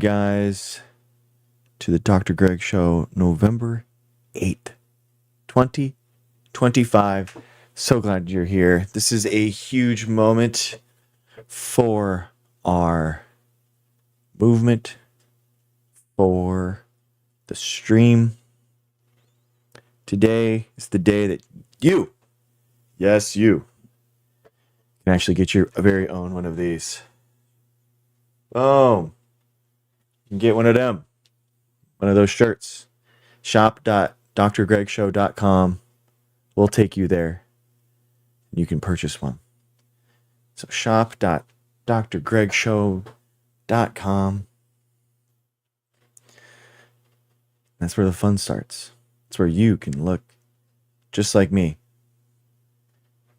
guys, to the Dr. Greg Show, November 8th, 2025. So glad you're here. This is a huge moment for our movement, for the stream. Today is the day that you, yes, you, can actually get your very own one of these. Boom. You can get one of them. One of those shirts. Shop.drgregshow.com. We'll take you there. You can purchase one. So shop.drgregshow.com. That's where the fun starts. That's where you can look just like me,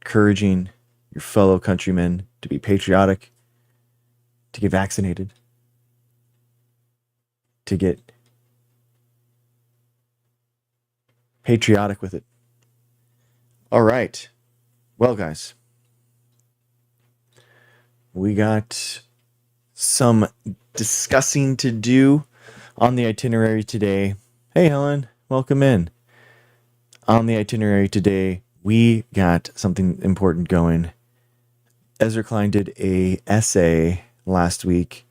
encouraging your fellow countrymen to be patriotic, to get vaccinated, to get patriotic with it. All right. Well, guys, we got some discussing to do on the itinerary today. Hey, Helen, welcome in. On the itinerary today, we got something important going. Ezra Klein did a essay last week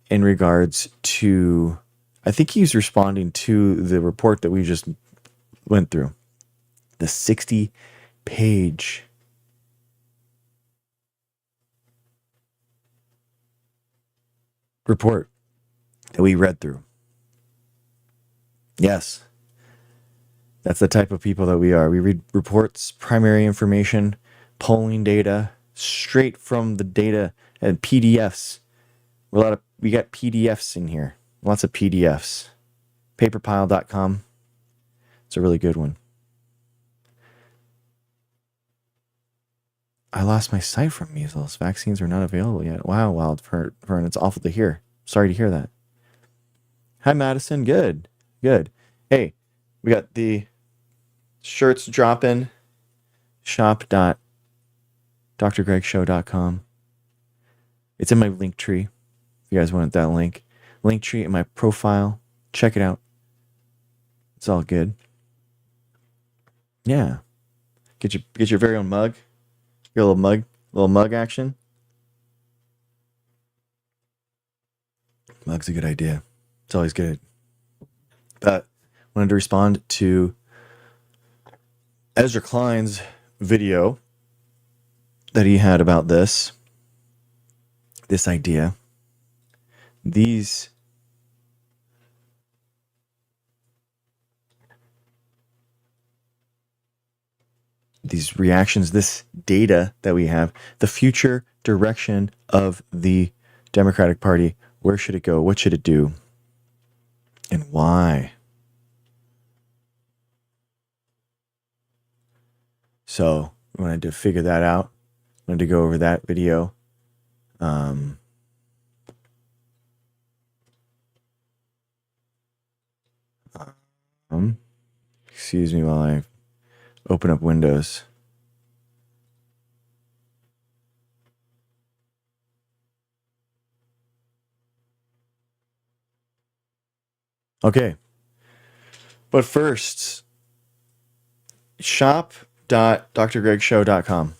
in regards to, I think he's responding to the report that we just went through. The 60-page report that we read through. Yes, that's the type of people that we are. We read reports, primary information, polling data, straight from the data and PDFs. We got PDFs in here. Lots of PDFs. Paperpile.com. It's a really good one. I lost my sight from measles. Vaccines are not available yet. Wow, Wildfern. It's awful to hear. Sorry to hear that. Hi, Madison. Good. Hey, we got the shirts dropping. Shop.drgregshow.com. It's in my link tree. If you guys want that link. Link tree in my profile. Check it out. It's all good. Yeah. Get your very own mug. Your little mug action. Mug's a good idea. It's always good. But wanted to respond to Ezra Klein's video that he had about this idea. These reactions, this data that we have, the future direction of the Democratic Party. Where should it go? What should it do? And why? So we wanted to figure that out. Wanted to go over that video. Excuse me while I open up Windows. Okay. But first, shop.drgregshow.com.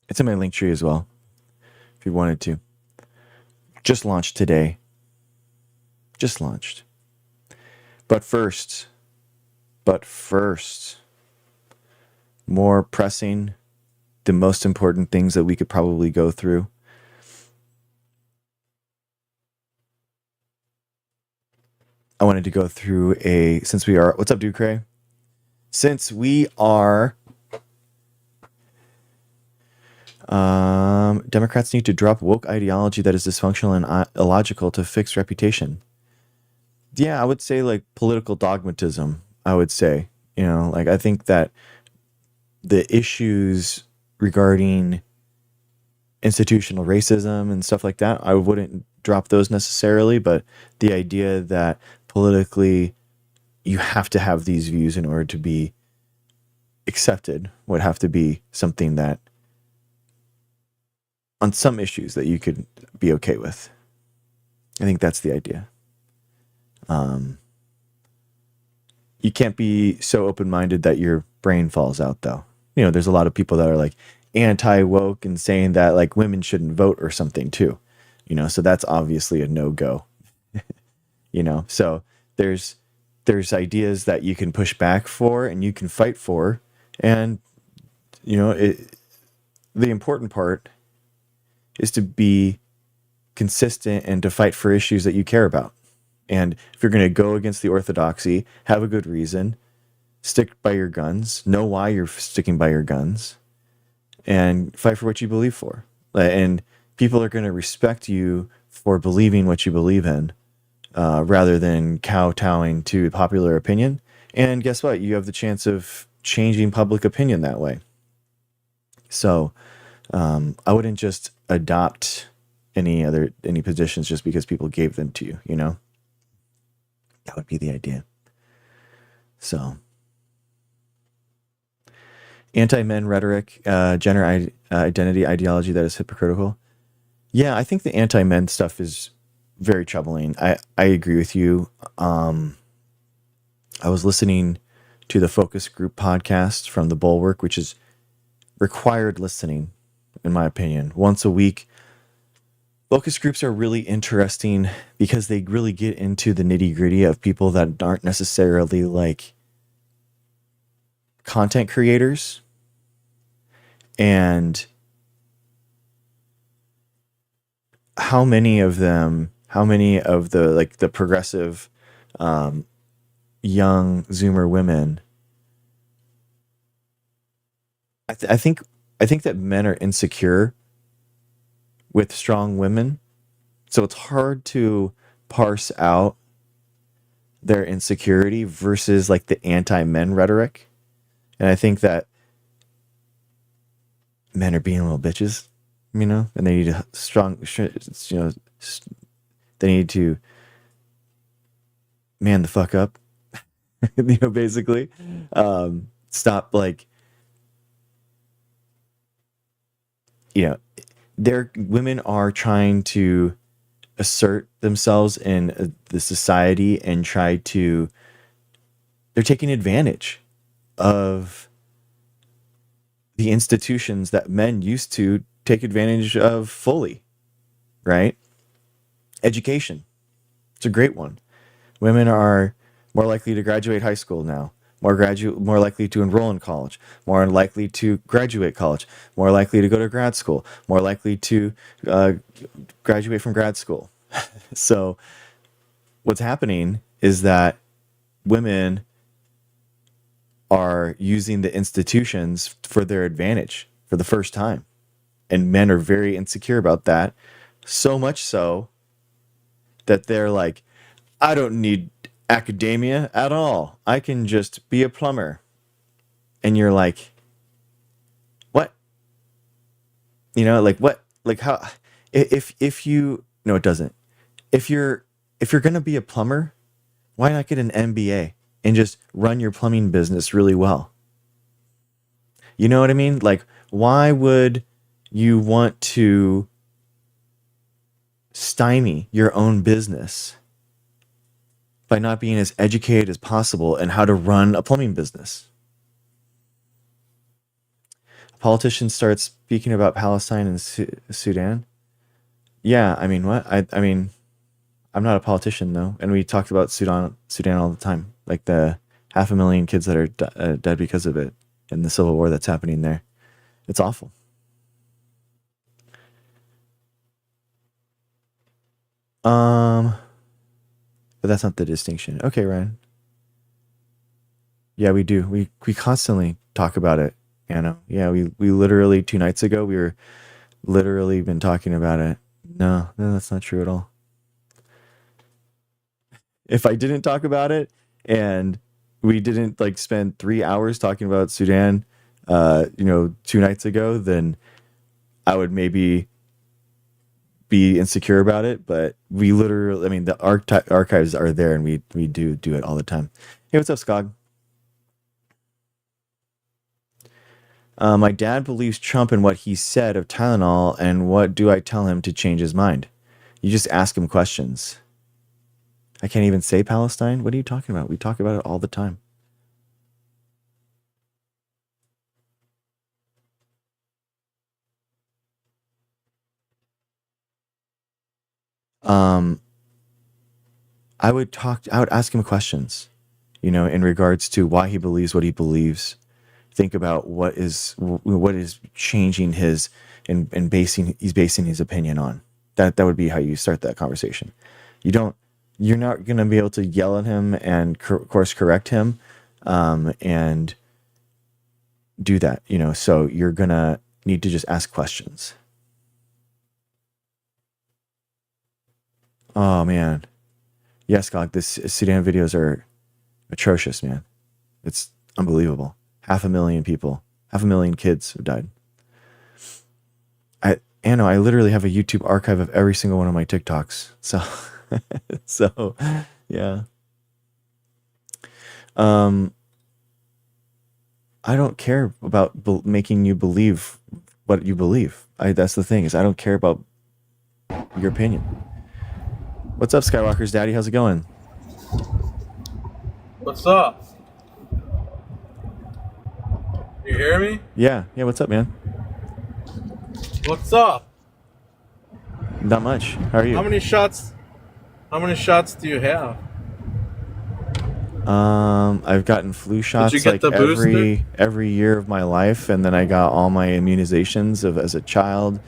It's in my link tree as well, if you wanted to. Just launched today. Just launched. But first, more pressing, the most important things that we could probably go through. I wanted to go through what's up, Dude Cray? Since we are, Democrats need to drop woke ideology that is dysfunctional and illogical to fix reputation. Yeah, I would say like political dogmatism, I would say. I think that the issues regarding institutional racism and stuff like that, I wouldn't drop those necessarily, but the idea that politically you have to have these views in order to be accepted would have to be something that, on some issues, that you could be okay with. I think that's the idea. You can't be so open-minded that your brain falls out, though. There's a lot of people that are like anti-woke and saying that like women shouldn't vote or something too. So that's obviously a no-go. So there's ideas that you can push back for and you can fight for, and the important part is to be consistent and to fight for issues that you care about. And if you're going to go against the orthodoxy, have a good reason, stick by your guns, know why you're sticking by your guns, and fight for what you believe for. And people are going to respect you for believing what you believe in, rather than kowtowing to popular opinion. And guess what? You have the chance of changing public opinion that way. So I wouldn't just adopt any positions just because people gave them to you. That would be the idea. So, anti-men rhetoric, gender identity ideology that is hypocritical. Yeah, I think the anti-men stuff is very troubling. I agree with you. I was listening to the Focus Group podcast from the Bulwark, which is required listening, in my opinion, once a week. Focus groups are really interesting because they really get into the nitty-gritty of people that aren't necessarily like content creators, and how many of the like the progressive young Zoomer women, I think that men are insecure with strong women, so it's hard to parse out their insecurity versus like the anti-men rhetoric. And I think that men are being little bitches, and they need a they need to man the fuck up, basically. Stop like, their women are trying to assert themselves in the society and they're taking advantage of the institutions that men used to take advantage of fully, right? Education. It's a great one. Women are more likely to graduate high school now, more likely to enroll in college, more likely to graduate college, more likely to go to grad school, more likely to graduate from grad school. So what's happening is that women are using the institutions for their advantage for the first time. And men are very insecure about that. So much so that they're like, I don't need academia at all. I can just be a plumber. And you're like, what? Like what? Like how? If you no, it doesn't. If you're gonna be a plumber, why not get an MBA and just run your plumbing business really well? You know what I mean? Like, why would you want to stymie your own business by not being as educated as possible in how to run a plumbing business? A politician starts speaking about Palestine and Sudan. Yeah, I mean, what? I mean, I'm not a politician though, and we talked about Sudan all the time, like the 500,000 kids that are dead because of it, and the civil war that's happening there. It's awful. But that's not the distinction. Okay, Ryan. Yeah, we do. We constantly talk about it, Anna. Yeah, we literally 2 nights ago we were literally been talking about it. No, that's not true at all. If I didn't talk about it and we didn't like spend 3 hours talking about Sudan, 2 nights ago, then I would maybe be insecure about it. But we literally, I mean, the archives are there, and we do it all the time. Hey, what's up, Skog? My dad believes Trump and what he said of Tylenol, and what do I tell him to change his mind? You just ask him questions. I can't even say Palestine. What are you talking about? We talk about it all the time. I would ask him questions, in regards to why he believes what he believes. Think about what is changing his and basing his opinion on. That would be how you start that conversation. You're not going to be able to yell at him and course correct him, and do that, so you're going to need to just ask questions. Oh man. Yes, God, this Sudan videos are atrocious, man. It's unbelievable. 500,000 people, 500,000 kids have died. I literally have a YouTube archive of every single one of my TikToks. So, yeah. I don't care about making you believe what you believe. That's the thing, is I don't care about your opinion. What's up, Skywalker's daddy? How's it going? What's up? You hear me? Yeah. What's up, man? What's up? Not much. How are you? How many shots do you have? I've gotten flu shots Did you get the every year of my life, and then I got all my immunizations as a child,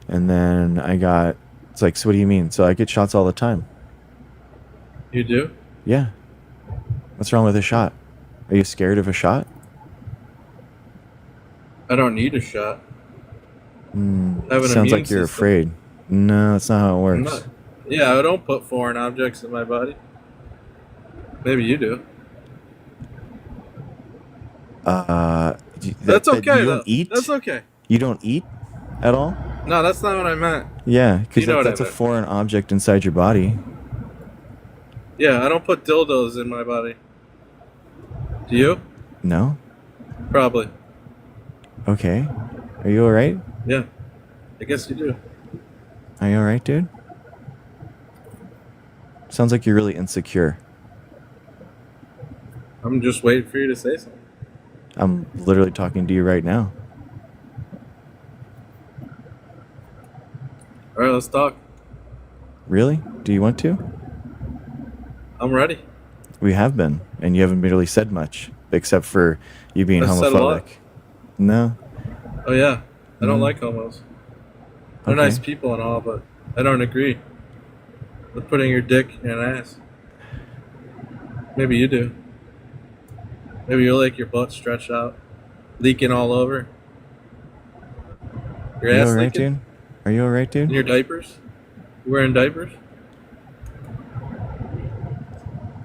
and then I got. It's like, so what do you mean? So I get shots all the time. You do? Yeah. What's wrong with a shot? Are you scared of a shot? I don't need a shot. Sounds like you're afraid. No, that's not how it works. Yeah, I don't put foreign objects in my body. Maybe you do. That's okay. You don't eat? That's okay. You don't eat at all? No, that's not what I meant. Yeah, because that's a foreign object inside your body. Yeah, I don't put dildos in my body. Do you? No? Probably. Okay. Are you alright? Yeah. I guess you do. Are you alright, dude? Sounds like you're really insecure. I'm just waiting for you to say something. I'm literally talking to you right now. Alright, let's talk. Really? Do you want to? I'm ready. We have been, and you haven't really said much, except for you being homophobic. No. Oh yeah, I don't like homos. They're nice people and all, but I don't agree with putting your dick in an ass. Maybe you do. Maybe you like your butt stretched out, leaking all over. Your ass alright, leaking? dude? Are you alright, dude? In your diapers? You wearing diapers?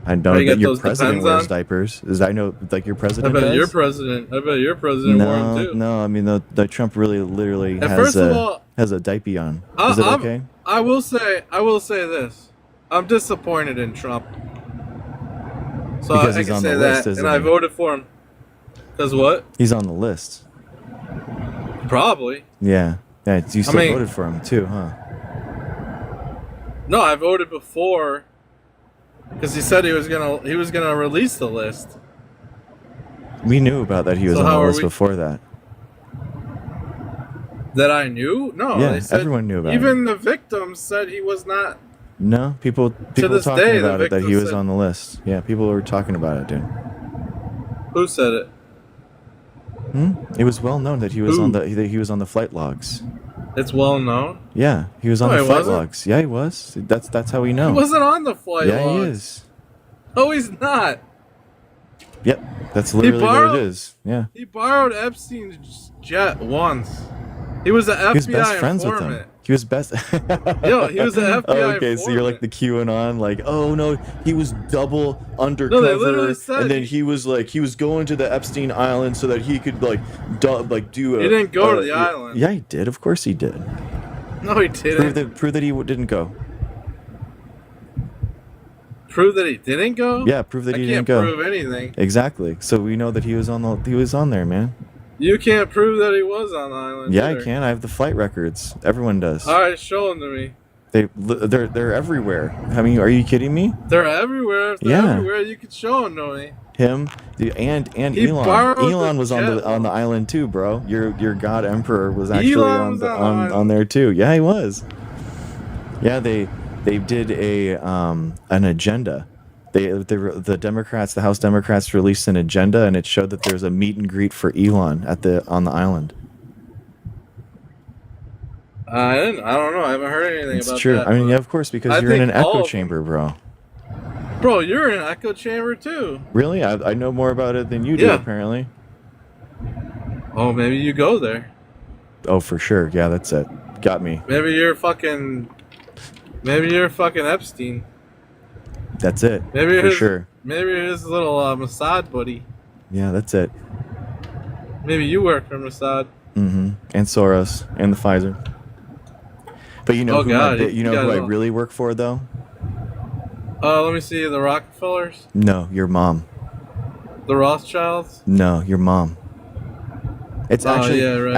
I know that your president wears diapers. I know, like, your president does? I bet your president wore them too. No, I mean, the Trump literally has a diaper on. Is it okay? I will say this. I'm disappointed in Trump. So because I he's can on say the that, list, and I voted for him. Because what? He's on the list. Probably. Yeah. Yeah, you still voted for him too, huh? No, I voted before, because he said he was gonna release the list. We knew about that. He was on the list before that. That I knew? No. Yeah, everyone knew about it. Even the victims said he was not. No, people talking about it, that he was on the list. Yeah, people were talking about it, dude. Who said it? It was well known that he was on the flight logs. It's well known? Yeah, he was on the flight logs. Yeah, he was. That's how we know. He wasn't on the flight logs. Yeah, he is. No, he's not. Yep, that's literally what it is. Yeah. He borrowed Epstein's jet once. He was an FBI He was best friends informant. with him. He was best. Yo, he was an FBI okay, informant. so you're like the QAnon, like, oh no, he was double undercover, No, they literally said and then he was going to the Epstein Island so that he could do a. He didn't go to the island. Yeah, he did. Of course he did. No, he didn't. Prove that he didn't go. Prove that he didn't go? Yeah, prove that he didn't go. I can't prove anything. Exactly. So we know that he was on there, man. You can't prove that he was on the island. Yeah, either. I can. I have the flight records. Everyone does. All right, show them to me. They're everywhere. I mean, are you kidding me? They're everywhere. If they're everywhere, you can show them to me. Him, and he Elon. Elon was on the island too, bro. Your god emperor was actually on there too. Yeah, he was. Yeah, they did an agenda. The Democrats, the House Democrats, released an agenda, and it showed that there's a meet and greet for Elon on the island. I don't know. I haven't heard anything about that. It's true. I mean, yeah, of course, because you're in an echo chamber, bro. Bro, you're in an echo chamber too. Really? I know more about it than you do, apparently. Oh, maybe you go there. Oh, for sure. Yeah, that's it. Got me. Maybe you're fucking Epstein. That's it. Maybe for sure. Maybe his little Mossad buddy. Yeah, that's it. Maybe you work for Mossad. Mm-hmm. And Soros and the Pfizer. But you know who I really work for, though? Let me see. The Rockefellers? No, your mom. The Rothschilds? No, your mom. It's actually your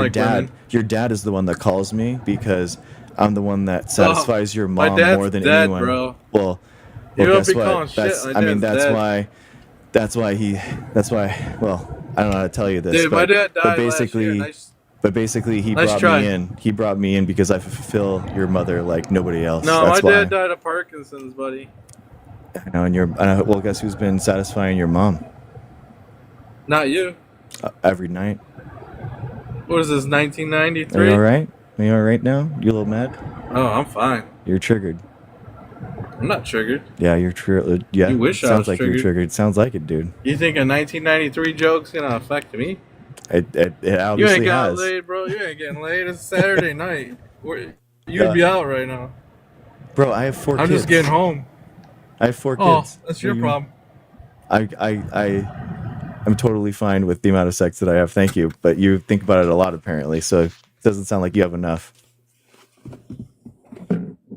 dad. Women. Your dad is the one that calls me because I'm the one that satisfies your mom more than dead, anyone. Bro. Well, guess what? That's why. Well, I don't know how to tell you this. Dude, my dad died But basically, he brought me in. He brought me in because I fulfill your mother like nobody else. No, my dad died of Parkinson's, buddy. I know, and well, guess who's been satisfying your mom? Not you. Every night. What is this, 1993? Are you all right? Are you all right now? You a little mad? Oh, I'm fine. You're triggered. I'm not triggered. Yeah, you're triggered. Yeah, you wish I was like triggered. You're triggered. Sounds like it, dude. You think a 1993 joke's gonna affect me? It obviously you ain't getting has. laid, bro. You ain't getting laid. It's Saturday night. You'd be out right now. Bro, I have 4 kids. I'm just getting home. I have 4 kids. Oh, that's your problem. I'm totally fine with the amount of sex that I have. Thank you. But you think about it a lot, apparently. So it doesn't sound like you have enough.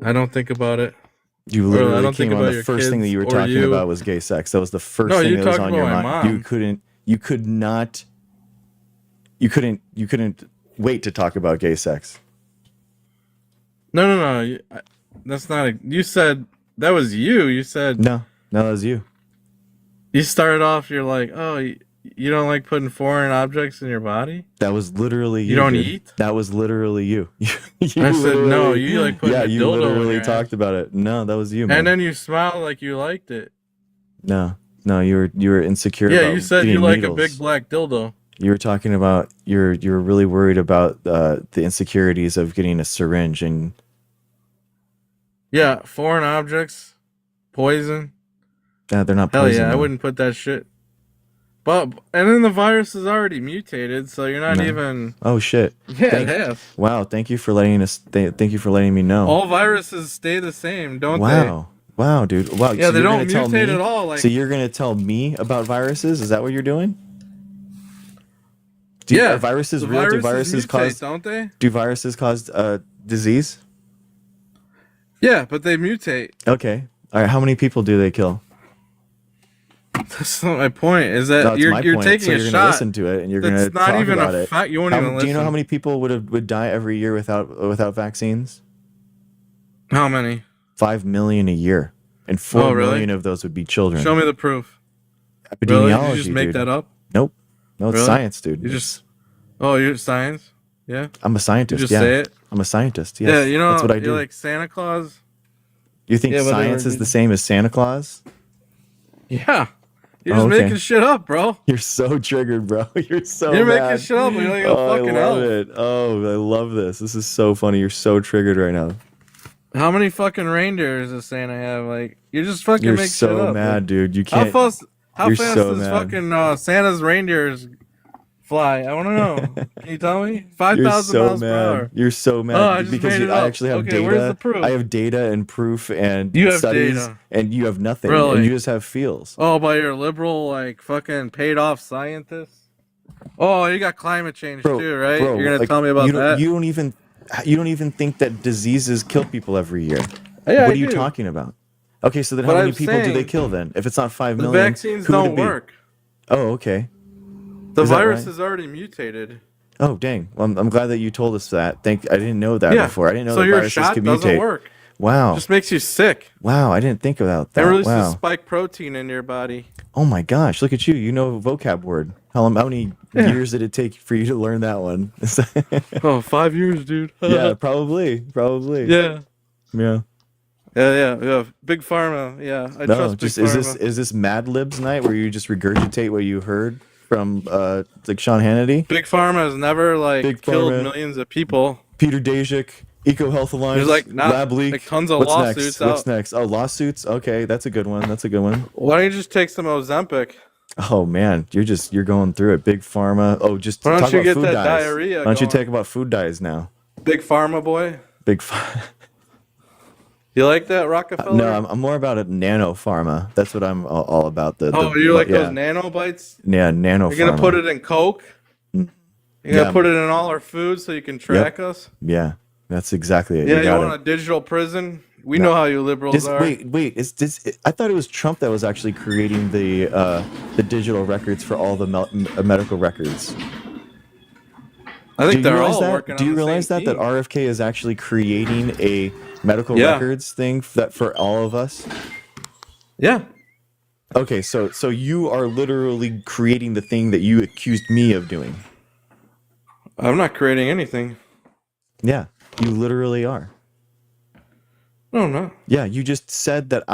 I don't think about it. You literally came on the first thing that you were talking about was gay sex. That was the first thing that was on your mind. You couldn't wait to talk about gay sex. No. That's not you said that was you. You said no, that was you. You started off. You're like, oh, you don't like putting foreign objects in your body. That was literally you. You don't eat. That was literally you. I said no. You like putting a dildo in your literally talked ass. about it. No, that was you, man. And then you smiled like you liked it. No, you were insecure. Yeah, about you said you like a big black dildo. You were talking about you were really worried about the insecurities of getting a syringe and. Yeah, foreign objects, poison. Yeah, they're not poison. Hell yeah, I wouldn't put that shit. And then the virus is already mutated, so you're not even. Oh shit! Yeah, it has. Wow, thank you for letting us. Thank you for letting me know. All viruses stay the same, don't they? Wow, dude. Wow. Yeah, so they don't mutate at all. So you're gonna tell me about viruses? Is that what you're doing? Are viruses real? Do viruses cause? Don't they? Do viruses cause disease? Yeah, but they mutate. Okay. All right. How many people do they kill? That's not my point. Is that you're taking so a you're shot? Gonna listen to it, and you're gonna not talk even about a fact. You won't even listen. Do you know how many people would die every year without vaccines? How many? 5 million a year, and 4 million of those would be children. Show me the proof. Epidemiology. Really? Did you just make that up? Nope. No, it's science, dude. You're science. Yeah. I'm a scientist. You just say it. I'm a scientist. Yes. Yeah, you know that's what I do. You're like Santa Claus. You think science is the same as Santa Claus? Yeah. You're just making shit up, bro. You're so triggered, bro. You're You're making shit up. You're like, fucking I love it. Oh, I love this. This is so funny. You're so triggered right now. How many fucking reindeers does Santa have? Like, you're just fucking making shit up. You're so mad, dude. You can't. How fast does fucking Santa's reindeers fly? I want to know. Can you tell me? 5,000 miles per hour. You're so mad because I actually have data. Where's the proof? I have data and proof and you have studies, data. And you have nothing. Really? And you just have feels. Oh, by your liberal, like fucking paid off scientists. Oh, you got climate change too, right? You're gonna tell me about that? You don't even think that diseases kill people every year. Yeah, what are you talking about? Okay, so then how many people do they kill then? If it's not 5 million, the vaccines don't work. Oh, okay. The Is that virus right? is already mutated. Oh, dang. Well, I'm glad that you told us that. I didn't know that Yeah. before. I didn't know So that your viruses shot could doesn't mutate. work. Wow. Just makes you sick. Wow, I didn't think about It that. releases Wow. spike protein in your body. Oh my gosh, look at you. You know a vocab word. How many Yeah. years did it take for you to learn that one? Oh, 5 years, dude. Yeah, probably. Yeah. Yeah. Yeah. Big Pharma. Yeah, I No, trust Big just is Pharma. this Mad Libs night where you just regurgitate what you heard from like Sean Hannity? Big Pharma has never Big killed Pharma, millions of people. Peter Daszak, Eco Health There's Alliance, Lab Leak. tons of What's lawsuits next? What's out. next? Oh, lawsuits. Okay, that's a good one. Why don't you just take some Ozempic? Oh man, you're going through it. Big Pharma. Oh, just Why don't talk you about get food that dyes. diarrhea Why don't you going? talk about food dyes now? Big Pharma boy. Big Pharma. You like that, Rockefeller? No, I'm more about a nano pharma. That's what I'm all about. You like those nanobites? Yeah, nano. You're gonna put it in Coke. You're gonna put it in all our food so you can track us. Yeah, that's exactly it. Yeah, you want a digital prison? We know how you liberals are. Wait. Is this? I thought it was Trump that was actually creating the digital records for all the medical records. I think they're all working. Do you realize that team. RFK is actually creating a medical records thing that for all of us? Yeah. Okay, so you are literally creating the thing that you accused me of doing. I'm not creating anything. Yeah, you literally are. No, I'm not. Yeah, you just said that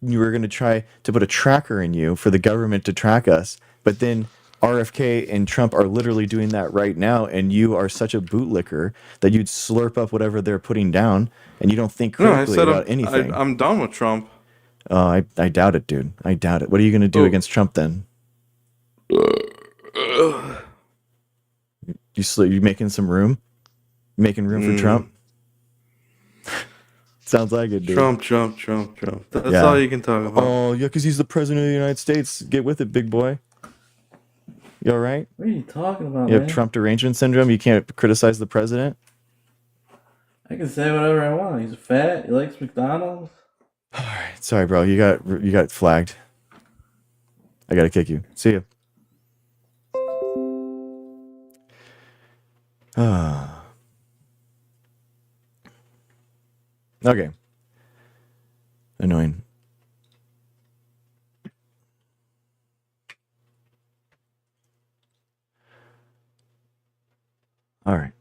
you were going to try to put a tracker in you for the government to track us, but then RFK and Trump are literally doing that right now, and you are such a bootlicker that you'd slurp up whatever they're putting down, and you don't think critically about anything. I'm done with Trump. Oh, I doubt it, dude. I doubt it. What are you going to do against Trump then? You making some room? Making room for Trump? Sounds like it, dude. Trump. That's all you can talk about. Oh, yeah, because he's the president of the United States. Get with it, big boy. You all right? What are you talking about, You have Trump derangement syndrome? You can't criticize the president? I can say whatever I want. He's fat. He likes McDonald's. All right. Sorry, bro. You got flagged. I got to kick you. See ya. Okay. Annoying. All right.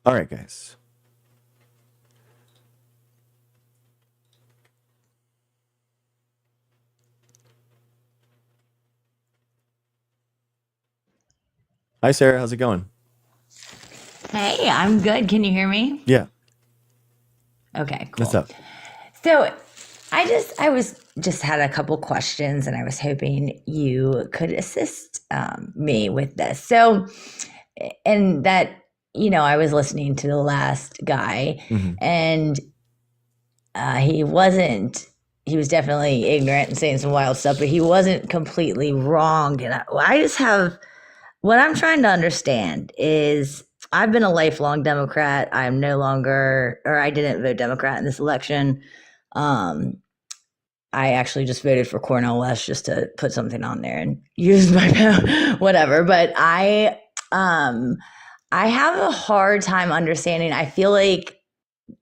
All right, guys. Hi, Sarah. How's it going? Hey, I'm good. Can you hear me? Yeah. Okay, cool. What's up? So I was just had a couple questions and I was hoping you could assist me with this. So, and that, I was listening to the last guy and he was definitely ignorant and saying some wild stuff, but he wasn't completely wrong. And I just have, what I'm trying to understand is I've been a lifelong Democrat. I'm no longer, or I didn't vote Democrat in this election. I actually just voted for Cornel West just to put something on there and use my vote, whatever. But I have a hard time understanding. I feel like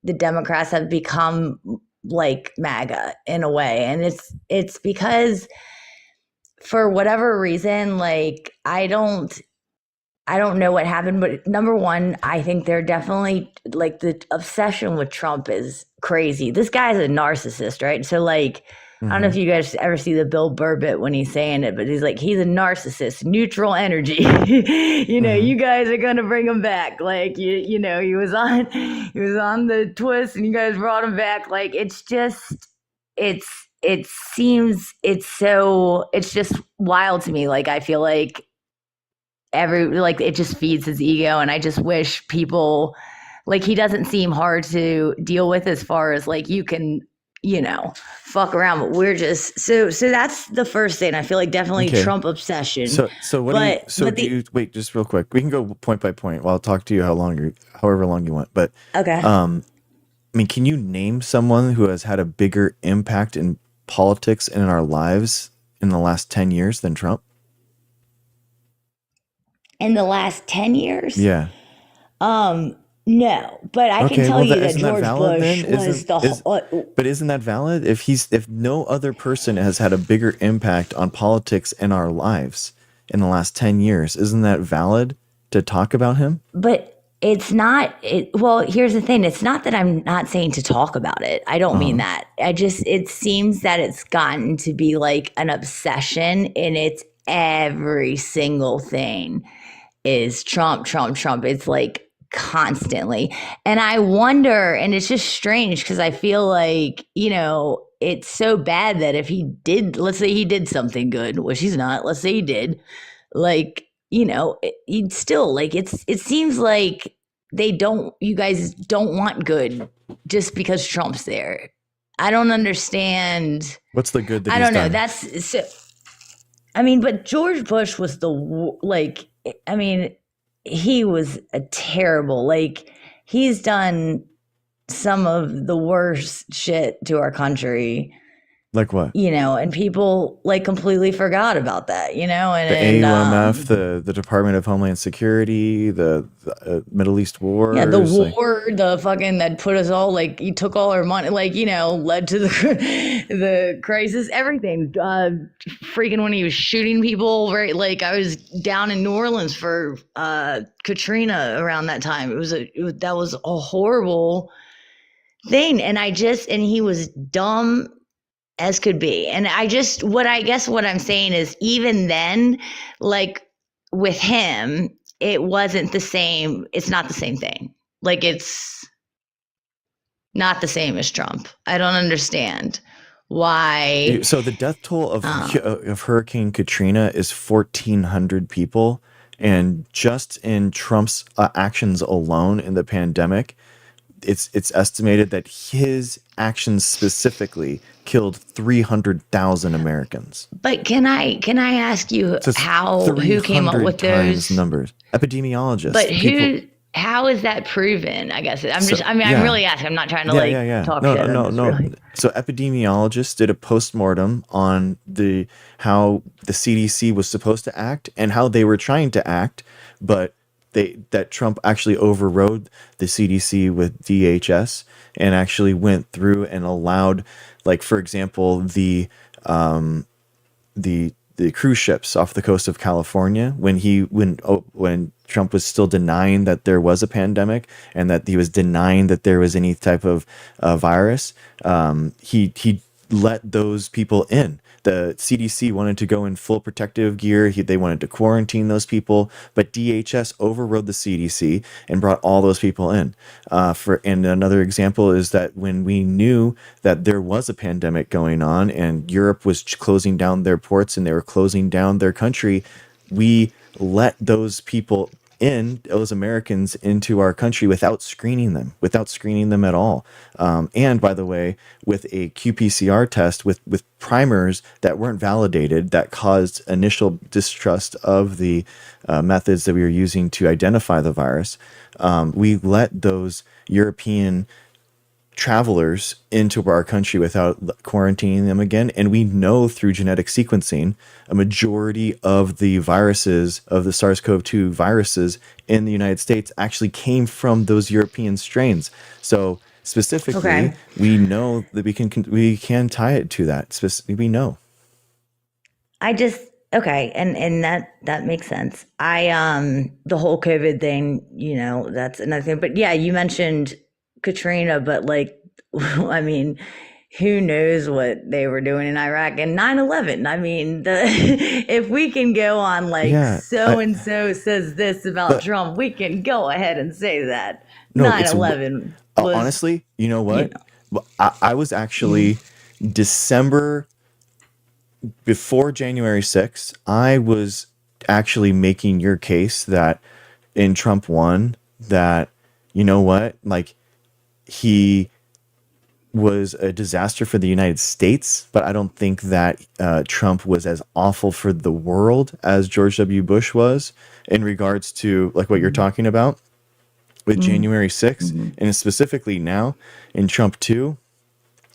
the Democrats have become like MAGA in a way, and it's because for whatever reason, like I don't know what happened, but number one, I think they're definitely like the obsession with Trump is crazy. This guy's a narcissist, right? So like, I don't know if you guys ever see the Bill Burr bit when he's saying it, but he's like, he's a narcissist, neutral energy. You guys are gonna bring him back. Like he was on the twist, and you guys brought him back. Like it's just wild to me. Like I feel like it just feeds his ego, and I just wish people, like, he doesn't seem hard to deal with as far as like you can fuck around, but we're just so that's the first thing. I feel like definitely Trump obsession. Wait, just real quick, we can go point by point while I'll talk to you however long you want, but okay. I mean, can you name someone who has had a bigger impact in politics and in our lives in the last 10 years than Trump? In the last 10 years? Yeah. No, but I can Okay, tell well, you that isn't that George valid Bush then? was But isn't that valid? If no other person has had a bigger impact on politics in our lives in the last 10 years, isn't that valid to talk about him? but it's not well, here's the thing. It's not that I'm not saying to talk about it. I don't mean that. It seems that it's gotten to be like an obsession, and it's every single thing is Trump, Trump, Trump. It's like constantly. And I wonder, and it's just strange because I feel like, it's so bad that if he did, let's say he did something good, which he's not, let's say he did, like, he'd still like it seems like you guys don't want good just because Trump's there. I don't understand. What's the good that I he's don't know. done? That's so, I mean, but George Bush was I mean, he was a terrible, he's done some of the worst shit to our country, Like what? and people completely forgot about that, The and AUMF, the Department of Homeland Security, the Middle East wars. yeah, the war, the fucking that put us all he took all our money, led to the crisis, everything. Freaking when he was shooting people, right? I was down in New Orleans for Katrina around that time. That was a horrible thing, and he was dumb as could be. And what I'm saying is, even then, with him, it wasn't the same. It's not the same thing. It's not the same as Trump. I don't understand why. So the death toll of Hurricane Katrina is 1,400 people. And just in Trump's actions alone in the pandemic, it's estimated that his actions specifically killed 300,000 Americans. But can I ask you who came up with those numbers? Epidemiologists. But how is that proven? I guess I'm really asking. I'm not trying to talk shit. No. Really... So epidemiologists did a postmortem on how the CDC was supposed to act and how they were trying to act, but that Trump actually overrode the CDC with DHS and actually went through and allowed, for example, the cruise ships off the coast of California when Trump was still denying that there was a pandemic and that he was denying that there was any type of virus. He let those people in. The CDC wanted to go in full protective gear. They wanted to quarantine those people, but DHS overrode the CDC and brought all those people in. And another example is that when we knew that there was a pandemic going on and Europe was closing down their ports and they were closing down their country, we let those people those Americans into our country without screening them at all. And by the way, with a qPCR test with primers that weren't validated, that caused initial distrust of the methods that we were using to identify the virus. We let those European travelers into our country without quarantining them again. And we know through genetic sequencing, a majority of the viruses, of the SARS-CoV-2 viruses in the United States actually came from those European strains. So specifically, we know that we can tie it to that. We know. And that makes sense. The whole COVID thing, that's another thing. But yeah, you mentioned Katrina, but I mean, who knows what they were doing in Iraq and 9/11. I mean, if we can go on so-and-so says this about Trump, we can go ahead and say that 9/11 was... Honestly, you know what? I was actually December, before January 6th, I was actually making your case that in Trump 1, that, you know what, he was a disaster for the United States, but I don't think that Trump was as awful for the world as George W. Bush was in regards to what you're talking about. with January 6th, and specifically now in Trump 2,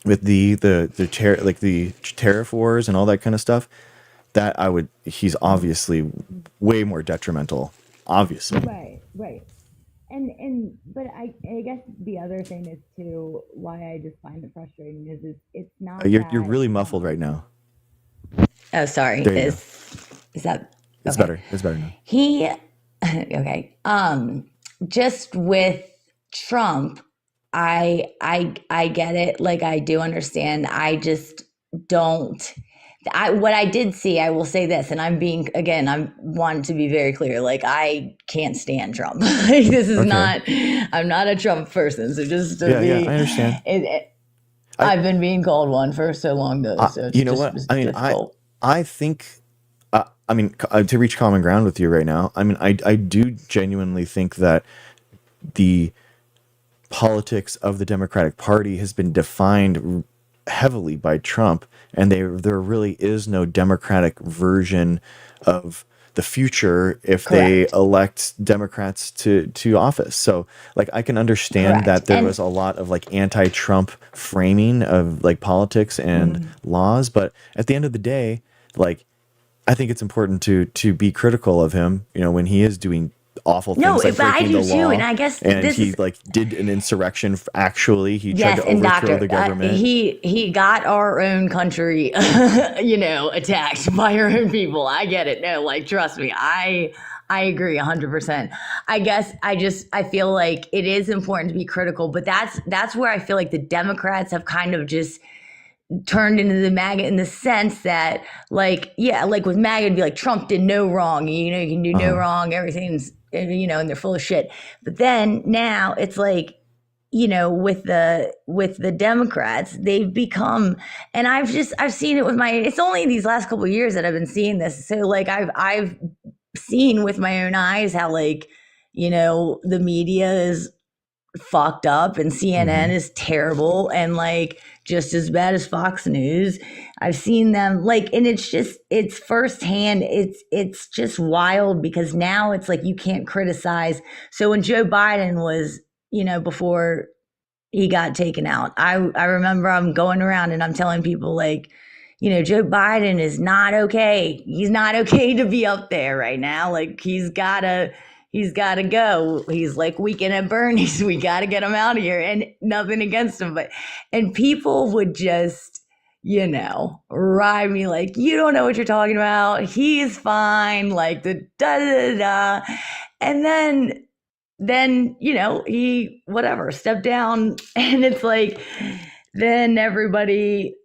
with the tariff wars and all that kind of stuff, he's obviously way more detrimental, obviously. Right. And but I guess the other thing is too why I just find it frustrating is it's not You're really muffled right now. Oh, sorry. There you Is that It's okay. better. It's better now. Okay. Just with Trump, I get it. Like I do understand. I just don't. What I did see, I will say this, and I'm wanting to be very clear. Like I can't stand Trump. Like, this is not. I'm not a Trump person. So just to be, I understand. I've been being called one for so long though. So it's you know what? I mean, difficult. I think. To reach common ground with you right now, I mean, I do genuinely think that the politics of the Democratic Party has been defined heavily by Trump, and there really is no Democratic version of the future if they elect Democrats to office. So like I can understand that there was a lot of like anti-Trump framing of like politics and laws, but at the end of the day, like I think it's important to be critical of him, you know, when he is doing awful things like breaking the law. And I guess he did an insurrection. Actually, he tried to overthrow the government. He got our own country, attacked by our own people. I get it. No, like trust me, I agree 100%. I guess I feel like it is important to be critical, but that's where I feel like the Democrats have kind of just turned into the MAGA in the sense that like with MAGA it'd be like Trump did no wrong, you can do no wrong, everything's and they're full of shit. But then now it's like, with the Democrats, they've become, and I've seen it with it's only these last couple of years that I've been seeing this. So like I've seen with my own eyes how like, the media is fucked up and CNN is terrible and like just as bad as Fox News. I've seen them like, and it's firsthand. It's just wild because now it's like you can't criticize. So when Joe Biden was, before he got taken out, I remember I'm going around and I'm telling people like, Joe Biden is not okay. He's not okay to be up there right now. Like he's gotta go. He's like Weekend at Bernie's. We got to get him out of here. And nothing against him, and people would just, ride me like, you don't know what you're talking about. He's fine. Like the da da da. And then, he stepped down, and it's like, then everybody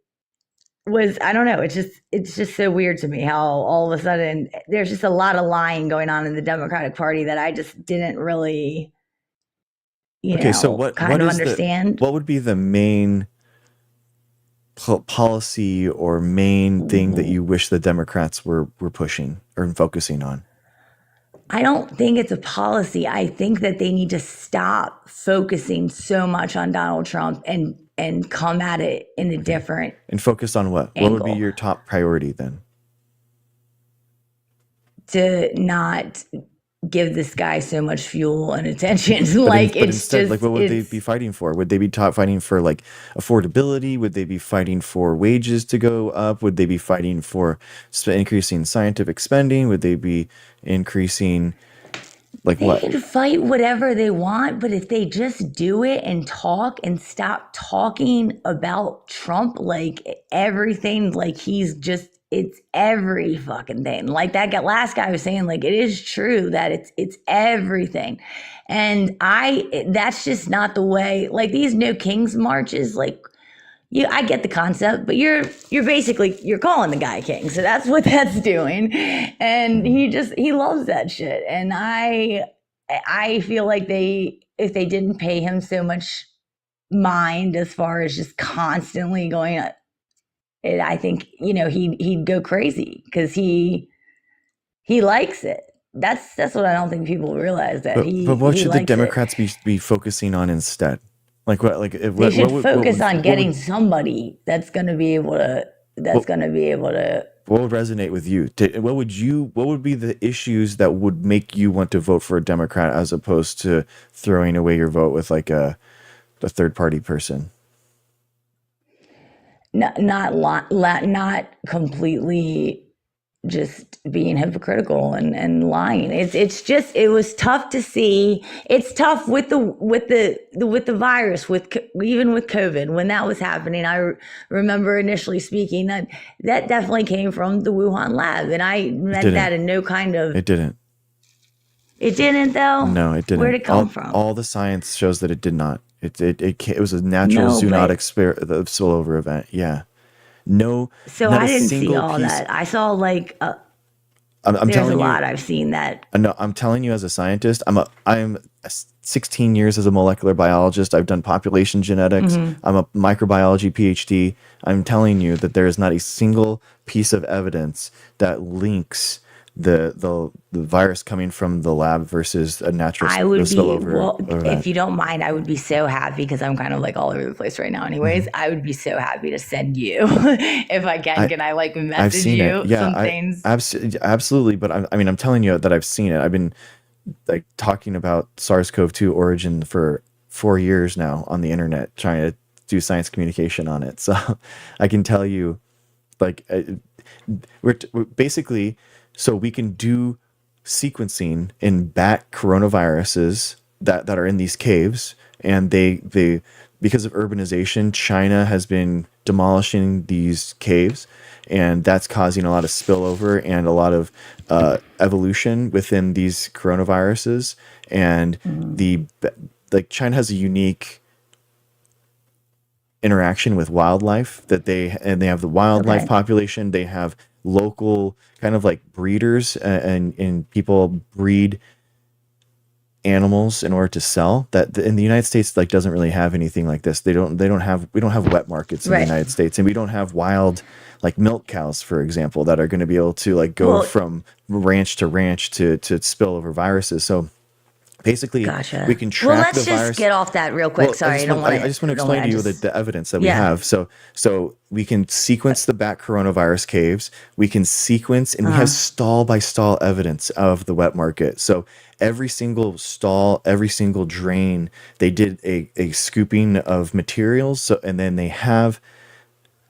was, I don't know, it's just so weird to me how all of a sudden there's just a lot of lying going on in the Democratic Party that I just didn't really understand. What would be the main policy or main thing that you wish the Democrats were pushing or focusing on? I don't think it's a policy. I think that they need to stop focusing so much on Donald Trump and come at it in a different and focus on what? Angle. What would be your top priority then? To not give this guy so much fuel and attention. Instead, what would they be fighting for? Would they be fighting for like affordability? Would they be fighting for wages to go up? Would they be fighting for increasing scientific spending? Would they be increasing they can fight whatever they want, but if they just do it and talk and stop talking about Trump like everything, like it's every fucking thing. Like that last guy was saying, like it is true that it's everything. And that's just not the way, like these No Kings marches, like I get the concept, but you're basically, you're calling the guy king. So that's what that's doing. And he loves that shit. And I feel like if they didn't pay him so much mind as far as just constantly going, I think, he'd go crazy because he likes it. That's what I don't think people realize that but what should the Democrats be focusing on instead? Like what? Like they should focus on getting somebody that's going to be able to that's going to be able to. What would resonate with you? What would be the issues that would make you want to vote for a Democrat as opposed to throwing away your vote with like a third party person? Not completely just being hypocritical and lying. It was tough to see. It's tough with the virus, even with COVID when that was happening. I remember initially speaking that definitely came from the Wuhan lab, and I meant that in no kind of. It didn't. It didn't though. No, it didn't. Where'd it come from? All the science shows that it did not. It was a natural zoonotic spillover event. Yeah. No. So I didn't see all that. I saw like I'm there's telling a you, lot I've seen that. No, I'm telling you as a scientist, I'm 16 years as a molecular biologist. I've done population genetics. I'm a microbiology PhD. I'm telling you that there is not a single piece of evidence that links the virus coming from the lab versus a natural spillover. If you don't mind, I would be so happy because I'm kind of like all over the place right now. Anyways, I would be so happy to send you if I can. Can I like message you some things? Absolutely. But I'm telling you that I've seen it. I've been like talking about SARS-CoV-2 origin for 4 years now on the internet, trying to do science communication on it. So I can tell you, like, we're basically. So we can do sequencing in bat coronaviruses that are in these caves, and they because of urbanization, China has been demolishing these caves, and that's causing a lot of spillover and a lot of evolution within these coronaviruses. And China has a unique interaction with wildlife that they have the wildlife population. They have local kind of like breeders, and people breed animals in order to sell. That in the United States like doesn't really have anything like this. We don't have wet markets in the United States, and we don't have wild like milk cows, for example, that are going to be able to like go from ranch to ranch to spill over viruses. So basically, we can track the virus. Let's just get off that real quick. Sorry, I just want to explain to you the evidence that we have. So we can sequence the bat coronavirus caves. We can sequence, and we have stall by stall evidence of the wet market. So every single stall, every single drain, they did a scooping of materials. So and then they have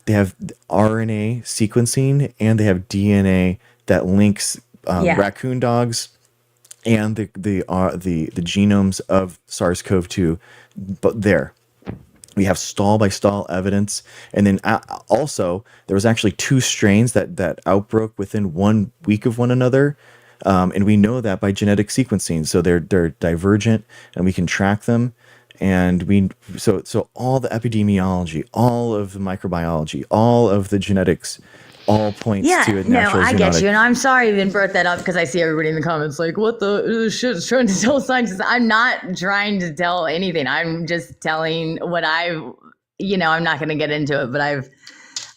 RNA sequencing, and they have DNA that links raccoon dogs and the genomes of SARS-CoV-2, but we have stall by stall evidence. And then also there was actually 2 strains that outbroke within 1 week of one another, and we know that by genetic sequencing. So they're divergent, and we can track them. And so all the epidemiology, all of the microbiology, all of the genetics, all points to a natural zoonotic. I get you, and I'm sorry I even brought that up because I see everybody in the comments like, what the shit is trying to tell scientists. I'm not trying to tell anything. I'm just telling what I'm not going to get into it, but I've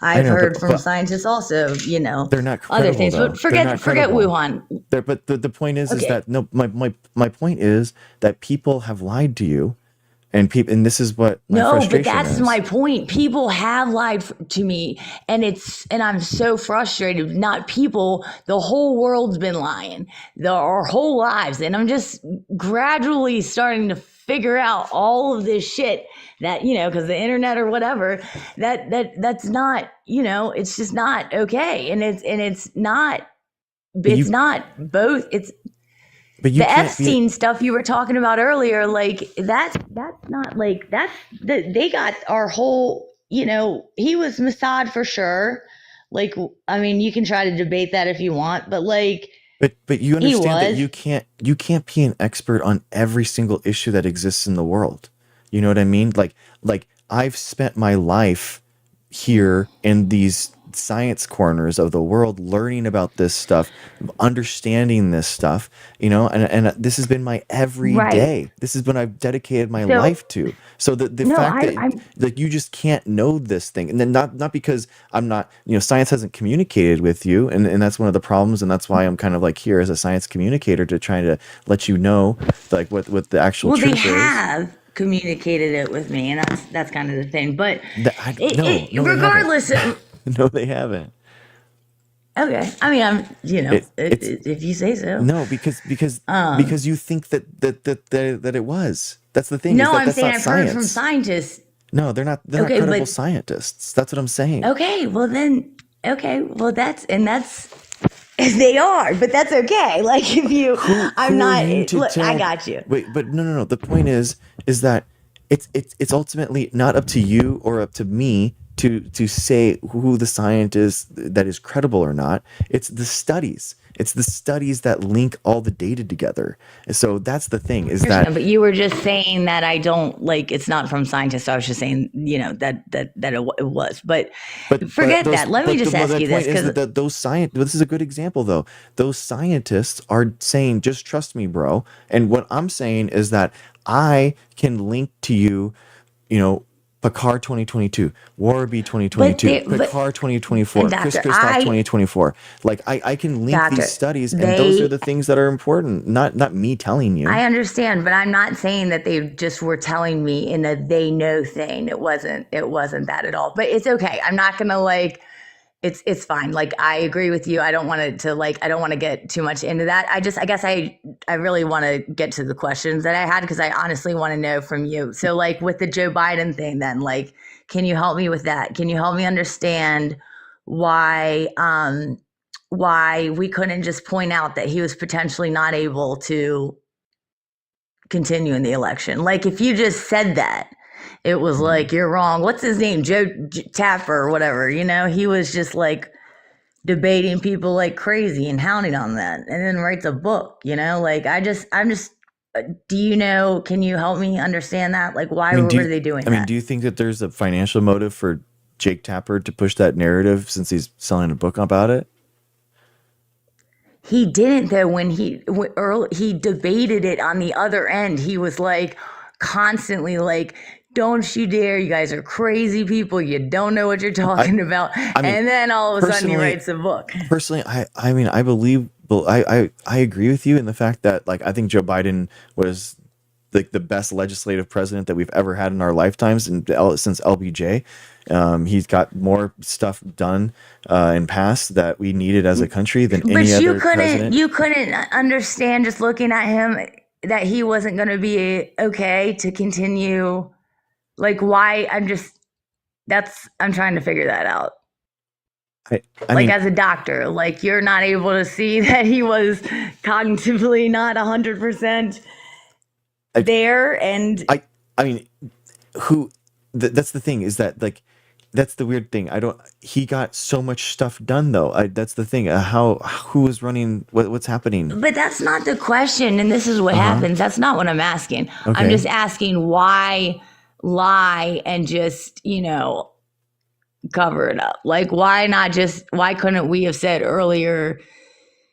heard from scientists also, they're not credible, other things, though. But forget Wuhan. But the point is that my point is that people have lied to you. And this is what my frustration is. No, but that's my point. People have lied to me, and I'm so frustrated. Not people, the whole world's been lying our whole lives, and I'm just gradually starting to figure out all of this shit that because the internet or whatever that's not it's just not okay, and it's not both. But the Epstein stuff you were talking about earlier, like that's not like they got our whole, he was Mossad for sure. Like, I mean, you can try to debate that if you want, but like, but you understand that you can't be an expert on every single issue that exists in the world. You know what I mean? Like I've spent my life here in these science corners of the world learning about this stuff, understanding this stuff, and this has been my everyday. This has been I've dedicated my life to. So the fact that you just can't know this thing, and then not because I'm not, science hasn't communicated with you, and that's one of the problems, and that's why I'm kind of like here as a science communicator to try to let you know like what the actual truth is. They have communicated it with me, and that's kind of the thing. But regardless. No, they haven't. Okay. I mean, I'm, It's if you say so. no, because you think that it was. That's the thing, is No, that I'm that's saying not I've heard from science. scientists. No, they're not Okay, credible but scientists. That's what I'm saying. okay, well then, okay, well that's they are, but that's okay. Like if you, I'm Who are not. you to Look, I tell? got you. Wait, but no. The point is that it's ultimately not up to you or up to me to say who the scientist that is credible or not. It's the studies. It's the studies that link all the data together. And so that's the thing, is that But you were just saying that I don't like. It's not from scientists. So I was just saying, that it was. But but forget those that. Let me just ask the you this, point is because that those science this is a good example though. Those scientists are saying, just trust me, bro. And what I'm saying is that I can link to you, you know, Picard 2022, Warby but 2022, they, but Picard 2024, Chris doctor, Christoph 2024. Like I can link these doctor, studies, and those are they the things that are important, not me telling you. I understand, but I'm not saying that they just were telling me in a they know thing. It wasn't that at all. But it's okay. I'm not gonna like it's fine. Like I agree with you. I don't want I don't want to get too much into that. I guess I really want to get to the questions that I had, because I honestly want to know from you. So like with the Joe Biden thing, then like, can you help me with that? Can you help me understand why why we couldn't just point out that he was potentially not able to continue in the election? Like if you just said that, it was like, you're wrong. What's his name? Joe Tapper or whatever. He was just like debating people like crazy and hounding on that, and then writes a book. Like I'm just. Do you know? Can you help me understand that? Like, I why mean, were they doing that? do you think that there's a financial motive for Jake Tapper to push that narrative since he's selling a book about it? He didn't though. When he debated it on the other end, he was like constantly like, "Don't you dare! You guys are crazy people. You don't know what you're talking about." I mean, And then all of a sudden, he personally, writes a book. I mean, I believe, well, I agree with you in the fact that, like, I think Joe Biden was like the best legislative president that we've ever had in our lifetimes, and since LBJ. He's got more stuff done and passed that we needed as a country than But any you other president. couldn't understand just looking at him that he wasn't going to be okay to continue. Like why? I'm trying to figure that out. I Like mean, as a doctor, like you're not able to see that he was cognitively not 100% there. And I mean, who? That's the thing, is that, like, that's the weird thing. He got so much stuff done though. That's the thing. Who is running? What's happening? but that's not the question, and this is what happens. That's not what I'm asking. I'm Okay. just asking why lie and just cover it up. Like why couldn't we have said earlier,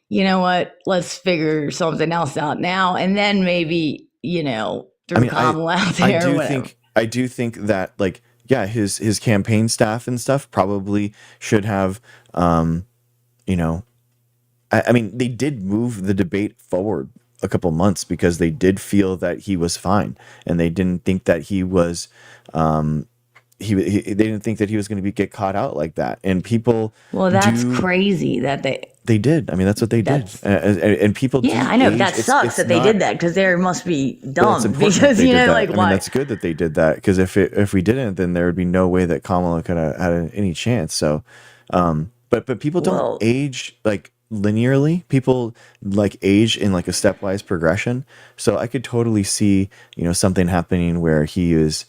you know what, let's figure something else out now, and then maybe through Kamala out there or whatever. I do think that, like, yeah, his campaign staff and stuff probably should have, you know, I mean, they did move the debate forward a couple months because they did feel that he was fine, and they didn't think that he was, they didn't think that he was going to get caught out like that. And people, well, that's crazy that they did. I mean, that's what they did. And people, yeah, I know, but that sucks that they did that, because they must be dumb. Because like, why? I mean, that's good that they did that, because if we didn't, then there would be no way that Kamala could have had any chance. So, but people don't age like linearly. People like age in like a stepwise progression. So I could totally see something happening where he is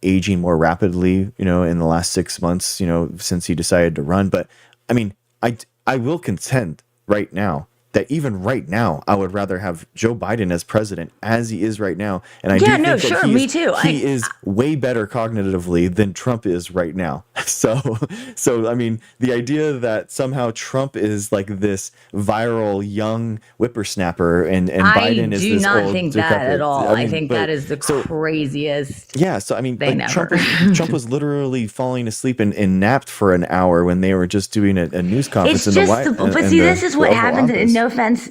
aging more rapidly, in the last 6 months, since he decided to run. But I mean, I will contend right now that even right now, I would rather have Joe Biden as president as he is right now. And I do think that me too. He is way better cognitively than Trump is right now. So I mean, the idea that somehow Trump is like this viral young whippersnapper and Biden is this old. I do not think that at all. I think that is the craziest. Yeah. So I mean, like, Trump was literally falling asleep and napped for an hour when they were just doing a news conference in the White House. But see, this is what happens. And no offense,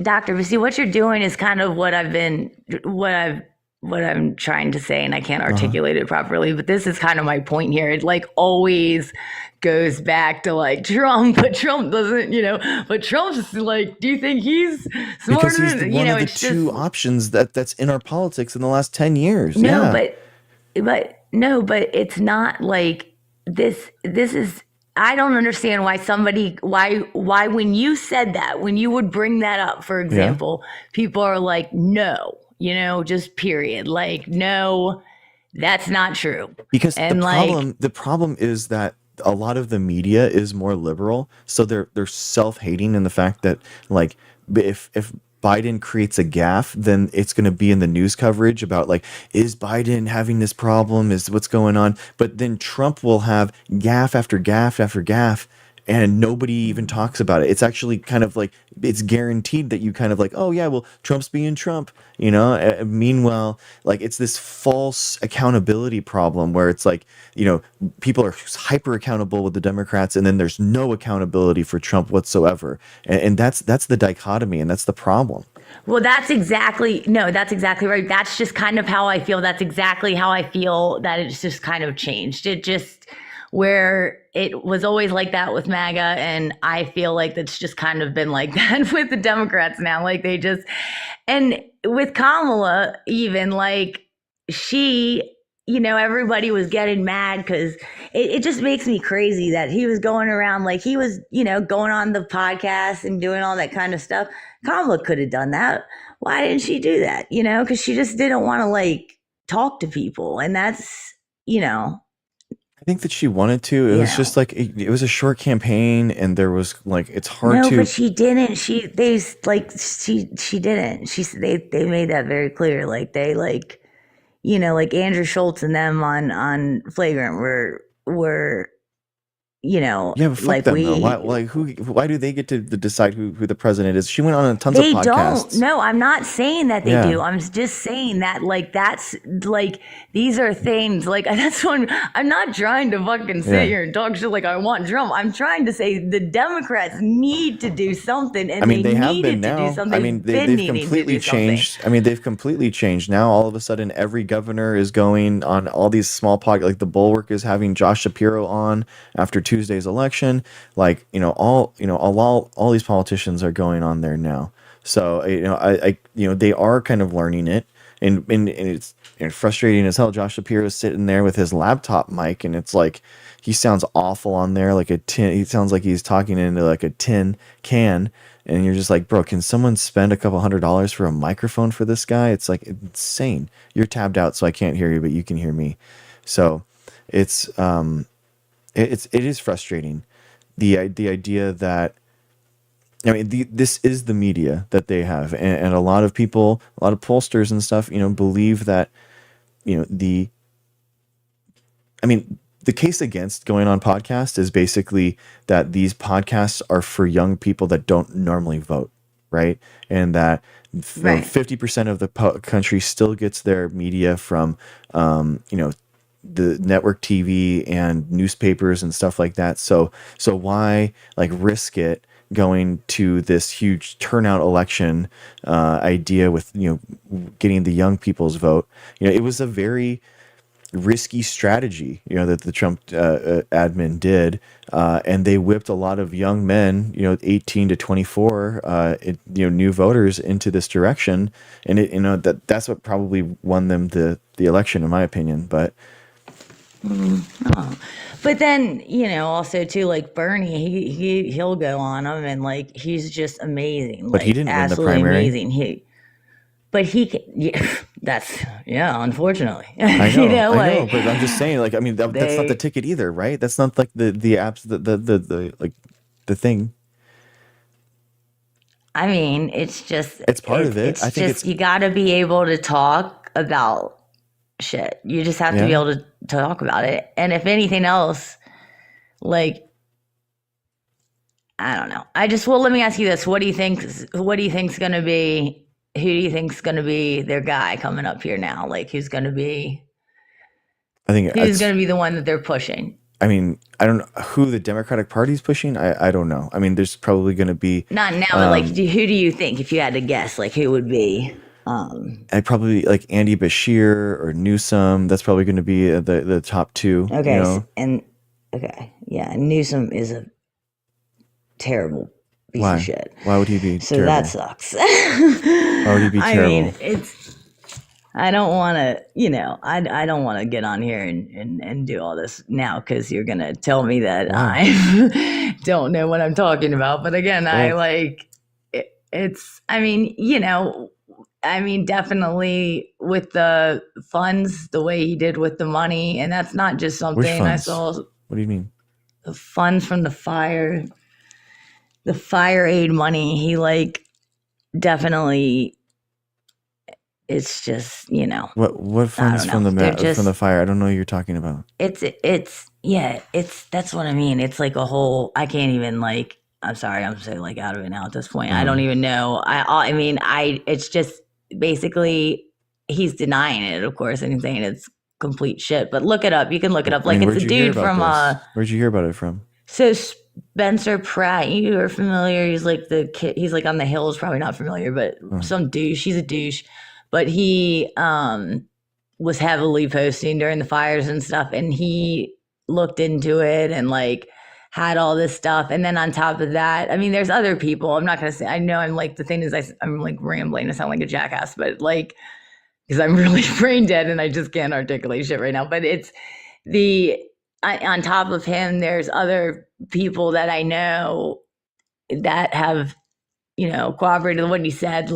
doctor, but see, what you're doing is kind of what I've what I'm trying to say, and I can't articulate it properly, but this is kind of my point here. It like always goes back to like Trump, but Trump doesn't, but Trump's like, do you think he's smarter Because he's than, one of the it's two just, options that's in our politics in the last 10 years. no, Yeah. but it's not like this is, I don't understand why why when you said that, when you would bring that up, for example, people are like, no, just period. Like, no, that's not true. Because And the problem is that a lot of the media is more liberal, so they're self-hating in the fact that like if Biden creates a gaffe, then it's going to be in the news coverage about like, is Biden having this problem? Is what's going on? But then Trump will have gaffe after gaffe after gaffe, and nobody even talks about it. It's actually kind of like, it's guaranteed that you kind of like, oh yeah, well, Trump's being Trump, meanwhile, like it's this false accountability problem where it's like, people are hyper accountable with the Democrats, and then there's no accountability for Trump whatsoever. And that's the dichotomy, and that's the problem. well, that's exactly right. That's just kind of how I feel. That's exactly how I feel that it's just kind of changed. It just, where it was always like that with MAGA, and I feel like it's just kind of been like that with the Democrats now. Like they just, and with Kamala, even like she, everybody was getting mad because it just makes me crazy that he was going around, like he was, going on the podcast and doing all that kind of stuff. Kamala could have done that. Why didn't she do that? Because she just didn't want to like talk to people. And that's, I think that she wanted to. It was just like it was a short campaign, and there was like, it's hard to. No, but she didn't. She didn't. They made that very clear. Like they like, like Andrew Schultz and them on Flagrant were Yeah, but fuck like them though. Why do they get to decide who the president is? She went on tons of podcasts. Don't. No, I'm not saying that they do. I'm just saying that like that's like, these are things like, that's when I'm not trying to fucking sit here and talk shit like I want Trump. I'm trying to say the Democrats need to do something, and they have been to now. do something. They've completely changed. They've completely changed. Now all of a sudden every governor is going on all these small podcasts. Like the Bulwark is having Josh Shapiro on after Tuesday's election. Like, all these politicians are going on there now. So, they are kind of learning it, and it's frustrating as hell. Josh Shapiro is sitting there with his laptop mic, and it's like, he sounds awful on there, like a tin. He sounds like he's talking into like a tin can, and you're just like, bro, can someone spend a couple $100 for a microphone for this guy? It's like insane. You're tabbed out, so I can't hear you, but you can hear me. So, it is frustrating. The idea that, this is the media that they have, and a lot of people, a lot of pollsters and stuff, believe that, the case against going on podcasts is basically that these podcasts are for young people that don't normally vote, right? And that 50% of the country still gets their media from, the network TV and newspapers and stuff like that. So why like risk it going to this huge turnout election idea with, getting the young people's vote? It was a very risky strategy, that the Trump admin did, and they whipped a lot of young men, 18 to 24, new voters into this direction, and that's what probably won them the election, in my opinion. But But then, also too, like Bernie, he'll go on them, and like he's just amazing. But like, he didn't win the absolutely primary. Amazing. Unfortunately. I know, but I'm just saying, like, that's not the ticket either, right? That's not like the apps, the like the thing. It's part of it. I think you got to be able to talk about shit. You just have to be able to talk about it. And if anything else, like, I don't know. Let me ask you this. Who do you think's going to be their guy coming up here now? Like, who's going to be the one that they're pushing? I don't know who the Democratic Party's pushing. I don't know. There's probably going to be not now, but like, who do you think, if you had to guess, like who would be? I'd probably like Andy Bashir or Newsom. That's probably going to be the top two. Okay, You know? Newsom is a terrible piece of shit. Why would he be so terrible? That sucks. Why would he be terrible? I don't want to, I don't want to get on here and do all this now because you're going to tell me that I don't know what I'm talking about. But again, definitely with the funds, the way he did with the money. And that's not just something I saw. What do you mean? The funds from the fire aid money. He definitely... It's just, what funds from the fire? I don't know what you're talking about. That's what I mean. It's like a whole, I can't even I'm sorry, I'm so out of it now at this point. I don't even know. It's just basically he's denying it, of course, and he's saying it's complete shit. But look it up. You can look it up. It's a dude from where'd you hear about it from? So Spencer Pratt, you are familiar. He's like the kid, he's on the Hills, probably not familiar, but some douche. He's a douche. But he was heavily posting during the fires and stuff, and he looked into it and had all this stuff. And then on top of that, there's other people. I'm not gonna say. I know I'm the thing is I'm rambling. I sound like a jackass, but because I'm really brain dead and I just can't articulate shit right now. But it's on top of him, there's other people that I know that have cooperated with what he said.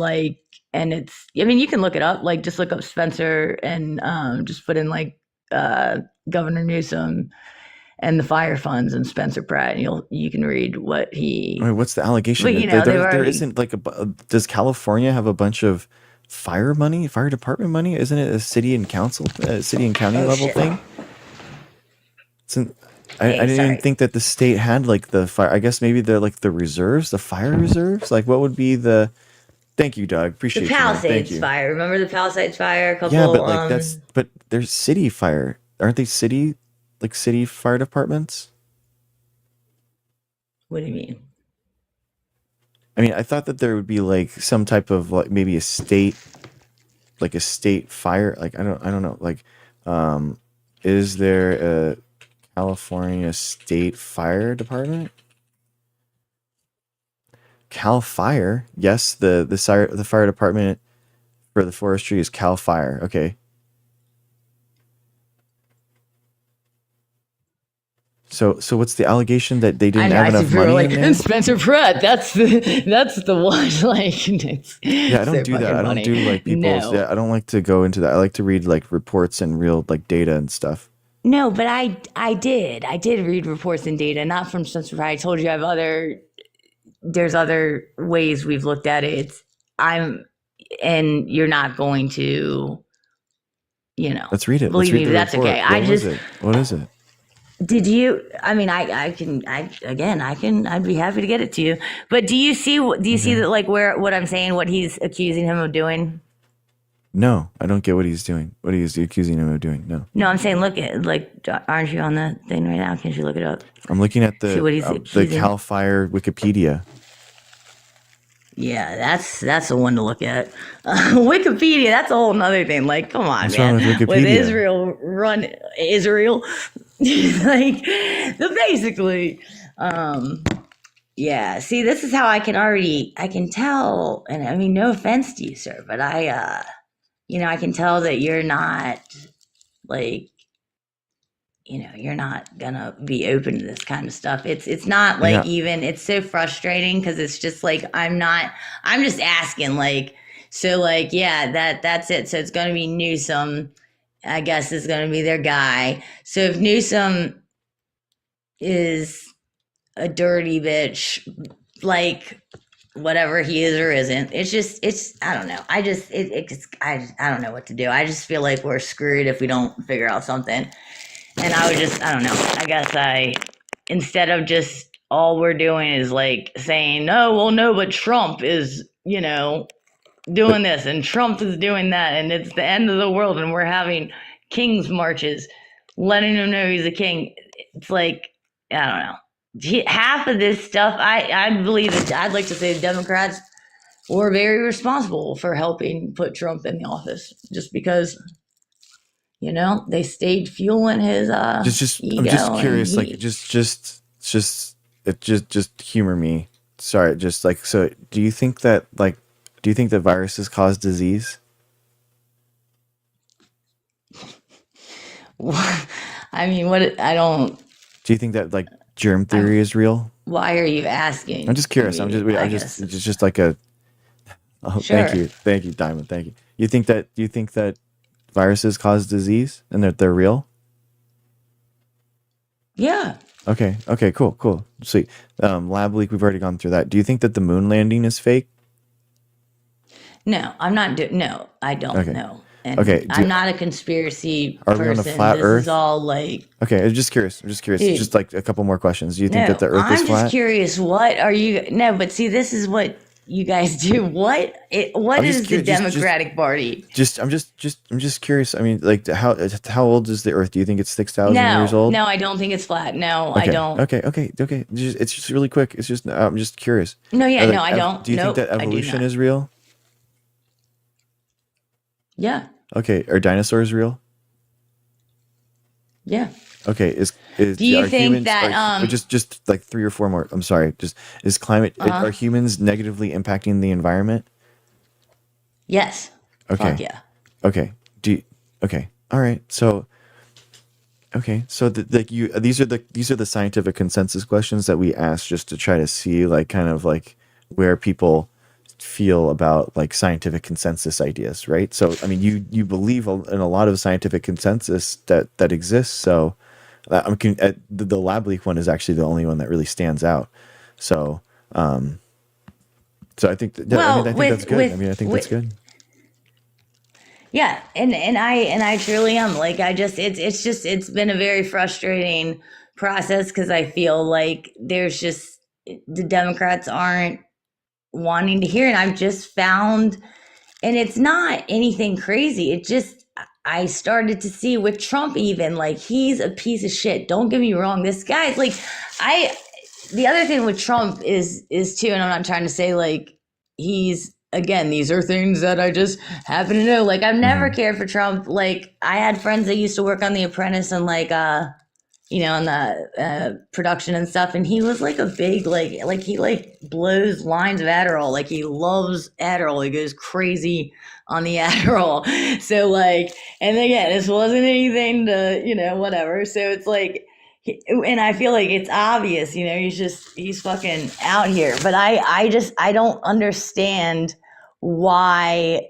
And it's, you can look it up, just look up Spencer and just put in Governor Newsom and the fire funds and Spencer Pratt, and you can read what he... I mean, what's the allegation? But, there isn't does California have a bunch of fire department money? Isn't it a city and county level thing? I didn't even think that the state had the fire. I guess maybe they're the reserves, the fire reserves. What would be the... Thank you, Doug. Appreciate the Palisades fire. Remember the Palisades fire? But there's city fire. Aren't they city fire departments? What do you mean? I thought that there would be some type of maybe a state fire. I don't know. Is there a California State Fire Department? Cal Fire, yes. The fire department for the forestry is Cal Fire. Okay. So what's the allegation that they didn't have enough money in there? Spencer Pratt. That's the one. Yeah, I don't do that. I don't do people's. No. Yeah, I don't like to go into that. I like to read reports and real data and stuff. No, but I did read reports and data, not from Spencer Pratt. I told you there's other ways we've looked at it. And you're not going to, Let's read it. Believe me, that's report. Okay. What is it? Did you? I'd be happy to get it to you. But do you see that what I'm saying, what he's accusing him of doing? No, I don't get what he's doing. What he's accusing him of doing. No, I'm saying look at aren't you on the thing right now? Can't you look it up? I'm looking at the Cal Fire Wikipedia. Yeah, that's the one to look at. Wikipedia, that's a whole nother thing. Come on, what's man. With Israel basically, yeah. See, this is how I can tell, and no offense to you, sir, but I can tell that you're not you're not gonna be open to this kind of stuff. It's not even, it's so frustrating because it's just I'm just asking that's it. So it's gonna be Newsom, I guess, is gonna be their guy. So if Newsom is a dirty bitch, whatever he is or isn't, I don't know. I don't know what to do. I just feel like we're screwed if we don't figure out something. And I don't know. I guess instead of just all we're doing is saying, no, but Trump is, doing this and Trump is doing that. And it's the end of the world. And we're having king's marches, letting him know he's a king. It's I don't know. Half of this stuff, I believe that I'd like to say the Democrats or very responsible for helping put Trump in the office, just because, you know, they stayed fueling his I'm ego, just and curious, like, just humor me. Sorry, just like, so do you think that viruses cause disease? I mean, what I don't. Do you think that like germ theory is real? Why are you asking? I'm just curious. I I'm guess it's just like a, oh, sure. thank you, Diamond, thank you. Do you think that viruses cause disease and that they're real? Yeah. Okay, cool, sweet. Lab leak, we've already gone through that. Do you think that the moon landing is fake? No, I'm not doing. No, I don't Okay, know, and okay. I'm not a conspiracy Are we on a person. flat This is Earth? all like, Okay, I'm just curious. dude. Just like a couple more questions. Do you think that No, the Earth is I'm just flat? curious. What are you? No, but see, this is what you guys do. What I'm just is the curious. Democratic Party? I'm just curious. I mean, like, how old is the Earth? Do you think it's 6,000 years No, old? no, I don't think it's flat. No, I don't. Okay. It's just really quick. It's just I'm just curious. No, yeah, Like, no, I don't. do you think Nope, that I do evolution not. is real? Yeah, Okay, are dinosaurs real? yeah. Okay, Do you are think humans that are just like three or four more? I'm sorry. Just is climate are humans negatively impacting the environment? Yes. Fuck Okay. yeah. Okay. Okay. All right. So okay. So these are the scientific consensus questions that we ask just to try to see like kind of like where people feel about like scientific consensus ideas, right? So I mean, you believe in a lot of scientific consensus that exists. So the lab leak one is actually the only one that really stands out. So so I think Well, I think that's good. I mean, I think that's with good. yeah, and I truly am. Like, I just it's just it's been a very frustrating process because I feel like there's just the Democrats aren't wanting to hear, and I've just found, and it's not anything crazy. It just, I started to see with Trump, even like, he's a piece of shit. Don't get me wrong. This guy's like, I, the other thing with Trump is too, and I'm not trying to say like he's, again, these are things that I just happen to know. Like, I've never cared for Trump. Like, I had friends that used to work on The Apprentice and like, you know, in the production and stuff. And he was like a big, like he like blows lines of Adderall. Like, he loves Adderall. He goes crazy on the Adderall. So like, and again, this wasn't anything to, you know, whatever. So it's like, and I feel like it's obvious, you know, he's fucking out here. But I don't understand why.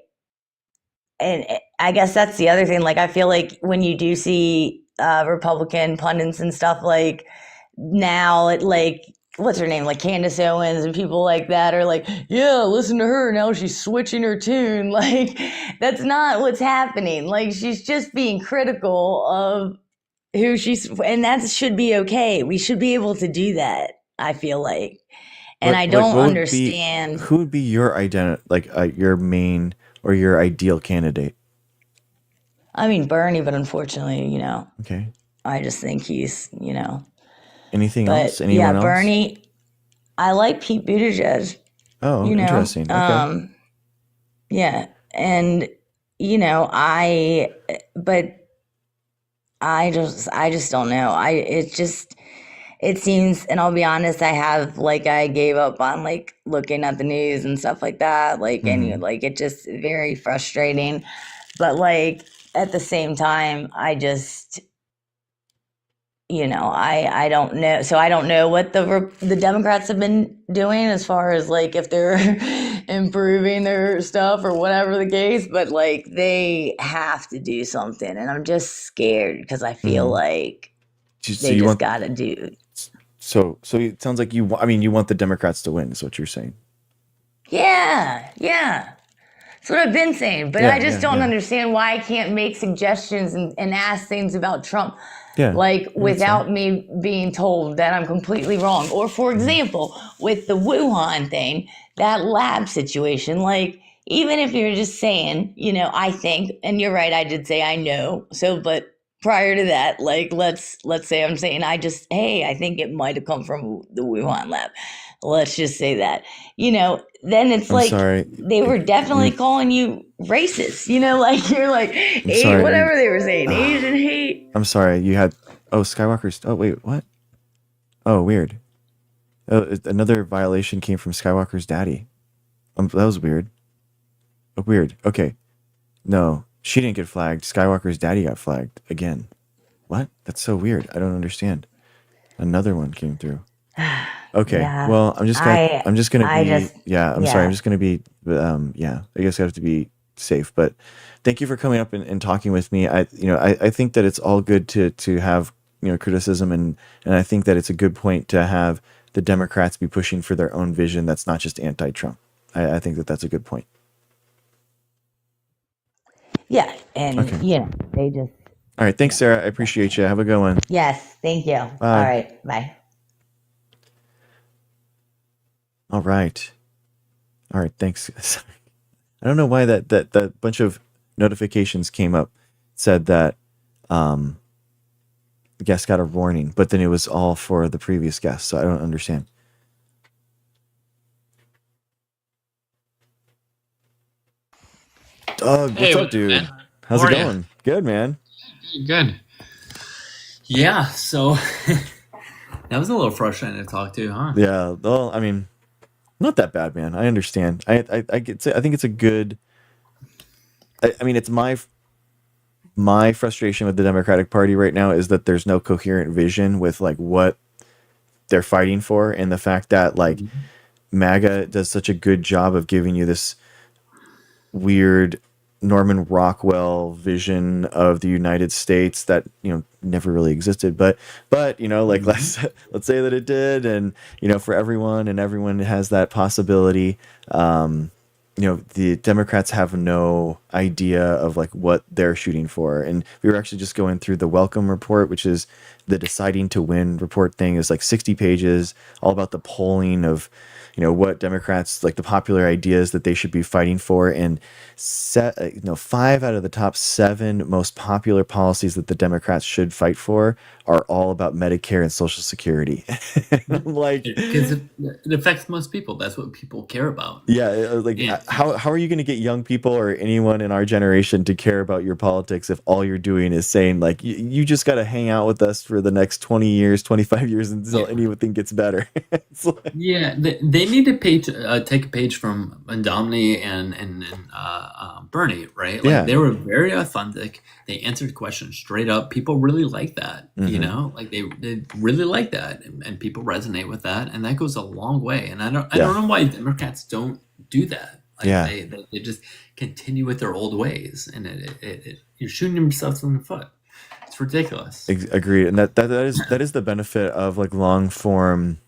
And I guess that's the other thing. Like, I feel like when you do see Republican pundits and stuff, like now, it like, what's her name, like Candace Owens and people like that are like, yeah, listen to her, now she's switching her tune. Like, that's not what's happening. Like, she's just being critical of who she's, and that should be okay. We should be able to do that, I feel like. And I don't What would be understand. who would be your your main or your ideal candidate? I mean, Bernie, but unfortunately, you know, Okay. I just think he's, you know, Anything else? but yeah, Anyone else? Bernie, I like Pete Buttigieg, Oh, you know, interesting. Okay. yeah. And, you know, but I just don't know. It seems, and I'll be honest, I gave up on like looking at the news and stuff like that. Like, and like, it just very frustrating. But like, at the same time, I just, you know, I don't know. So I don't know what the Democrats have been doing as far as like if they're improving their stuff or whatever the case, but like, they have to do something, and I'm just scared because I feel like So they you just want got to do. so it sounds like I mean, you want the Democrats to win, is what you're saying. Yeah, yeah. That's what I've been saying, but Yeah, I just don't yeah. understand why I can't make suggestions and ask things about Trump, Yeah. like That's fair. without me being told that I'm completely wrong. Or, for example, with the Wuhan thing, that lab situation, like, even if you're just saying, you know, I think, and you're right, I did say I know. So, but prior to that, like let's say I'm saying I think it might have come from the Wuhan lab. Let's just say that. Then it's I'm like sorry. they were definitely calling you racist. Like you're like I'm sorry. whatever they were saying, Asian hate. I'm sorry. You had Skywalker's. Oh wait, what? Oh, weird. Oh, another violation came from Skywalker's daddy. That was weird. Oh, weird. Okay. No, she didn't get flagged. Skywalker's daddy got flagged again. What? That's so weird. I don't understand. Another one came through. Okay. Yeah. Well, I'm just gonna I'm sorry. I'm just gonna be yeah. I guess I have to be safe. But thank you for coming up and talking with me. I think that it's all good to have criticism, and I think that it's a good point to have the Democrats be pushing for their own vision that's not just anti-Trump. I think that that's a good point. Yeah, and Okay. they just. All right. Thanks, Sarah. I appreciate you. Have a good one. Yes, thank you. Bye. All right, bye. All right. All right. Thanks. Sorry. I don't know why that bunch of notifications came up, said that the guest got a warning, but then it was all for the previous guest, so I don't understand. Doug, what's up, dude? Man? How's How it are going? Good, man. Good. Yeah, so that was a little frustrating to talk to, huh? Yeah. Well, I mean, not that bad, man. I understand. I think it's a good. I mean, it's my frustration with the Democratic Party right now is that there's no coherent vision with like what they're fighting for, and the fact that like MAGA does such a good job of giving you this weird Norman Rockwell vision of the United States that never really existed, but like let's say that it did, and for everyone, and everyone has that possibility. The Democrats have no idea of like what they're shooting for. And we were actually just going through the Welcome report, which is the deciding to win report thing. Is like 60 pages, all about the polling of what Democrats, like the popular ideas that they should be fighting for, and 5 out of the top 7 most popular policies that the Democrats should fight for are all about Medicare and Social Security. Like, because it affects most people. That's what people care about. Yeah, how are you going to get young people or anyone in our generation to care about your politics if all you're doing is saying like you just got to hang out with us for the next 20 years, 25 years until anything gets better? Like, they need to take a page from Domney and Bernie, right? Like they were very authentic. They answered questions straight up. People really like that, like they really like that, and people resonate with that, and that goes a long way. And I don't know why Democrats don't do that. Like they just continue with their old ways, and you're shooting yourself in the foot. It's ridiculous. Agreed, and that is the benefit of like long form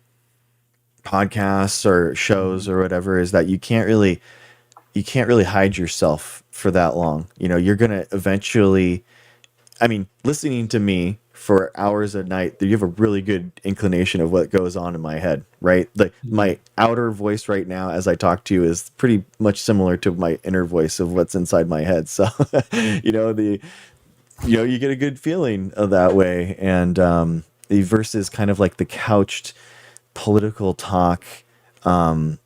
podcasts or shows or whatever, is that you can't really hide yourself for that long. You're gonna eventually, I mean, listening to me for hours a night, you have a really good inclination of what goes on in my head, right? Like my outer voice right now as I talk to you is pretty much similar to my inner voice of what's inside my head. So you get a good feeling of that way. And the versus kind of like the couched political talk, I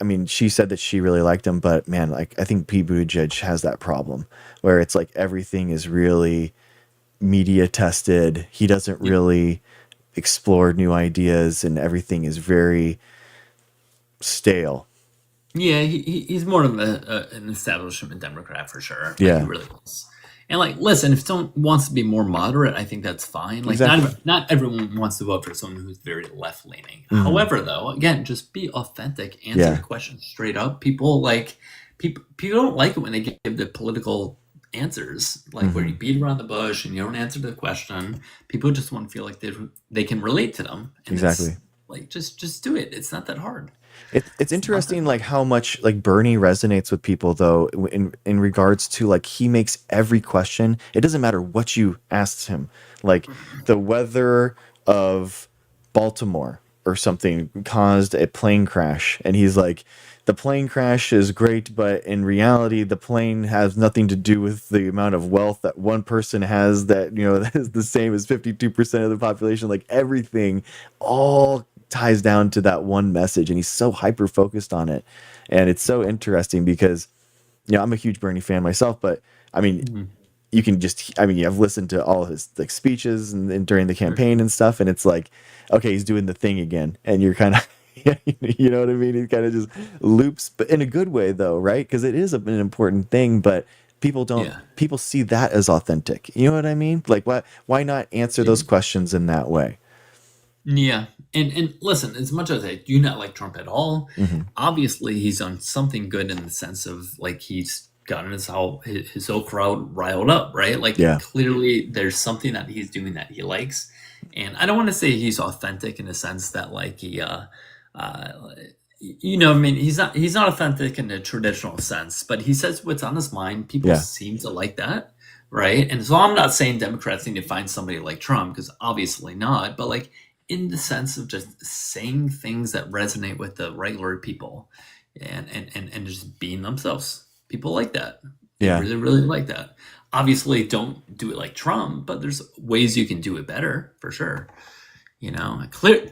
mean, she said that she really liked him, but man, like I think Pete Buttigieg has that problem where it's like everything is really media tested. He doesn't really explore new ideas, and everything is very stale. Yeah, he's more of an establishment Democrat for sure. Yeah, he really is. And like, listen, if someone wants to be more moderate, I think that's fine. Like, not everyone wants to vote for someone who's very left leaning. However, though, again, just be authentic, answer the question straight up. People don't like it when they give the political answers, like where you beat around the bush and you don't answer the question. People just want to feel like they can relate to them. And exactly. Like just do it. It's not that hard. It's interesting, like how much like Bernie resonates with people though, in regards to like he makes every question. It doesn't matter what you asked him, like the weather of Baltimore. or something caused a plane crash, and he's like, the plane crash is great, but in reality, the plane has nothing to do with the amount of wealth that one person has that, that is the same as 52% of the population. Like everything all ties down to that one message. And he's so hyper focused on it. And it's so interesting because, I'm a huge Bernie fan myself, but I mean, you can just, I've listened to all his like speeches and during the campaign and stuff. And it's like, okay, he's doing the thing again. And you're kind of, you know what I mean? He kind of just loops, but in a good way though, right? Because it is an important thing, but people people see that as authentic. You know what I mean? Like, why not answer those questions in that way? Yeah. And listen, as much as I do not like Trump at all, obviously he's done something good in the sense of like he's gotten his whole crowd riled up, right? Like clearly there's something that he's doing that he likes. And I don't want to say he's authentic in the sense that like he he's not authentic in the traditional sense, but he says what's on his mind. People seem to like that, right? And so I'm not saying Democrats need to find somebody like Trump, because obviously not, but like in the sense of just saying things that resonate with the regular people and just being themselves. People like that. They really, really like that. Obviously, don't do it like Trump, but there's ways you can do it better, for sure.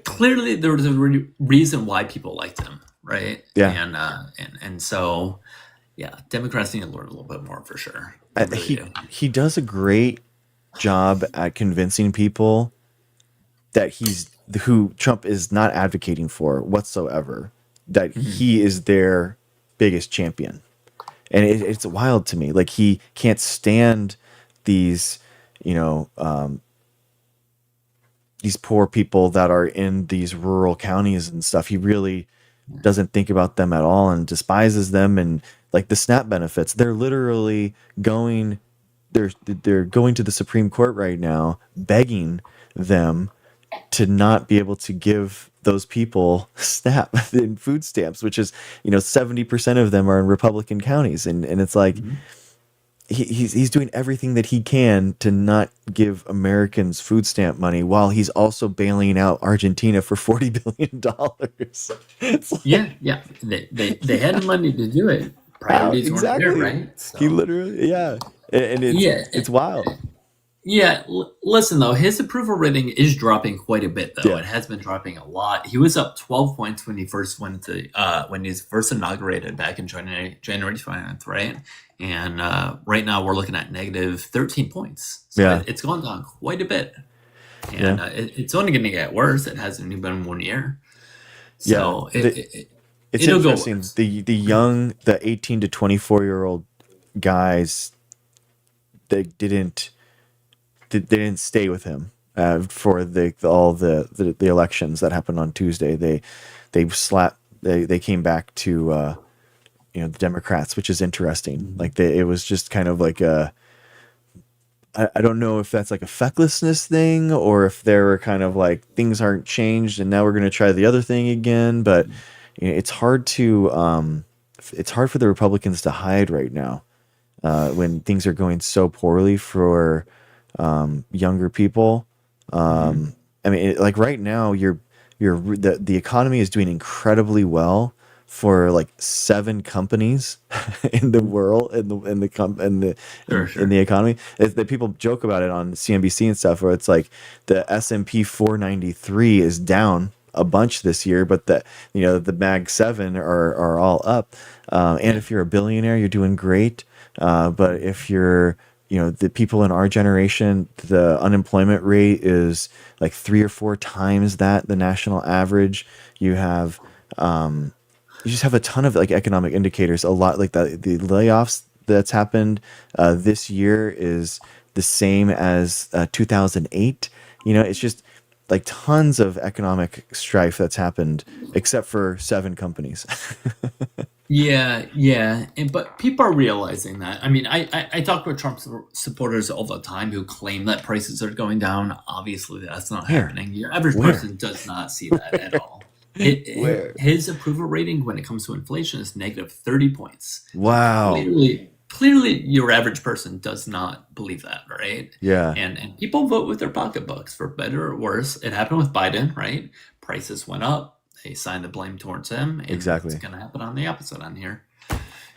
Clearly there was a reason why people liked him, right? Yeah. And so, Democrats need to learn a little bit more, for sure. He does a great job at convincing people that who Trump is not advocating for whatsoever, that he is their biggest champion. And it's wild to me. Like he can't stand these, these poor people that are in these rural counties and stuff. He really doesn't think about them at all and despises them. And like the SNAP benefits, they're literally going to the Supreme Court right now, begging them to not be able to give those people SNAP in food stamps, which is, 70% of them are in Republican counties. And it's like, he's doing everything that he can to not give Americans food stamp money while he's also bailing out Argentina for $40 billion. They had the money to do it. Priorities weren't there, right? So. He literally, and it's wild. Yeah, listen though, his approval rating is dropping quite a bit though. It has been dropping a lot. He was up 12 points when he first went to when he was first inaugurated back in January 29th, right? And right now we're looking at negative 13 points. So it's gone down quite a bit. And it's only going to get worse. It hasn't even been 1 year. So it's interesting. The 18 to 24-year-old guys, they didn't stay with him for all the elections that happened on Tuesday. They came back to the Democrats, which is interesting. Like it was just kind of like I don't know if that's like a fecklessness thing or if they were kind of like things aren't changed and now we're going to try the other thing again. But it's hard for the Republicans to hide right now when things are going so poorly for younger people. Like right now, the economy is doing incredibly well for like 7 companies in the world in the economy. That people joke about it on CNBC and stuff, where it's like the S&P 493 is down a bunch this year, but the Mag 7 are all up. And if you're a billionaire, you're doing great. But if you're the people in our generation, the unemployment rate is like 3 or 4 times the national average. You have, you just have a ton of like economic indicators. A lot like the layoffs that's happened this year is the same as 2008. It's just like tons of economic strife that's happened, except for 7 companies. But people are realizing that. I mean, I talk with Trump supporters all the time who claim that prices are going down. Obviously, that's not happening. Your average person does not see that at all. His approval rating when it comes to inflation is negative 30 points. Wow. clearly your average person does not believe that, right? Yeah. And people vote with their pocketbooks, for better or worse. It happened with Biden, right? Prices went up. They signed the blame towards him. And Exactly. it's going to happen on the opposite on here.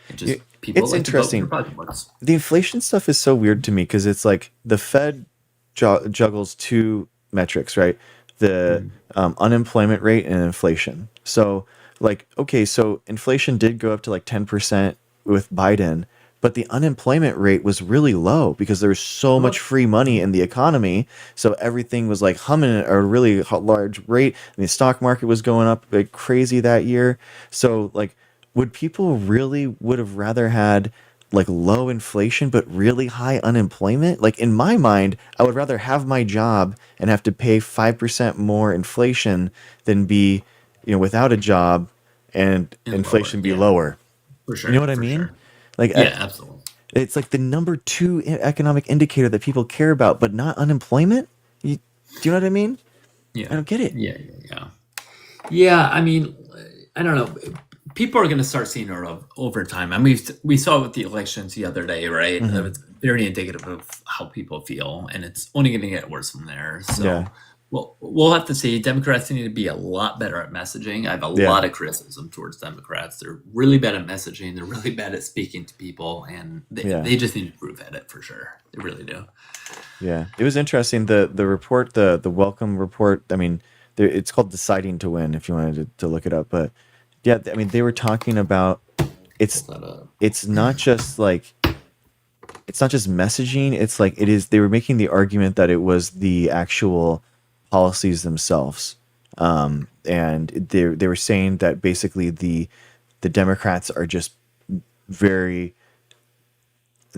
It's like interesting. To vote with their pocketbooks. The inflation stuff is so weird to me because it's like the Fed juggles two metrics, right? The unemployment rate and inflation. So like, okay, so inflation did go up to like 10% with Biden, but the unemployment rate was really low because there was so much free money in the economy. So everything was like humming at a really large rate. And the stock market was going up like crazy that year. So like, would people really would have rather had like low inflation but really high unemployment? Like in my mind, I would rather have my job and have to pay 5% more inflation than be, without a job and inflation be lower. For sure. You know what I mean? Sure. Like absolutely. It's like the number 2 economic indicator that people care about, but not unemployment. Do you know what I mean? Yeah. I don't get it. Yeah. I mean, I don't know. People are going to start seeing it over time. I mean, we saw it with the elections the other day, right? Mm-hmm. That was very indicative of how people feel, and it's only going to get worse from there. So, we'll have to see. Democrats need to be a lot better at messaging. I have a lot of criticism towards Democrats. They're really bad at messaging. They're really bad at speaking to people, and they just need to improve at it for sure. They really do. Yeah, it was interesting. The report, the welcome report. I mean, it's called "Deciding to Win" if you wanted to look it up, but. Yeah, I mean, they were talking about it's not just messaging. It's like they were making the argument that it was the actual policies themselves, and they were saying that basically the Democrats are just they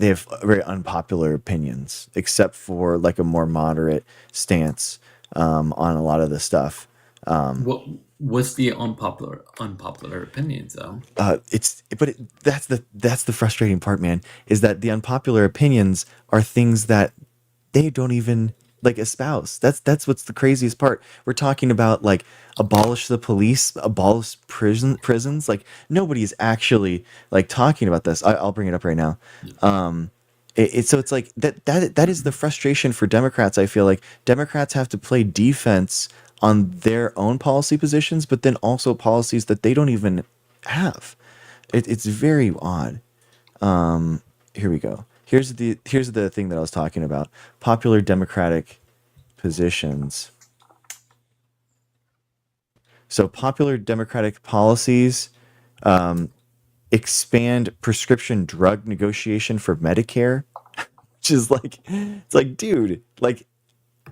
have very unpopular opinions, except for like a more moderate stance on a lot of the stuff. What's the unpopular opinions though? That's the frustrating part, man, is that the unpopular opinions are things that they don't even like espouse. That's what's the craziest part. We're talking about like abolish the police, abolish prisons. Like nobody's actually like talking about this. I'll bring it up right now. So it's like that is the frustration for Democrats. I feel like Democrats have to play defense on their own policy positions, but then also policies that they don't even have. It's very odd. Here we go. Here's the thing that I was talking about. Popular Democratic positions. So popular Democratic policies expand prescription drug negotiation for Medicare, which is like, it's like, dude, like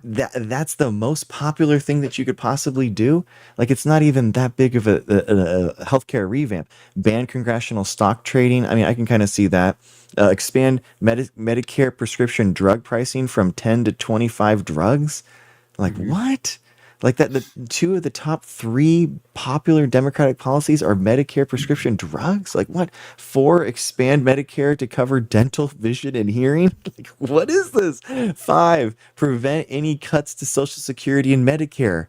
that's the most popular thing that you could possibly do. Like it's not even that big of a healthcare revamp. Ban congressional stock trading. I mean, I can kind of see that. Expand Medicare prescription drug pricing from 10 to 25 drugs. Like what? Like that, the 2 of the top 3 popular Democratic policies are Medicare prescription drugs. Like what? 4, expand Medicare to cover dental, vision, and hearing. Like what is this? 5, prevent any cuts to Social Security and Medicare.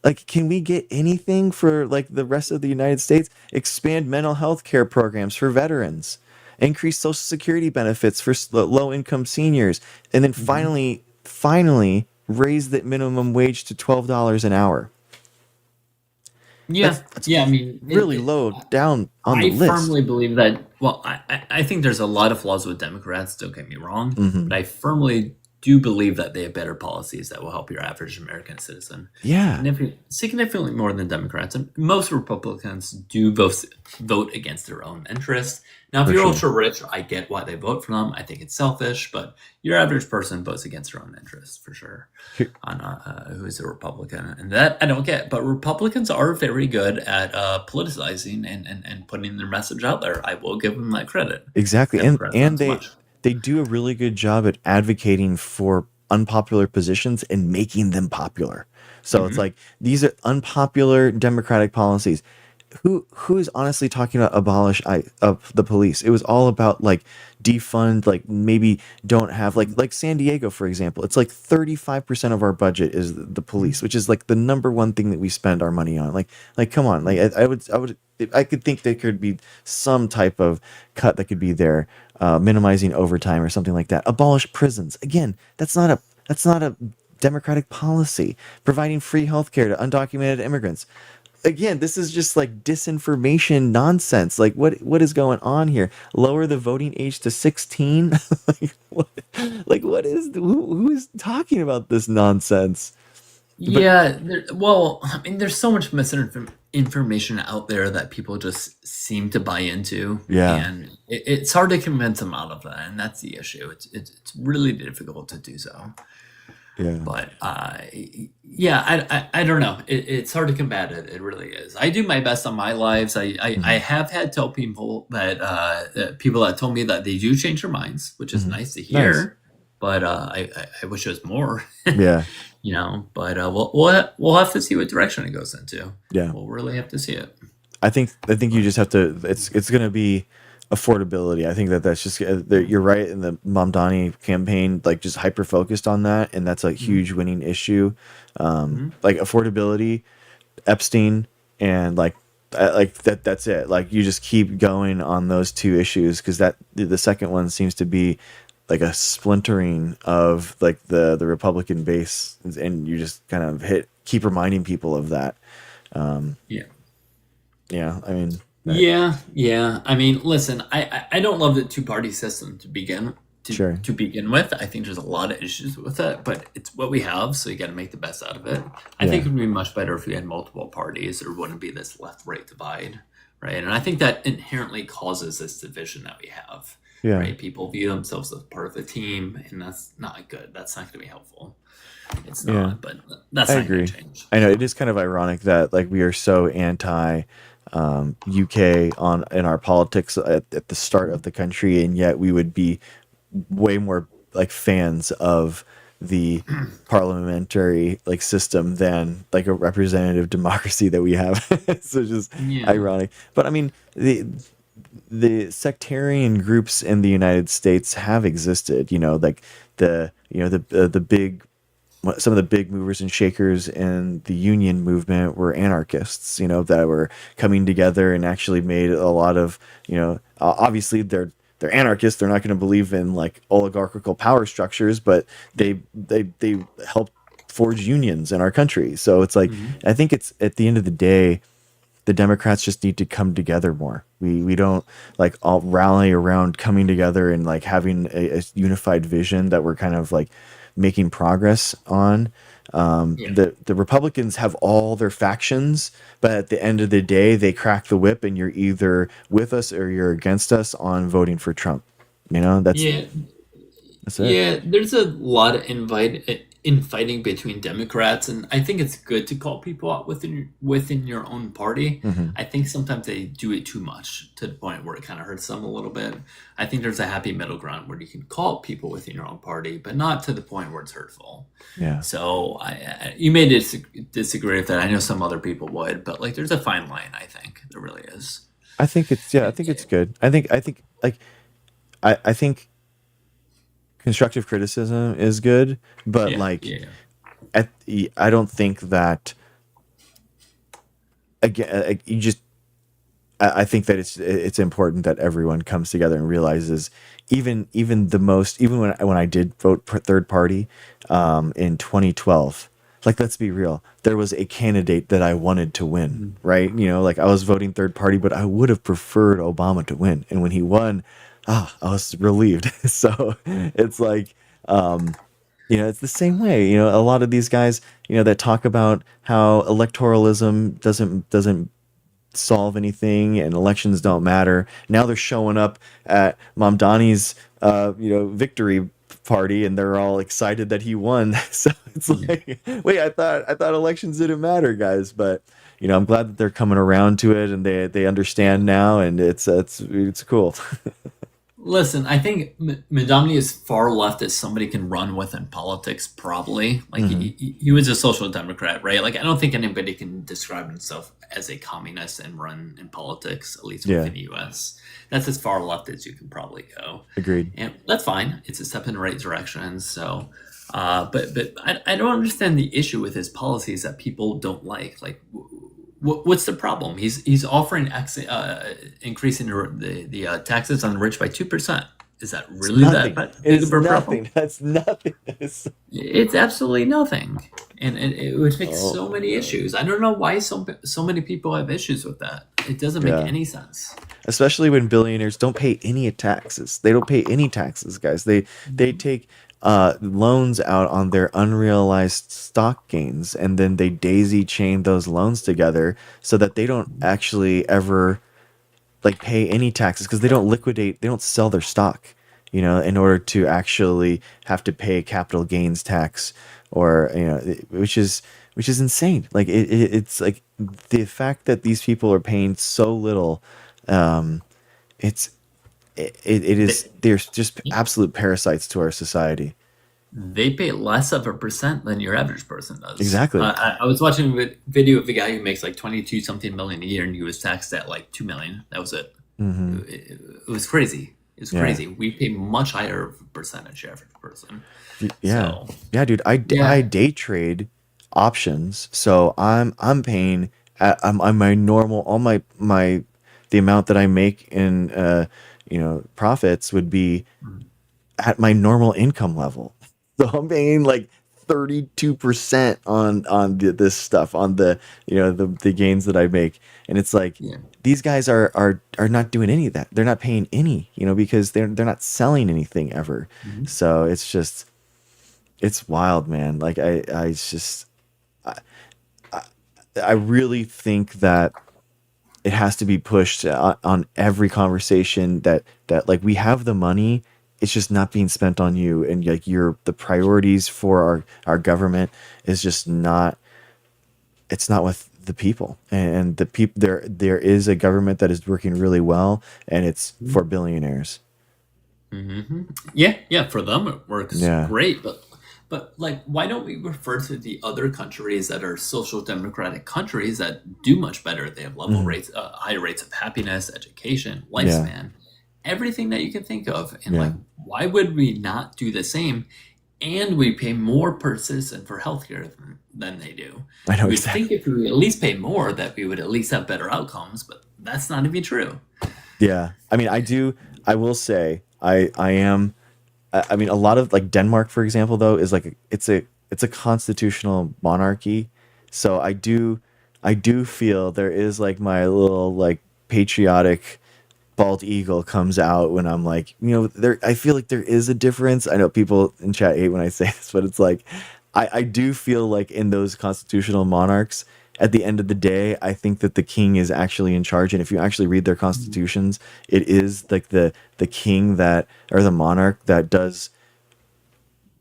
Like, can we get anything for like the rest of the United States? Expand mental health care programs for veterans. Increase Social Security benefits for low-income seniors. And then finally, raise the minimum wage to $12 an hour. That's I mean, really low down on the list. I firmly believe that. Well, I think there's a lot of flaws with Democrats. Don't get me wrong, but I firmly do believe that they have better policies that will help your average American citizen. Yeah, significantly more than Democrats. And most Republicans do vote against their own interests. Now, if you're ultra rich, I get why they vote for them. I think it's selfish, but your average person votes against their own interests for sure. On who's a Republican, and that I don't get. But Republicans are very good at politicizing and putting their message out there. I will give them that credit. Exactly, and they do a really good job at advocating for unpopular positions and making them popular. So it's like these are unpopular Democratic policies. who is honestly talking about of the police? It was all about like defund, like maybe don't have like San Diego, for example. It's like 35% of our budget is the police, which is like the number one thing that we spend our money on. Like come on, like I could think there could be some type of cut that could be there, minimizing overtime or something like that. Abolish prisons. Again, that's not a democratic policy. Providing free healthcare to undocumented immigrants. Again, this is just like disinformation nonsense. Like what is going on here? Lower the voting age to 16? What is who is talking about this nonsense? Yeah, well, I mean, there's so much misinformation out there that people just seem to buy into, Yeah. and it's hard to convince them out of that, and that's the issue. It's really difficult to do so. Yeah. But yeah, I don't know. It's hard to combat it. It really is. I do my best on my lives. I have had tell people that people that told me that they do change their minds, which is nice to hear. Nice. But I wish it was more. Yeah. You know, but we'll have to see what direction it goes into. Yeah. We'll really have to see it. I think you just have to. It's going to be affordability. I think that's just you're right in the Mamdani campaign, like just hyper focused on that, and that's a huge winning issue. Like affordability, Epstein, and like that. That's it. Like you just keep going on those two issues because that the second one seems to be like a splintering of like the Republican base, and you just kind of keep reminding people of that. Yeah, I mean. Yeah. I mean, listen, I don't love the two-party system to begin with. I think there's a lot of issues with it, but it's what we have, so you got to make the best out of it. I think it would be much better if we had multiple parties. There wouldn't be this left-right divide, right? And I think that inherently causes this division that we have. Yeah. Right? People view themselves as part of the team, and that's not good. That's not going to be helpful. It's not, but that's not going to change. I know it is kind of ironic that like we are so anti UK in our politics at the start of the country, and yet we would be way more like fans of the parliamentary like system than like a representative democracy that we have. So just ironic. But I mean the sectarian groups in the United States have existed, like the big, some of the big movers and shakers in the union movement were anarchists, that were coming together and actually made a lot of, obviously they're anarchists. They're not going to believe in like oligarchical power structures, but they helped forge unions in our country. So it's like, I think it's at the end of the day, the Democrats just need to come together more. We don't like all rally around coming together and like having a unified vision that we're kind of like making progress on. The Republicans have all their factions, but at the end of the day, they crack the whip and you're either with us or you're against us on voting for Trump. That's it. Yeah, there's a lot of infighting between Democrats, and I think it's good to call people out within your own party. I think sometimes they do it too much to the point where it kind of hurts them a little bit. I think there's a happy middle ground where you can call people within your own party, but not to the point where it's hurtful. Yeah. So you may disagree with that. I know some other people would, but like there's a fine line. I think there really is. I think it's good. I think constructive criticism is good, but I don't think that again. I think that it's important that everyone comes together and realizes even when I did vote third party in 2012. Like, let's be real. There was a candidate that I wanted to win, right? Like I was voting third party, but I would have preferred Obama to win. And when he won, I was relieved. So it's like, it's the same way. A lot of these guys, that talk about how electoralism doesn't solve anything and elections don't matter. Now they're showing up at Mamdani's, victory party, and they're all excited that he won. So it's like, wait, I thought elections didn't matter, guys. But I'm glad that they're coming around to it and they understand now, and it's cool. Listen, I think Madamni is far left as somebody can run within politics, probably. Like, he was a social democrat, right? Like, I don't think anybody can describe himself as a communist and run in politics, at least within the U.S. That's as far left as you can probably go. Agreed. And that's fine. It's a step in the right direction. So, but I don't understand the issue with his policies that people don't like. Like, what's the problem? He's offering increasing the taxes on the rich by 2%. Is that really that big It's of a problem? nothing. That's nothing. It's absolutely nothing, and it would fix so many issues. I don't know why so many people have issues with that. It doesn't make any sense. Especially when billionaires don't pay any taxes. They don't pay any taxes, guys. They take loans out on their unrealized stock gains, and then they daisy chain those loans together so that they don't actually ever like pay any taxes, because they don't sell their stock, in order to actually have to pay capital gains tax, or which is insane. Like it's like the fact that these people are paying so little, it's they're just absolute parasites to our society. They pay less of a percent than your average person does. Exactly. I was watching a video of a guy who makes like 22 something million a year, and he was taxed at like 2 million. That was it. It was crazy. It was crazy. We pay much higher percentage average person. Yeah. Yeah, dude. I day trade options, so I'm paying on my normal, all my the amount that I make in profits would be at my normal income level. So I'm paying like 32% on this stuff, on the the gains that I make, and it's like these guys are not doing any of that. They're not paying any, because they're not selling anything ever. So it's wild, man. Like I really think that it has to be pushed on every conversation that like we have the money. It's just not being spent on you, and like the priorities for our government is just not. It's not with the people, and the people there is a government that is working really well, and it's for billionaires. Yeah, for them it works great, but like, why don't we refer to the other countries that are social democratic countries that do much better? They have level rates, high rates of happiness, education, lifespan. Everything that you can think of, and like, why would we not do the same? And we pay more per citizen for healthcare than they do. I know We'd exactly. think if we at least pay more, that we would at least have better outcomes, but that's not even true. Yeah, I mean, I will say, I am. I mean, a lot of like Denmark, for example, though, is like it's a constitutional monarchy. So I do feel there is like my little like patriotic bald eagle comes out when I'm like, there. I feel like there is a difference. I know people in chat hate when I say this, but it's like, I do feel like in those constitutional monarchs, at the end of the day, I think that the king is actually in charge. And if you actually read their constitutions, it is like the king that, or the monarch that does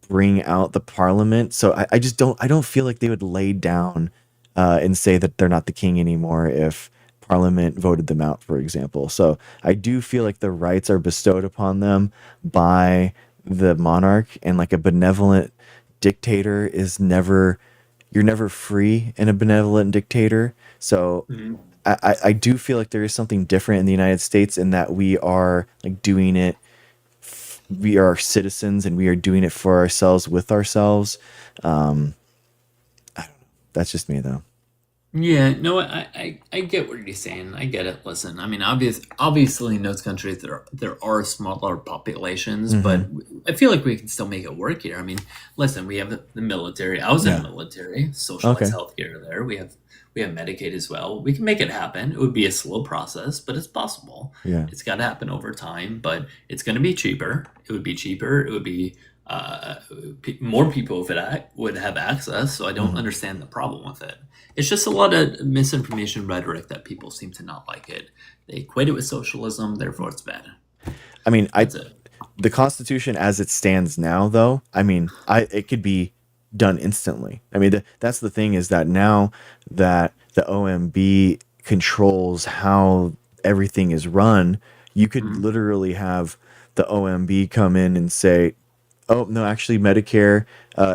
bring out the parliament. So I don't feel like they would lay down and say that they're not the king anymore if Parliament voted them out, for example. So I do feel like the rights are bestowed upon them by the monarch, and like a benevolent dictator you're never free in a benevolent dictator. So I do feel like there is something different in the United States, in that we are like doing it. We are citizens, and we are doing it for ourselves, with ourselves. I don't know. That's just me, though. Yeah, no, I get what you're saying. I get it. Listen, I mean, obviously in those countries there are smaller populations, but I feel like we can still make it work here. I mean, listen, we have the military. I was in the military, socialized healthcare there. We have Medicaid as well. We can make it happen. It would be a slow process, but it's possible. Yeah. It's got to happen over time, but it's going to be cheaper. It would be cheaper. It would be more people would have access. So I don't understand the problem with it. It's just a lot of misinformation rhetoric that people seem to not like it. They equate it with socialism, therefore it's bad. I mean, the Constitution as it stands now, though, I mean, it could be done instantly. I mean, that's the thing, is that now that the OMB controls how everything is run, you could literally have the OMB come in and say, oh, no, actually Medicare,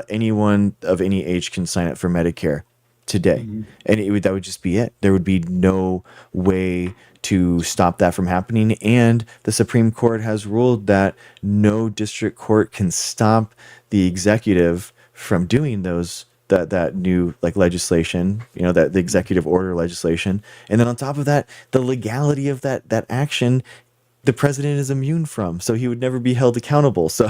anyone of any age can sign up for Medicare today. And that would just be it. There would be no way to stop that from happening. And the Supreme Court has ruled that no district court can stop the executive from doing that new like legislation, that the executive order legislation. And then on top of that, the legality of that action, the president is immune from, so he would never be held accountable. So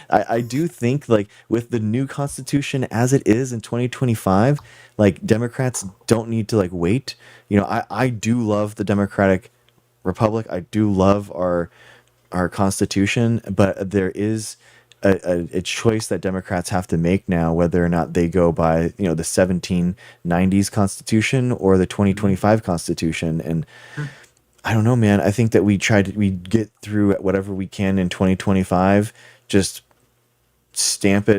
I do think, like, with the new constitution as it is in 2025, like, Democrats don't need to like wait. I do love the Democratic Republic. I do love our constitution, but there is a choice that Democrats have to make now, whether or not they go by the 1790s constitution or the 2025 constitution. And I don't know, man. I think that we get through whatever we can in 2025, just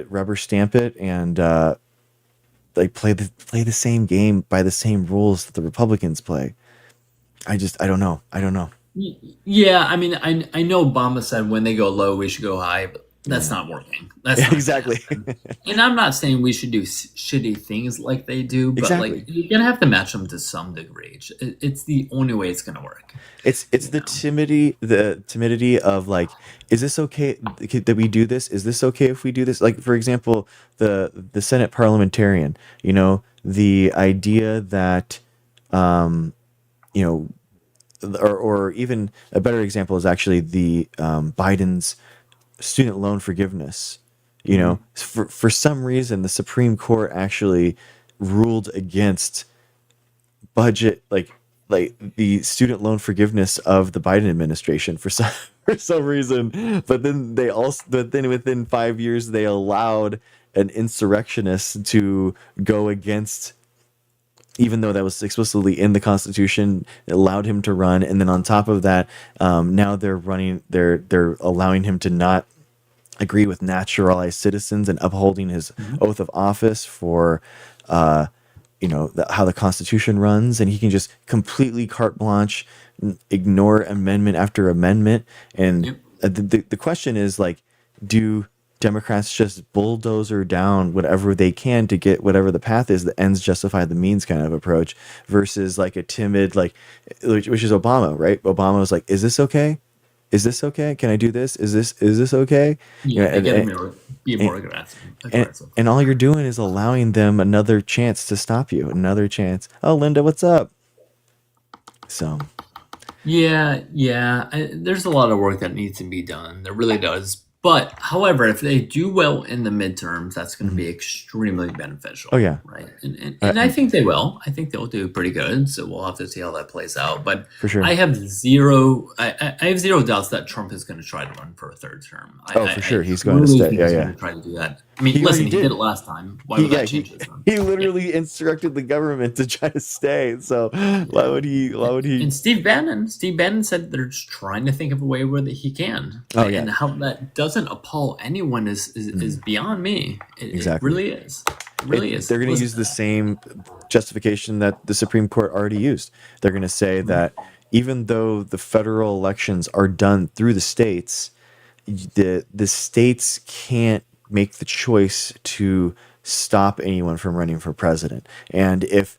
rubber stamp it, and like play the same game by the same rules that the Republicans play. I don't know. Yeah, I mean, I know Obama said when they go low, we should go high, but that's not working. That's not exactly. And I'm not saying we should do shitty things like they do, but Exactly. like you're gonna have to match them to some degree. It's the only way it's gonna work. It's the timidity of like, is this okay that we do this? Is this okay if we do this? Like, for example, the Senate parliamentarian, the idea that, or even a better example is actually the Biden's student loan forgiveness. For some reason, the Supreme Court actually ruled against budget, like the student loan forgiveness of the Biden administration for some reason. But then within 5 years, they allowed an insurrectionist to go against, even though that was explicitly in the Constitution, it allowed him to run. And then on top of that, now they're allowing him to not agree with naturalized citizens and upholding his oath of office for, how the Constitution runs. And he can just completely carte blanche, ignore amendment after amendment. And the question is, like, do Democrats just bulldozer down whatever they can to get whatever the path is, the ends justify the means kind of approach, versus like a timid, like, which is Obama, right? Obama was like, is this okay? Is this okay? Can I do this? Is this okay? Yeah, be more aggressive. And all you're doing is allowing them another chance to stop you. Another chance. Oh, Linda, what's up? So. Yeah. There's a lot of work that needs to be done. There really does. But, however, if they do well in the midterms, that's going to be extremely beneficial. Oh, yeah. Right. And I think they will. I think they'll do pretty good. So we'll have to see how that plays out. But for sure, I have zero doubts that Trump is going to try to run for a third term. For sure. He's going to stay. He's going to try to do that. I mean, he did it last time. Why would that change his run? He literally instructed the government to try to stay. So why would he? And Steve Bannon said they're just trying to think of a way where he can. And how that doesn't appall anyone is beyond me. It really is. It really is. They're going to use the same justification that the Supreme Court already used. They're going to say that even though the federal elections are done through the states, the states can't make the choice to stop anyone from running for president. And if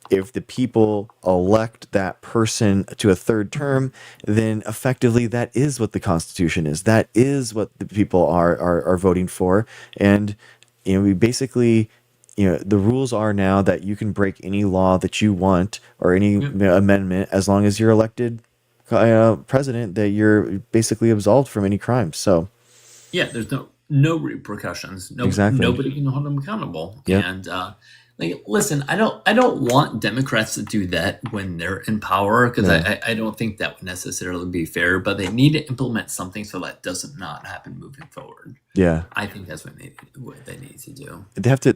the people elect that person to a third term, then effectively that is what the Constitution is. That is what the people are voting for. And we basically, the rules are now that you can break any law that you want or any amendment as long as you're elected president, that you're basically absolved from any crime. So there's no repercussions. Nobody can hold them accountable. Yep. And listen, I don't want Democrats to do that when they're in power, because I don't think that would necessarily be fair. But they need to implement something so that does not happen moving forward. Yeah, I think that's what they need to do. They have to.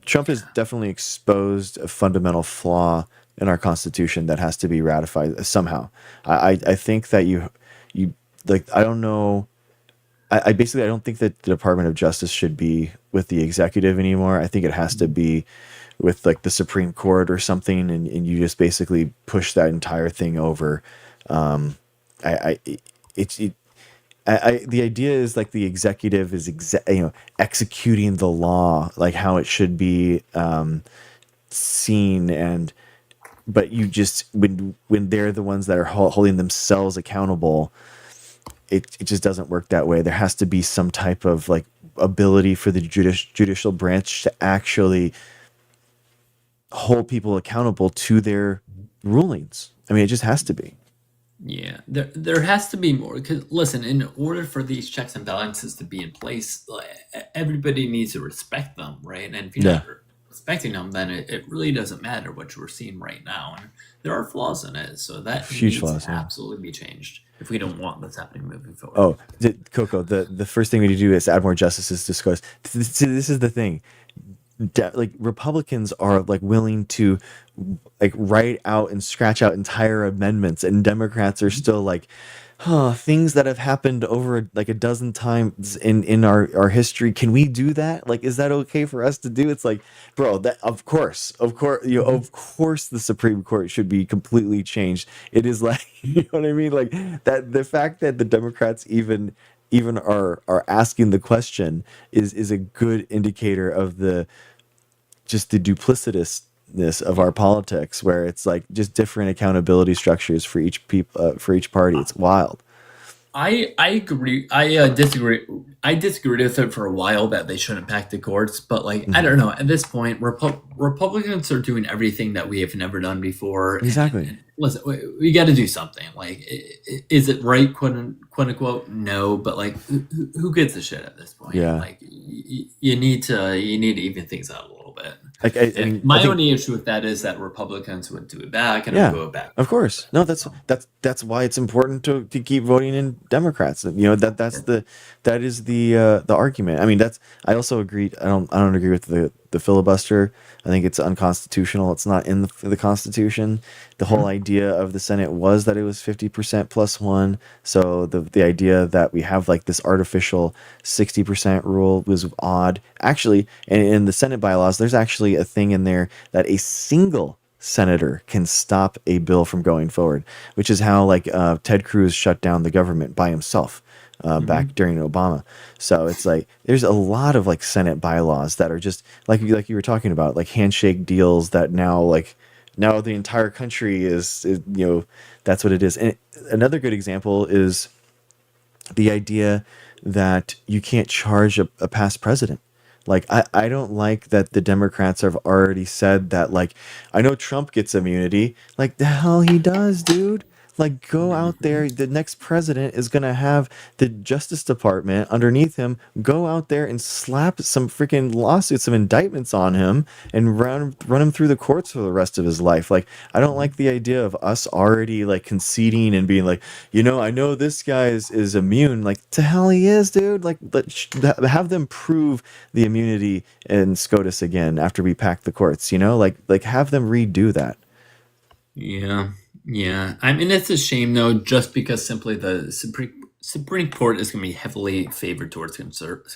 Trump has definitely exposed a fundamental flaw in our Constitution that has to be ratified somehow. I think that you like, I don't know. I don't think that the Department of Justice should be with the executive anymore. I think it has to be with like the Supreme Court or something, and you just basically push that entire thing over. the idea is like the executive is executing the law, like how it should be seen, but you just when they're the ones that are holding themselves accountable, it just doesn't work that way. There has to be some type of like ability for the judicial branch to actually hold people accountable to their rulings. I mean, it just has to be. Yeah, there has to be more. Because listen, in order for these checks and balances to be in place, everybody needs to respect them, right? And if you're not respecting them, then it really doesn't matter what you're seeing right now. And there are flaws in it, so that huge needs flaws, to absolutely be changed if we don't want what's happening moving forward. Oh, Coco, the first thing we need to do is add more justices to scores. This is the thing. Like Republicans are like willing to like write out and scratch out entire amendments, and Democrats are still like, things that have happened over like a dozen times in our history. Can we do that? Like, is that okay for us to do? It's like, bro, that of course, of course, the Supreme Court should be completely changed. It is like, you know what I mean? Like that, the fact that the Democrats even are asking the question is a good indicator of the duplicitousness of our politics, where it's like just different accountability structures for each party. It's wild. I agree. I disagree. I disagreed with it for a while that they shouldn't pack the courts, but like I don't know. At this point, Republicans are doing everything that we have never done before. Exactly. And listen, we got to do something. Like, is it right? Quote unquote. No, but like, who gives a shit at this point? Yeah. Like, you need to even things out a little bit. Like, my only issue with that is that Republicans would do it back and go back. Of course, no. That's why it's important to keep voting in Democrats. You know that is the argument. I mean, I also agree. I don't agree with the filibuster. I think it's unconstitutional. It's not in the Constitution. The whole idea of the Senate was that it was 50% plus one. So the idea that we have like this artificial 60% rule was odd. Actually, in the Senate bylaws, there's actually a thing in there that a single senator can stop a bill from going forward, which is how like Ted Cruz shut down the government by himself back during Obama. So it's like there's a lot of like Senate bylaws that are just like you were talking about, like handshake deals that now the entire country is that's what it is. And another good example is the idea that you can't charge a past president. Like, I don't like that the Democrats have already said that, like, I know Trump gets immunity. Like, the hell he does, dude. Like, go out there. The next president is going to have the Justice Department underneath him. Go out there and slap some freaking lawsuits, some indictments on him and run him through the courts for the rest of his life. Like, I don't like the idea of us already, like, conceding and being like, I know this guy is immune. Like, to hell he is, dude. Like, have them prove the immunity in SCOTUS again after we pack the courts, Like have them redo that. Yeah. I mean, it's a shame, though, just because simply the Supreme Court is going to be heavily favored towards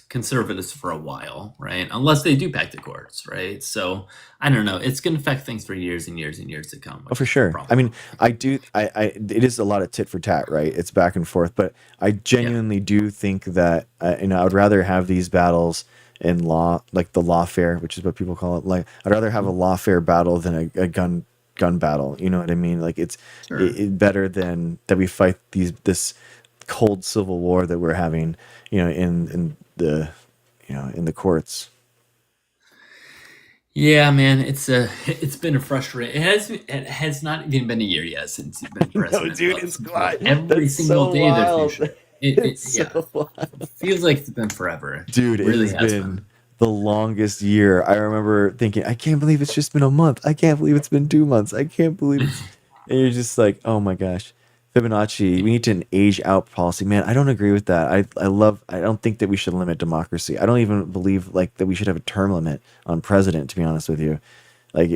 conservatives for a while, right? Unless they do pack the courts, right? So, I don't know. It's going to affect things for years and years and years to come. Oh, for sure. I mean, it is a lot of tit for tat, right? It's back and forth. But I genuinely do think that, I would rather have these battles in law, like the lawfare, which is what people call it. Like, I'd rather have a lawfare battle than a gun battle. You know what I mean? Like, it's better than that we fight this cold civil war that we're having, in the courts. Yeah, man, it's been a frustrating. It has not even been a year yet since you've been president. No, dude, it's God. Every single so day wild. It's so wild. It feels like it's been forever. Dude, it has been the longest year. I remember thinking, I can't believe it's just been a month. I can't believe it's been 2 months. I can't believe it's... And you're just like, oh my gosh. Fibonacci, we need an age out policy. Man, I don't agree with that. I don't think that we should limit democracy. I don't even believe like that we should have a term limit on president, to be honest with you. Like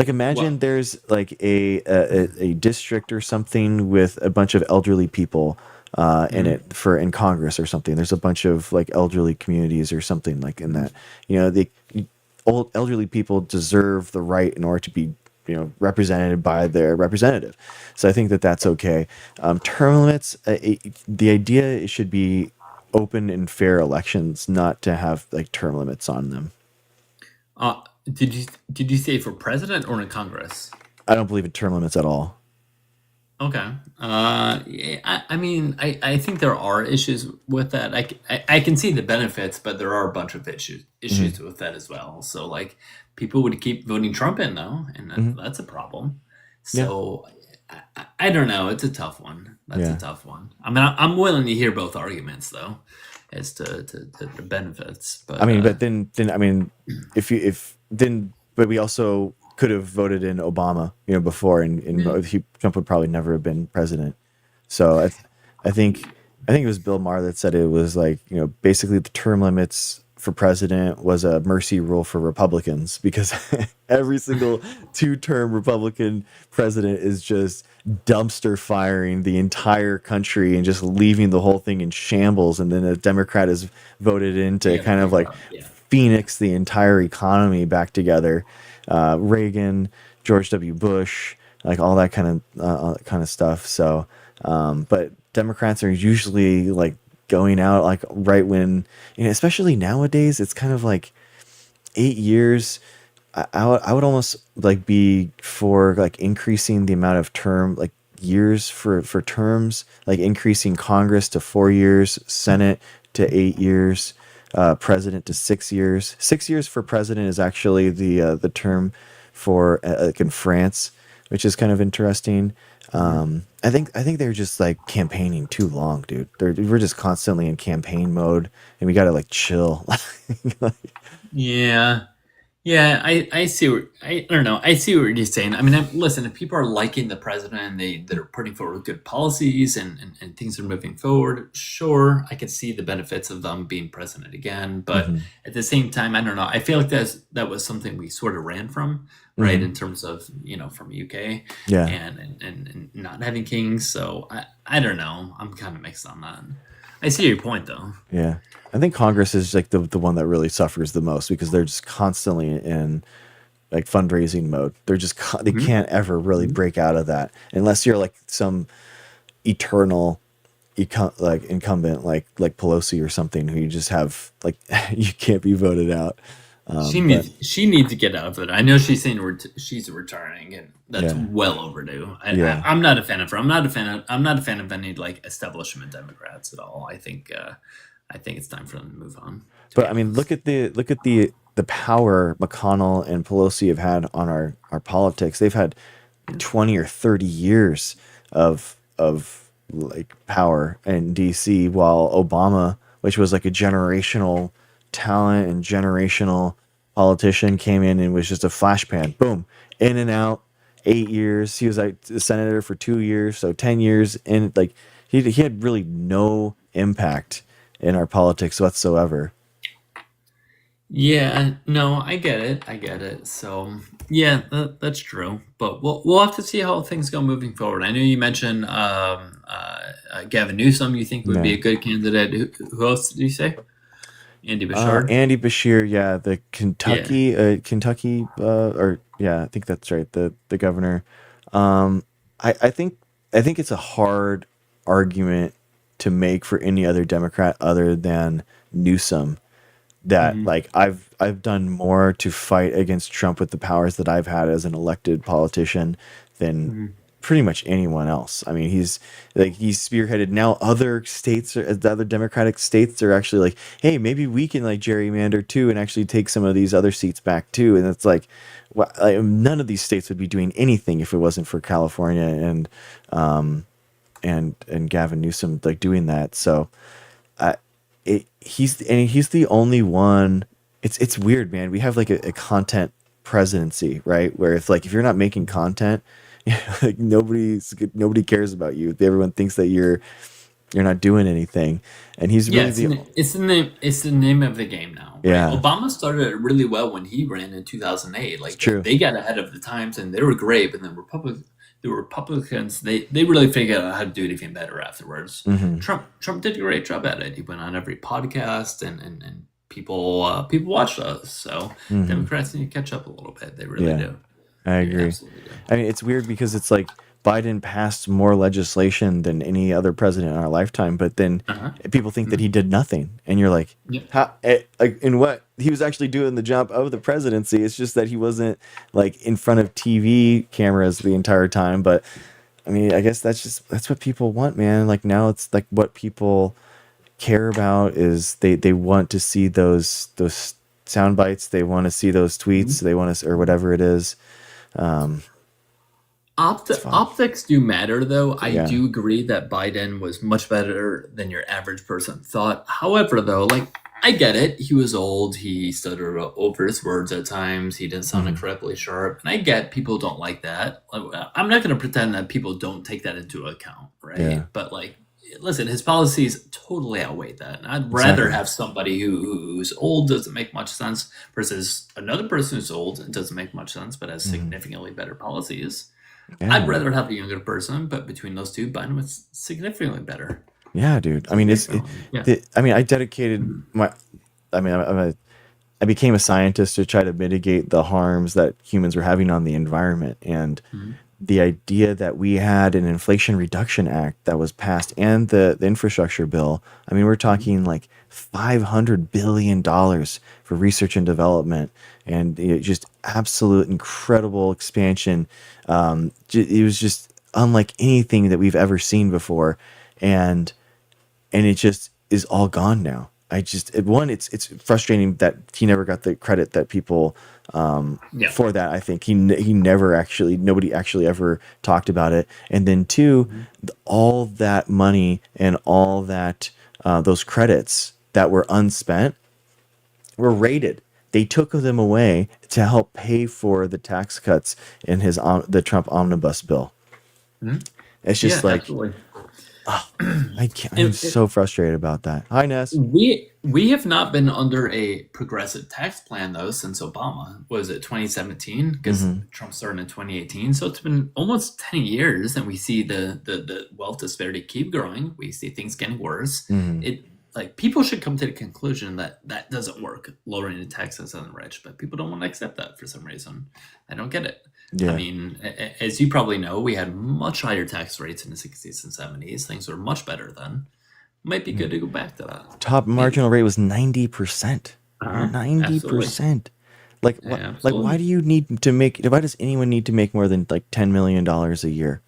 imagine there's like a district or something with a bunch of elderly people in it in Congress or something. There's a bunch of like elderly communities or something like in that. Old elderly people deserve the right in order to be represented by their representative. So I think that that's okay. Term limits, the idea it should be open and fair elections, not to have like term limits on them. Did you say for president or in Congress? I don't believe in term limits at all. Okay. Yeah, I mean, I think there are issues with that. I can see the benefits, but there are a bunch of issues with that as well. So like people would keep voting Trump in though, and that's a problem. So I don't know. It's a tough one. That's a tough one. I mean, I'm willing to hear both arguments though, as to the benefits. But I mean, but then I mean, but we also could have voted in Obama, before, and Trump would probably never have been president. So I think it was Bill Maher that said it was like, basically the term limits for president was a mercy rule for Republicans, because every single 2-term Republican president is just dumpster firing the entire country and just leaving the whole thing in shambles. And then a Democrat is voted in to kind of like phoenix the entire economy back together. Reagan, George W. Bush, like all that kind of stuff. So, but Democrats are usually like going out like right when, especially nowadays, it's kind of like 8 years. I would almost like be for like increasing the amount of years for terms, like increasing Congress to 4 years, Senate to 8 years, president to 6 years. 6 years for president is actually the term for like in France, which is kind of interesting. I think they're just like campaigning too long, dude. We're just constantly in campaign mode, and we gotta like chill. Yeah, I see I don't know. I see what you're saying. I mean, listen, if people are liking the president and they're putting forward good policies and things are moving forward, sure, I can see the benefits of them being president again. But at the same time, I don't know. I feel like that was something we sort of ran from, right? In terms of, from UK and not having kings. So I don't know. I'm kind of mixed on that. I see your point though. Yeah. I think Congress is like the one that really suffers the most, because they're just constantly in like fundraising mode. They're just they can't ever really break out of that unless you're like some eternal incumbent like Pelosi or something, who you just have like you can't be voted out. She needs to get out of it. I know she's saying she's retiring, and that's well overdue. I'm not a fan of her. I'm not a fan of any like establishment Democrats at all. I think it's time for them to move on. But I mean, look at the power McConnell and Pelosi have had on our politics. They've had 20 or 30 years of like power in DC, while Obama, which was like a generational talent and generational politician, came in and was just a flash pan. Boom, in and out. 8 years. He was like a senator for 2 years, so 10 years, and like he had really no impact in our politics whatsoever. Yeah, no, I get it. So yeah, that's true. But we'll have to see how things go moving forward. I know you mentioned Gavin Newsom. You think would be a good candidate? Who else did you say? Andy Bashir. Andy Bashir, yeah, the Kentucky, I think that's right. The governor. I think it's a hard argument to make for any other Democrat other than Newsom. That like I've done more to fight against Trump with the powers that I've had as an elected politician than pretty much anyone else. I mean, he's spearheaded now other states, the other Democratic states are actually like, hey, maybe we can like gerrymander too and actually take some of these other seats back too. And it's like, well, none of these states would be doing anything if it wasn't for California and Gavin Newsom like doing that. So he's the only one. It's weird, man. We have like a content presidency, right? Where if you're not making content, like nobody cares about you. Everyone thinks that you're not doing anything, and he's really it's the name of the game now. Right? Yeah, Obama started it really well when he ran in 2008. Like true. They got ahead of the times and they were great, but then the Republicans they really figured out how to do it even better afterwards. Trump did a great job at it. He went on every podcast and people watched us. So Democrats need to catch up a little bit. They really do. I You agree. absolutely do. I mean, it's weird because it's like Biden passed more legislation than any other president in our lifetime, but then people think that he did nothing, and you're like, Yep. how? Like, in what? He was actually doing the job of the presidency. It's just that he wasn't like in front of TV cameras the entire time. But I mean, I guess that's what people want, man. Like now, it's like what people care about is they want to see those sound bites. They want to see those tweets. They want to, or whatever it is. Optics do matter, though. I Yeah. do agree that Biden was much better than your average person thought. However, though, like, I get it. He was old. He stuttered over his words at times. He didn't sound incredibly sharp. And I get people don't like that. I'm not going to pretend that people don't take that into account, right? Yeah. But, like, listen, his policies totally outweigh that. And I'd rather have somebody who's old, doesn't make much sense, versus another person who's old and doesn't make much sense, but has significantly better policies. Yeah. I'd rather have a younger person, but between those two, Biden was significantly better. Yeah, dude. I mean, I dedicated I became a scientist to try to mitigate the harms that humans were having on the environment. And the idea that we had an Inflation Reduction Act that was passed and the infrastructure bill, I mean, we're talking like $500 billion for research and development and just absolute incredible expansion. It was just unlike anything that we've ever seen before. And it just is all gone now. It's frustrating that he never got the credit that people for that. I think nobody actually ever talked about it. And then two, all that money and all that those credits that were unspent were raided. They took them away to help pay for the tax cuts in the Trump omnibus bill. It's just absolutely. I'm so frustrated about that. Hi, Ness. We have not been under a progressive tax plan, though, since Obama. Was it 2017? Because Trump started in 2018. So it's been almost 10 years, and we see the wealth disparity keep growing. We see things getting worse. People should come to the conclusion that doesn't work, lowering the taxes on the rich, but people don't want to accept that for some reason. I don't get it. Yeah. I mean, as you probably know, we had much higher tax rates in the 60s and 70s. Things were much better then. Might be good to go back to that. Top marginal rate was 90%. 90%. Like, why do you need to why does anyone need to make more than like $10 million a year?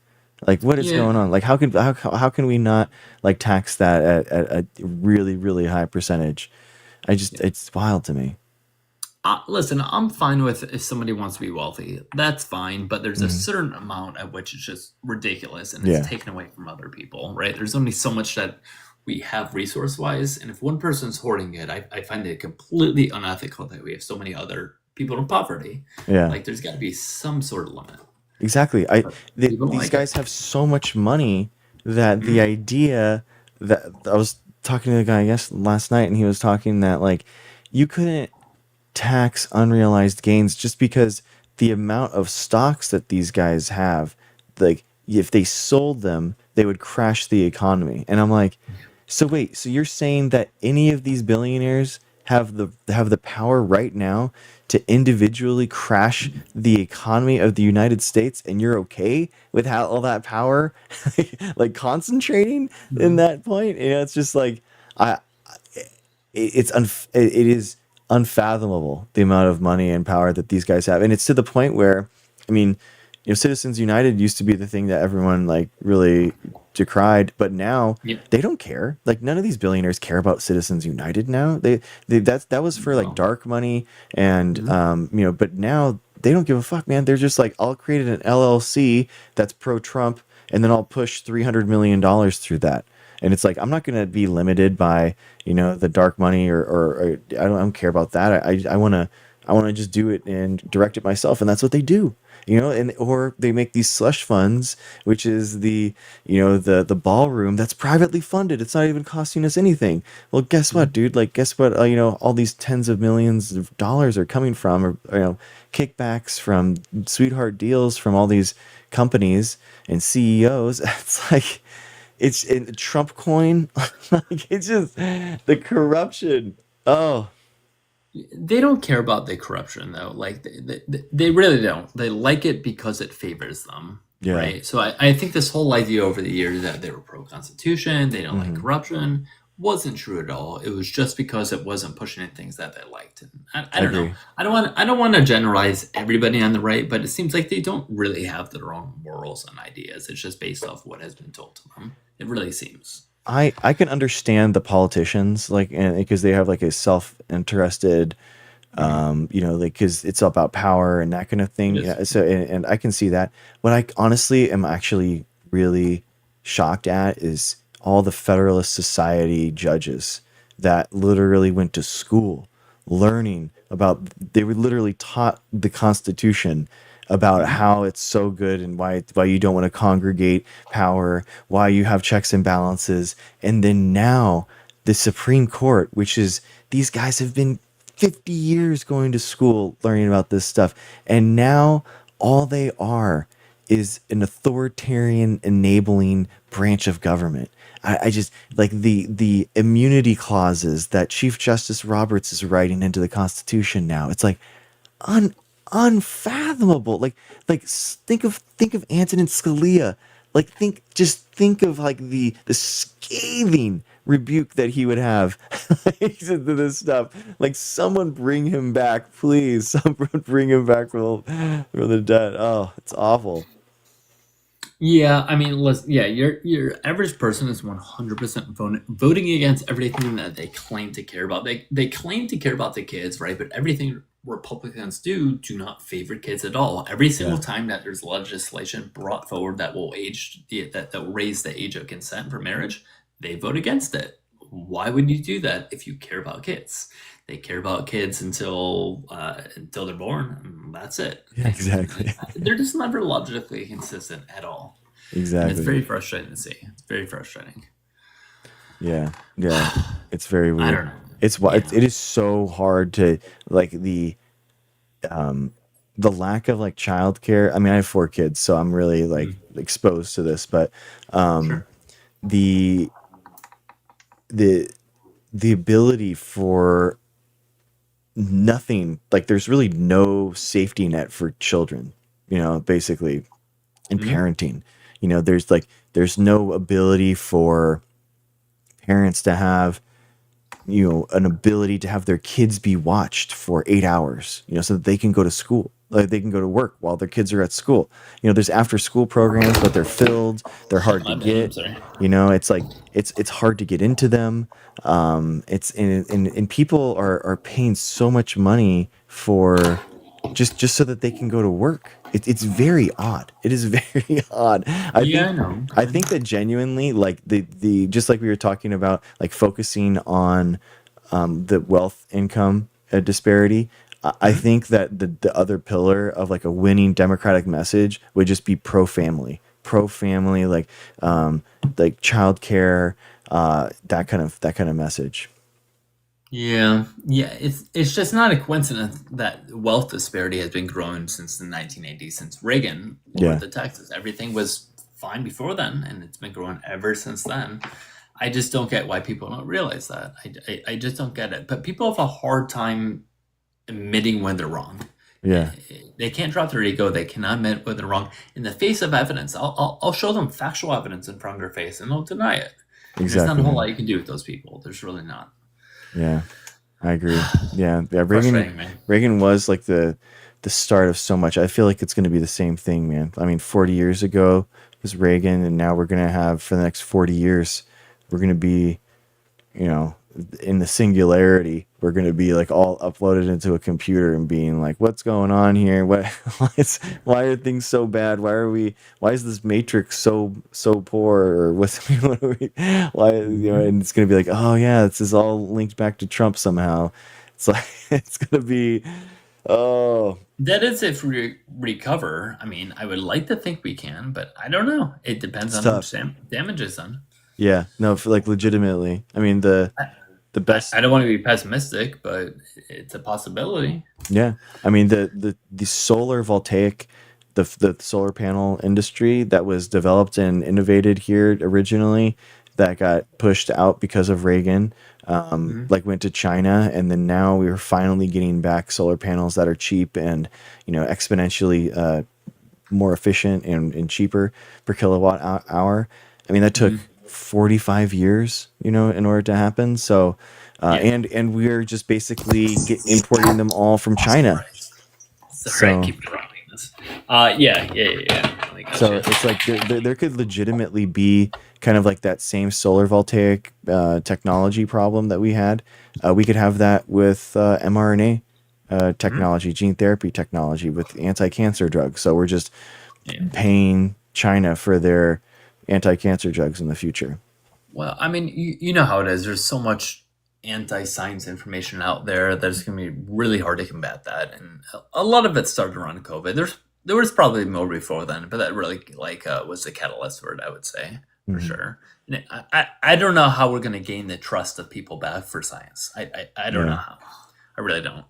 Like, what is going on? Like, how can we not like tax that at a really, really high percentage? It's wild to me. Listen, I'm fine with if somebody wants to be wealthy. That's fine, but there's a certain amount at which it's just ridiculous and it's taken away from other people, right? There's only so much that we have resource-wise, and if one person's hoarding it, I find it completely unethical that we have so many other people in poverty. Yeah. Like, there's got to be some sort of limit. Exactly. These guys have so much money that the idea that I was talking to the guy last night, and he was talking that like you couldn't tax unrealized gains just because the amount of stocks that these guys have, like if they sold them, they would crash the economy. And I'm like, so wait, so you're saying that any of these billionaires have the power right now to individually crash the economy of the United States, and you're okay with all that power like concentrating in that point? It's just like it is unfathomable the amount of money and power that these guys have. And it's to the point where, I mean, Citizens United used to be the thing that everyone like really decried, but now they don't care. Like, none of these billionaires care about Citizens United now. That was for like dark money and but now they don't give a fuck, man. They're just like, I'll create an LLC that's pro-Trump, and then I'll push $300 million through that. And it's like, I'm not going to be limited by, the dark money or I don't care about that. I want to just do it and direct it myself. And that's what they do, or they make these slush funds, which is the ballroom that's privately funded. It's not even costing us anything. Well, guess what, dude? Like, guess what? All these tens of millions of dollars are coming from, kickbacks from sweetheart deals from all these companies and CEOs. It's like, it's in Trump coin. Like, it's just the corruption. Oh, They don't care about the corruption though. Like they really don't. They like it because it favors them. Yeah. Right. So I think this whole idea over the years that they were pro-constitution, they don't like corruption, wasn't true at all. It was just because it wasn't pushing in things that they liked. And I don't know. I don't want to generalize everybody on the right, but it seems like they don't really have their own morals and ideas. It's just based off what has been told to them. It really seems. I can understand the politicians, like, because they have like a self-interested, you know, like, because it's all about power and that kind of thing. Yes. Yeah. So, and I can see that. What I honestly am actually really shocked at is all the Federalist Society judges that literally went to school learning about, they were literally taught the Constitution about how it's so good and why you don't want to congregate power, why you have checks and balances. And then now the Supreme Court, which is, these guys have been 50 years going to school learning about this stuff. And now all they are is an authoritarian enabling branch of government. I just like the immunity clauses that Chief Justice Roberts is writing into the Constitution now. It's like unfathomable. Like think of Antonin Scalia. Like think of like the scathing rebuke that he would have to this stuff. Like, someone bring him back, please. Someone bring him back from the dead. Oh, it's awful. Yeah, I mean, your average person is 100% voting against everything that they claim to care about. They claim to care about the kids, right? But everything Republicans do not favor kids at all. Every single time that there's legislation brought forward that will that will raise the age of consent for marriage, they vote against it. Why would you do that if you care about kids? They care about kids until they're born, and that's it. Yeah, exactly. They're just never logically consistent at all. Exactly. And it's very frustrating to see. It's very frustrating. Yeah. It's very weird. I don't know. It is so hard to, like, the lack of like childcare. I mean, I have 4 kids, so I'm really like exposed to this, but Sure. the ability for nothing, like, there's really no safety net for children, you know, basically, in parenting. You know, there's no ability for parents to have, you know, an ability to have their kids be watched for 8 hours, you know, so that they can go to school, like they can go to work while their kids are at school. You know, there's after school programs, but they're filled, they're hard to get, you know, it's like, it's hard to get into them. And people are paying so much money for just so that they can go to work. It's very odd. It is very odd. I think that genuinely, like, the just like we were talking about, like, focusing on the wealth income disparity. I think that the other pillar of like a winning Democratic message would just be pro family, like childcare, that kind of message. Yeah. It's just not a coincidence that wealth disparity has been growing since the 1980s, since Reagan lowered the taxes. Everything was fine before then, and it's been growing ever since then. I just don't get why people don't realize that. I just don't get it. But people have a hard time admitting when they're wrong. Yeah. They can't drop their ego. They cannot admit when they're wrong. In the face of evidence, I'll show them factual evidence in front of their face, and they'll deny it. Exactly. There's not a whole lot you can do with those people. There's really not. Yeah, I agree. Yeah. Reagan was like the start of so much. I feel like it's going to be the same thing, man. I mean, 40 years ago was Reagan, and now we're going to have, for the next 40 years, we're going to be, you know, in the singularity. We're going to be like all uploaded into a computer and being like, what's going on here? Why are things so bad? Why is this matrix so poor? Or why, you know, and it's going to be like, oh yeah, this is all linked back to Trump somehow. It's like, it's going to be, that is if we recover. I mean, I would like to think we can, but I don't know. It depends on how much damage is done. Yeah, no, for like legitimately. I mean, the best. I don't want to be pessimistic, but it's a possibility. Yeah, I mean the solar voltaic, the solar panel industry that was developed and innovated here originally, that got pushed out because of Reagan, like went to China, and then now we are finally getting back solar panels that are cheap and exponentially more efficient and cheaper per kilowatt hour. I mean, that took 45 years, in order to happen. So, and we're just basically importing them all from China. So keep dropping this. Yeah. So it's like there could legitimately be kind of like that same solar voltaic technology problem that we had. We could have that with mRNA technology, gene therapy technology with anti-cancer drugs. So we're just paying China for their anti-cancer drugs in the future. Well, I mean, you know how it is. There's so much anti-science information out there that it's going to be really hard to combat that. And a lot of it started around COVID. There was probably more before then, but that really was the catalyst for it, I would say, for sure. And I don't know how we're going to gain the trust of people back for science. I don't know how. I really don't.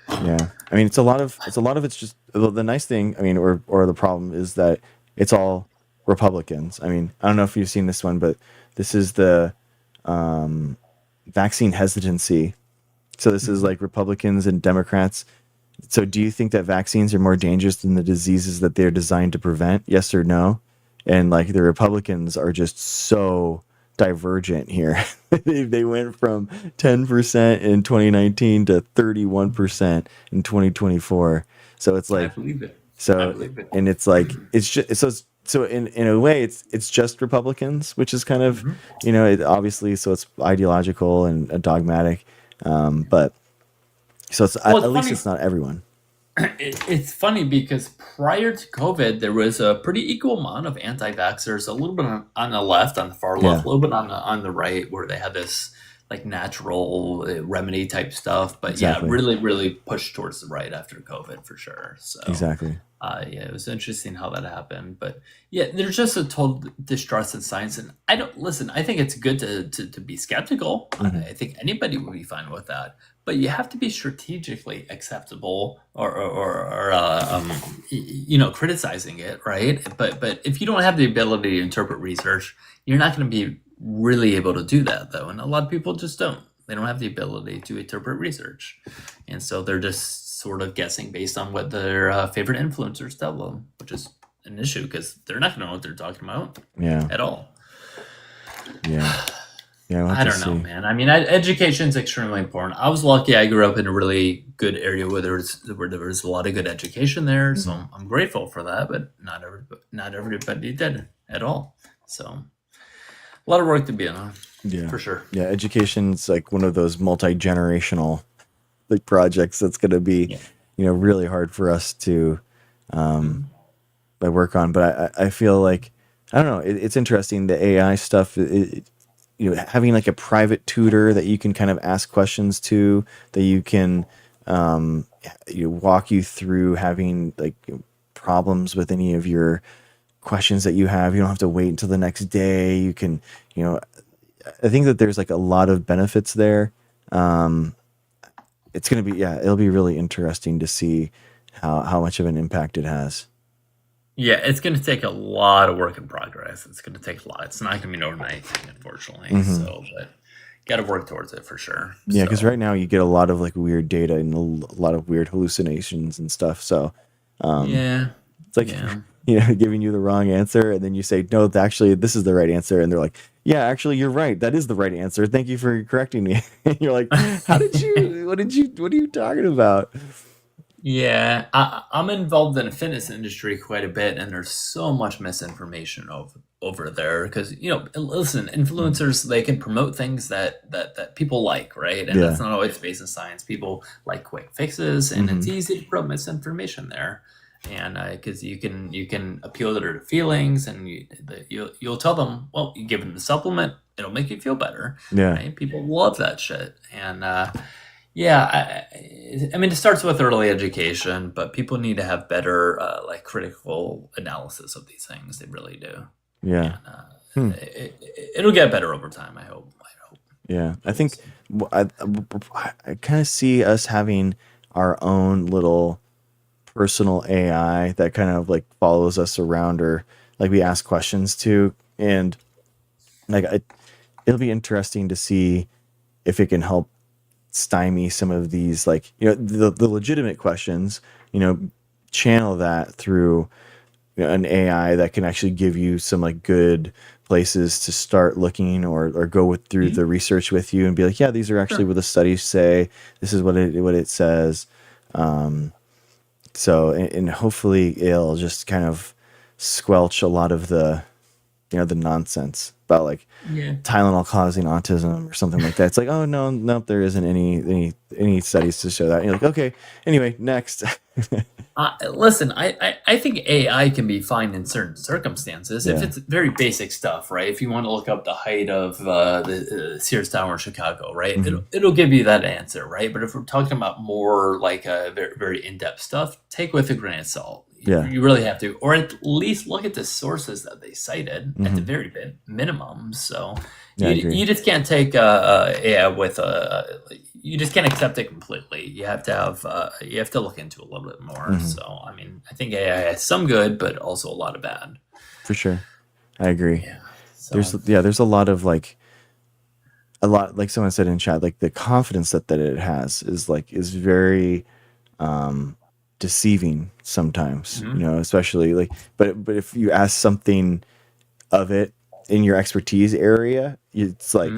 Yeah, I mean, it's a lot of it's just the nice thing. I mean, or the problem is that it's all Republicans. I mean, I don't know if you've seen this one, but this is the vaccine hesitancy. So this is like Republicans and Democrats. So do you think that vaccines are more dangerous than the diseases that they're designed to prevent? Yes or no? And like the Republicans are just so divergent here. They went from 10% in 2019 to 31% in 2024. So it's like, I believe it. And it's like, it's just, so in a way it's just Republicans, which is kind of, obviously, so it's ideological and dogmatic. But so it's at least it's not everyone. It's funny because prior to COVID, there was a pretty equal amount of anti-vaxxers, a little bit on the left, on the far left, a little bit on the right, where they had this like natural remedy type stuff. But really, really pushed towards the right after COVID for sure. So exactly. It was interesting how that happened. But there's just a total distrust in science. And I think it's good to be skeptical. I think anybody would be fine with that. But you have to be strategically acceptable or criticizing it, right? But if you don't have the ability to interpret research, you're not going to be really able to do that, though. And a lot of people just don't. They don't have the ability to interpret research. And so they're just sort of guessing based on what their favorite influencers tell them, which is an issue because they're not going to know what they're talking about at all. Yeah. I don't know, man. I mean, education is extremely important. I was lucky. I grew up in a really good area where there was a lot of good education there. So I'm grateful for that, but not everybody did at all. So a lot of work to be on, for sure. Yeah, education's like one of those multi-generational like projects that's going to be, really hard for us to work on. But I feel like, I don't know, it's interesting, the AI stuff. Having like a private tutor that you can kind of ask questions to, that you can walk you through having like problems with any of your questions that you have. You don't have to wait until the next day. You can, I think that there's like a lot of benefits there. It's going to be, it'll be really interesting to see how much of an impact it has. Yeah, it's going to take a lot of work in progress. It's going to take a lot. It's not going to be an overnight thing, unfortunately. So, but got to work towards it for sure. Yeah, because right now you get a lot of like weird data and a lot of weird hallucinations and stuff. So, it's like giving you the wrong answer, and then you say, no, actually, this is the right answer, and they're like, yeah, actually, you're right. That is the right answer. Thank you for correcting me. And you're like, how did you? What are you talking about? Yeah, I'm involved in the fitness industry quite a bit, and there's so much misinformation over there because, listen, influencers, they can promote things that people like, right? And that's not always based in science. People like quick fixes, and it's easy to promote misinformation there. And because you can appeal to their feelings, and you'll tell them, well, you give them the supplement, it'll make you feel better. Yeah, right? People love that shit, and I mean, it starts with early education, but people need to have better, critical analysis of these things. They really do. Yeah. And, it'll get better over time, I hope. Yeah. I think I kind of see us having our own little personal AI that kind of like follows us around, or like we ask questions to. And like, it'll be interesting to see if it can help stymie some of these, like, the legitimate questions, channel that through an AI that can actually give you some like good places to start looking, or go through the research with you and be like, yeah, these are actually what the studies say. This is what it says. So, and hopefully it'll just kind of squelch a lot of the nonsense about like Tylenol causing autism or something like that. It's like, oh no, there isn't any studies to show that. And you're like, okay, anyway, next. Listen, I think AI can be fine in certain circumstances if Yeah. it's very basic stuff, right? If you want to look up the height of the Sears Tower in Chicago, right? It'll give you that answer, right? But if we're talking about more like very, very in-depth stuff, take with a grain of salt. Yeah. You really have to, or at least look at the sources that they cited at the very minimum. So you just can't take AI with you just can't accept it completely. You have to look into it a little bit more. So I mean, I think AI has some good, but also a lot of bad. For sure, I agree. Yeah. So, There's a lot, like someone said in chat, like the confidence that it has is very deceiving sometimes, especially like, but if you ask something of it in your expertise area, it's like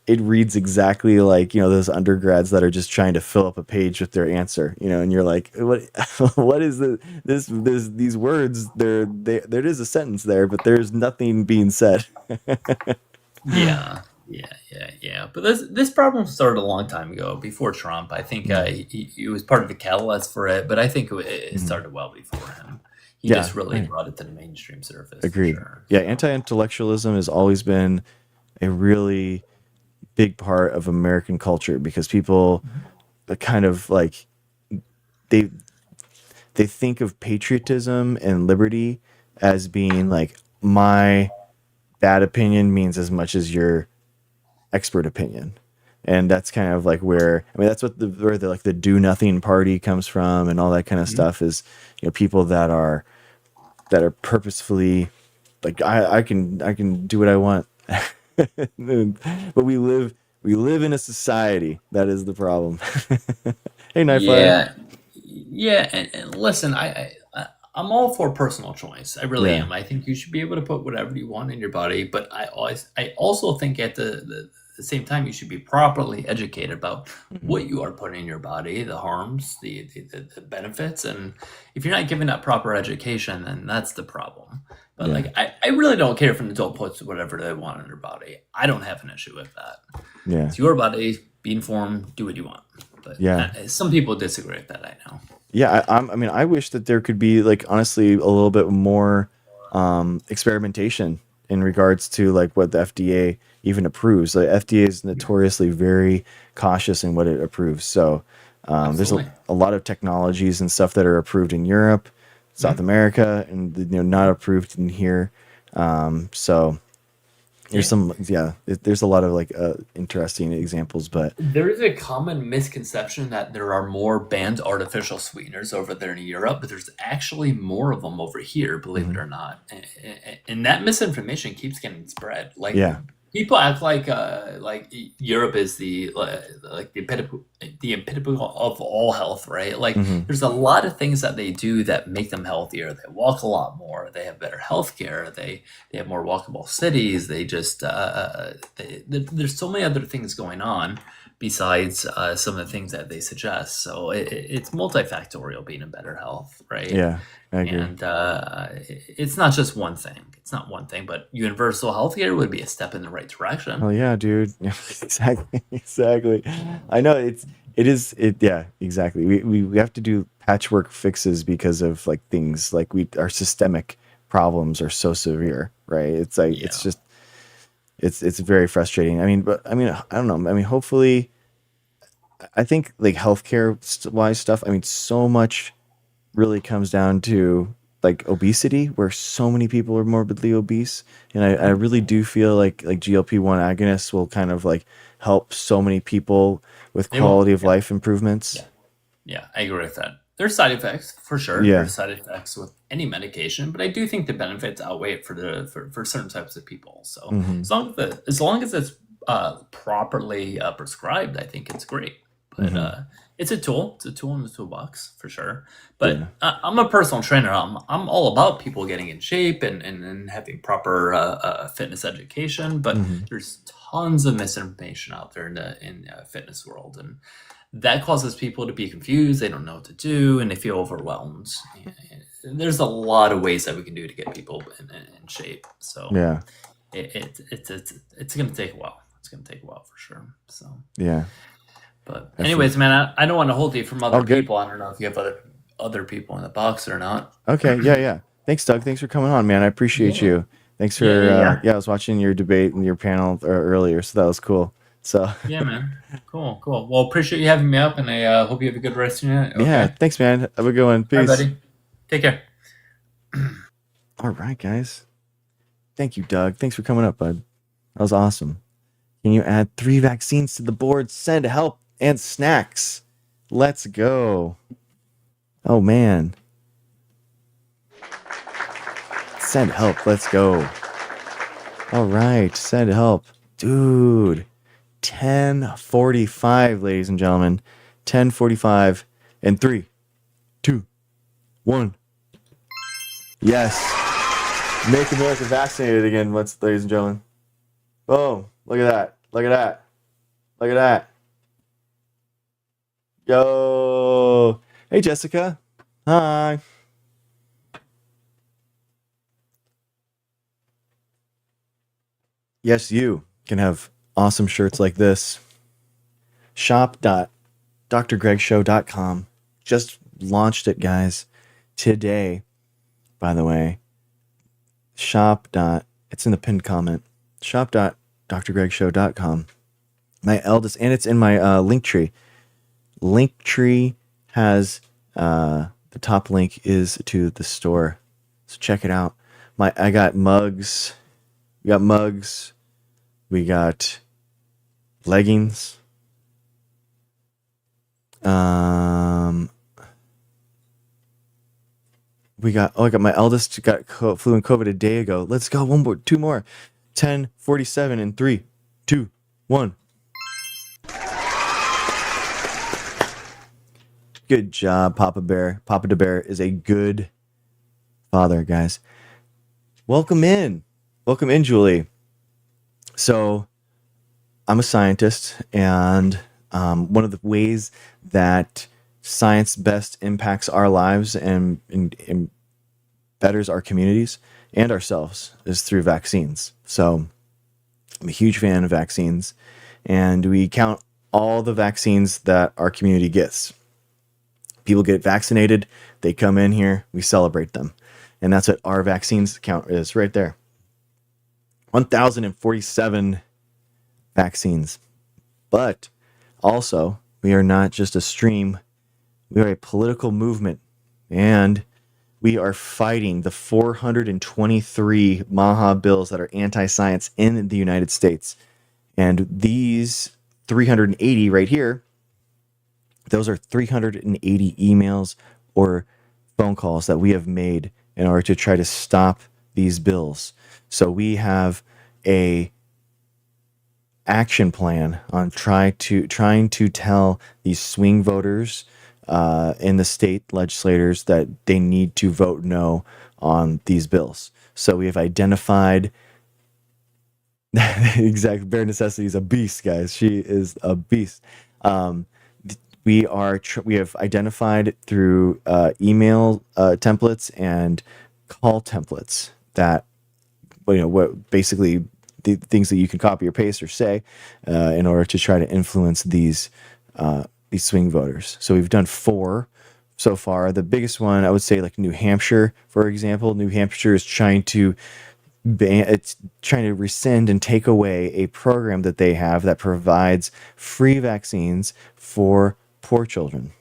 it reads exactly like those undergrads that are just trying to fill up a page with their answer, and you're like, what is these words? There is a sentence there, but there's nothing being said. Yeah. But this problem started a long time ago, before Trump. I think he was part of the catalyst for it, but I think it started well before him. He just really brought it to the mainstream surface. Agreed. Sure. Yeah, anti-intellectualism has always been a really big part of American culture, because people kind of like they think of patriotism and liberty as being like, my bad opinion means as much as your expert opinion. And that's kind of like where, I mean, that's what where the like the do nothing party comes from, and all that kind of stuff is, people that are purposefully like, I can do what I want. But we live in a society that is the problem. Hey, Nightflyer. Yeah, and listen, I'm all for personal choice. I really am. I think you should be able to put whatever you want in your body, but I also think at the same time you should be properly educated about what you are putting in your body, the harms, the benefits, and if you're not given that proper education, then that's the problem. But like, I really don't care if an adult puts whatever they want in their body. I don't have an issue with that. Yeah, it's your body. Be informed. Do what you want. But some people disagree with that. I know. Yeah, I mean, I wish that there could be, like, honestly, a little bit more experimentation in regards to like what the FDA even approves. The FDA is notoriously very cautious in what it approves. So there's a lot of technologies and stuff that are approved in Europe, South America, and not approved in here. So there's there's a lot of like interesting examples, but there is a common misconception that there are more banned artificial sweeteners over there in Europe, but there's actually more of them over here, believe it or not. And that misinformation keeps getting spread. Like, people act like Europe is the epitome of all health, right? Like, there's a lot of things that they do that make them healthier. They walk a lot more. They have better healthcare. They have more walkable cities. They just there's so many other things going on besides some of the things that they suggest. So it's multifactorial being in better health, right? Yeah, I agree. And it's not just one thing. It's not one thing, but universal healthcare would be a step in the right direction. Oh yeah, dude. Exactly. I know it is. Yeah, exactly. We have to do patchwork fixes because of like things like our systemic problems are so severe, right? It's like, it's just, it's very frustrating. I mean, I don't know. I mean, hopefully, I think like healthcare wise stuff, I mean, so much really comes down to like obesity, where so many people are morbidly obese. And I really do feel like GLP-1 agonists will kind of like help so many people with quality of life improvements. Yeah, I agree with that. There's side effects for sure. Yeah. There's side effects with any medication, but I do think the benefits outweigh it for certain types of people. So as long as it's properly prescribed, I think it's great. But it's a tool. It's a tool in the toolbox for sure. But I'm a personal trainer. I'm all about people getting in shape and having proper fitness education. But there's tons of misinformation out there in the fitness world, and that causes people to be confused. They don't know what to do, and they feel overwhelmed. There's a lot of ways that we can do to get people in shape. So Yeah. it's going to take a while. It's going to take a while for sure. So Yeah. but anyways, man, I don't want to hold you from other good. people. I don't know if you have other people in the box or not. Okay. Yeah. Thanks, Doug. Thanks for coming on, man. I appreciate you. Thanks for I was watching your debate and your panel earlier, so that was cool. So yeah, man. Cool. Well, appreciate you having me up, and I hope you have a good rest of your night. Okay? Yeah, thanks, man. Have a good one. Peace. Bye, buddy. Take care. All right, guys. Thank you, Doug. Thanks for coming up, bud. That was awesome. Can you add 3 vaccines to the board? Send help and snacks. Let's go. Oh, man. Send help. Let's go. All right. Send help. Dude. 10:45, ladies and gentlemen. 10:45 and 3, 2, 1. Yes. Make America vaccinated again, ladies and gentlemen. Boom. Look at that. Look at that. Look at that. Yo. Hey, Jessica. Hi. Yes, you can have awesome shirts like this. Shop.drgregshow.com. Just launched it, guys, today, by the way. It's in the pinned comment. Shop.drgregshow.com. My eldest, and it's in my Linktree. Linktree has the top link is to the store, so check it out. I got mugs. We got mugs. We got leggings. I got my eldest flew in COVID a day ago. Let's go. 2 more. 10:47 and 3, 2, 1. Good job, Papa Bear. Papa de Bear is a good father, guys. Welcome in, Julie. So, I'm a scientist, and one of the ways that science best impacts our lives and betters our communities and ourselves is through vaccines. So I'm a huge fan of vaccines, and we count all the vaccines that our community gets. People get vaccinated, they come in here, we celebrate them. And that's what our vaccines count is right there. 1,047 vaccines. But also, we are not just a stream, we are a political movement, and we are fighting the 423 MAHA bills that are anti-science in the United States. And these 380 right here, those are 380 emails or phone calls that we have made in order to try to stop these bills. So we have a action plan on trying to tell these swing voters in the state legislators that they need to vote no on these bills. So we have identified exact Bare Necessity is a beast, guys. She is a beast. We have identified through email templates and call templates that what basically the things that you can copy or paste or say in order to try to influence these swing voters. So we've done 4 so far. The biggest one, I would say, like New Hampshire, for example. New Hampshire is trying to rescind and take away a program that they have that provides free vaccines for poor children.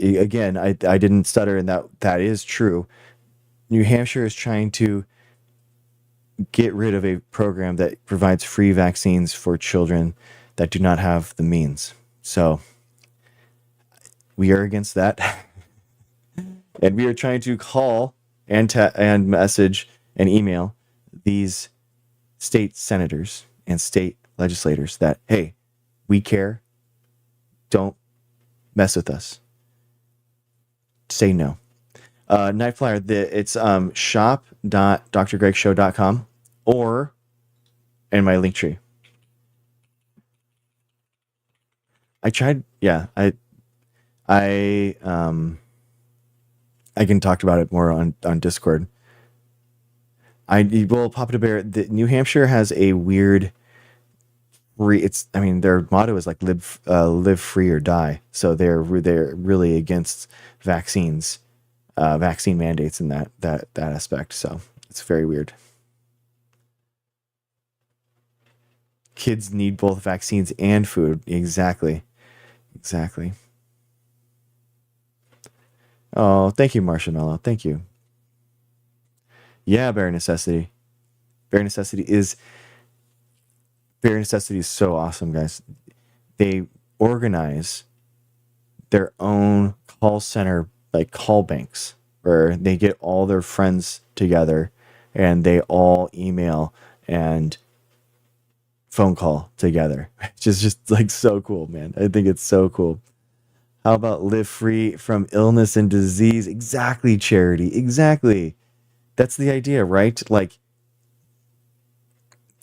Again, I didn't stutter, and that is true. New Hampshire is trying to get rid of a program that provides free vaccines for children that do not have the means. So we are against that. And we are trying to call and message and email these state senators and state legislators that, hey, we care. Don't mess with us. Say no. Night Flyer, it's shop.drgregshow.com or in my link tree. I tried, I can talk about it more on Discord. Papa Bear, New Hampshire has a weird their motto is like live free or die. So they're really against vaccines, vaccine mandates in that aspect. So it's very weird. Kids need both vaccines and food. Exactly. Oh, thank you, Marshmallow. Thank you. Yeah, Bare Necessity. Bare Necessity is so awesome, guys. They organize their own call center, like call banks, where they get all their friends together and they all email and phone call together. Which is just like so cool, man. I think it's so cool. How about live free from illness and disease? Exactly, Charity. Exactly. That's the idea, right? Like,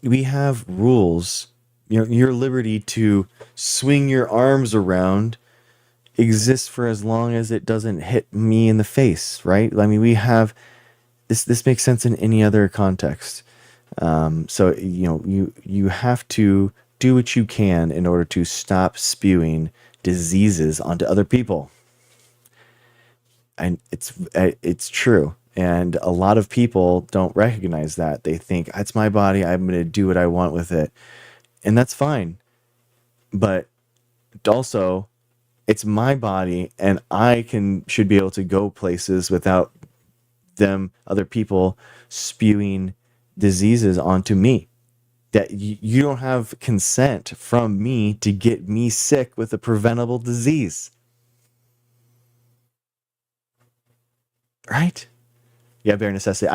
we have rules. Your liberty to swing your arms around exists for as long as it doesn't hit me in the face, right? I mean, we have this makes sense in any other context. So you have to do what you can in order to stop spewing diseases onto other people. And it's true. And a lot of people don't recognize that. They think, it's my body, I'm going to do what I want with it. And that's fine. But also, it's my body, and I should be able to go places without other people spewing diseases onto me. That you don't have consent from me to get me sick with a preventable disease. Right? Yeah, bare necessity.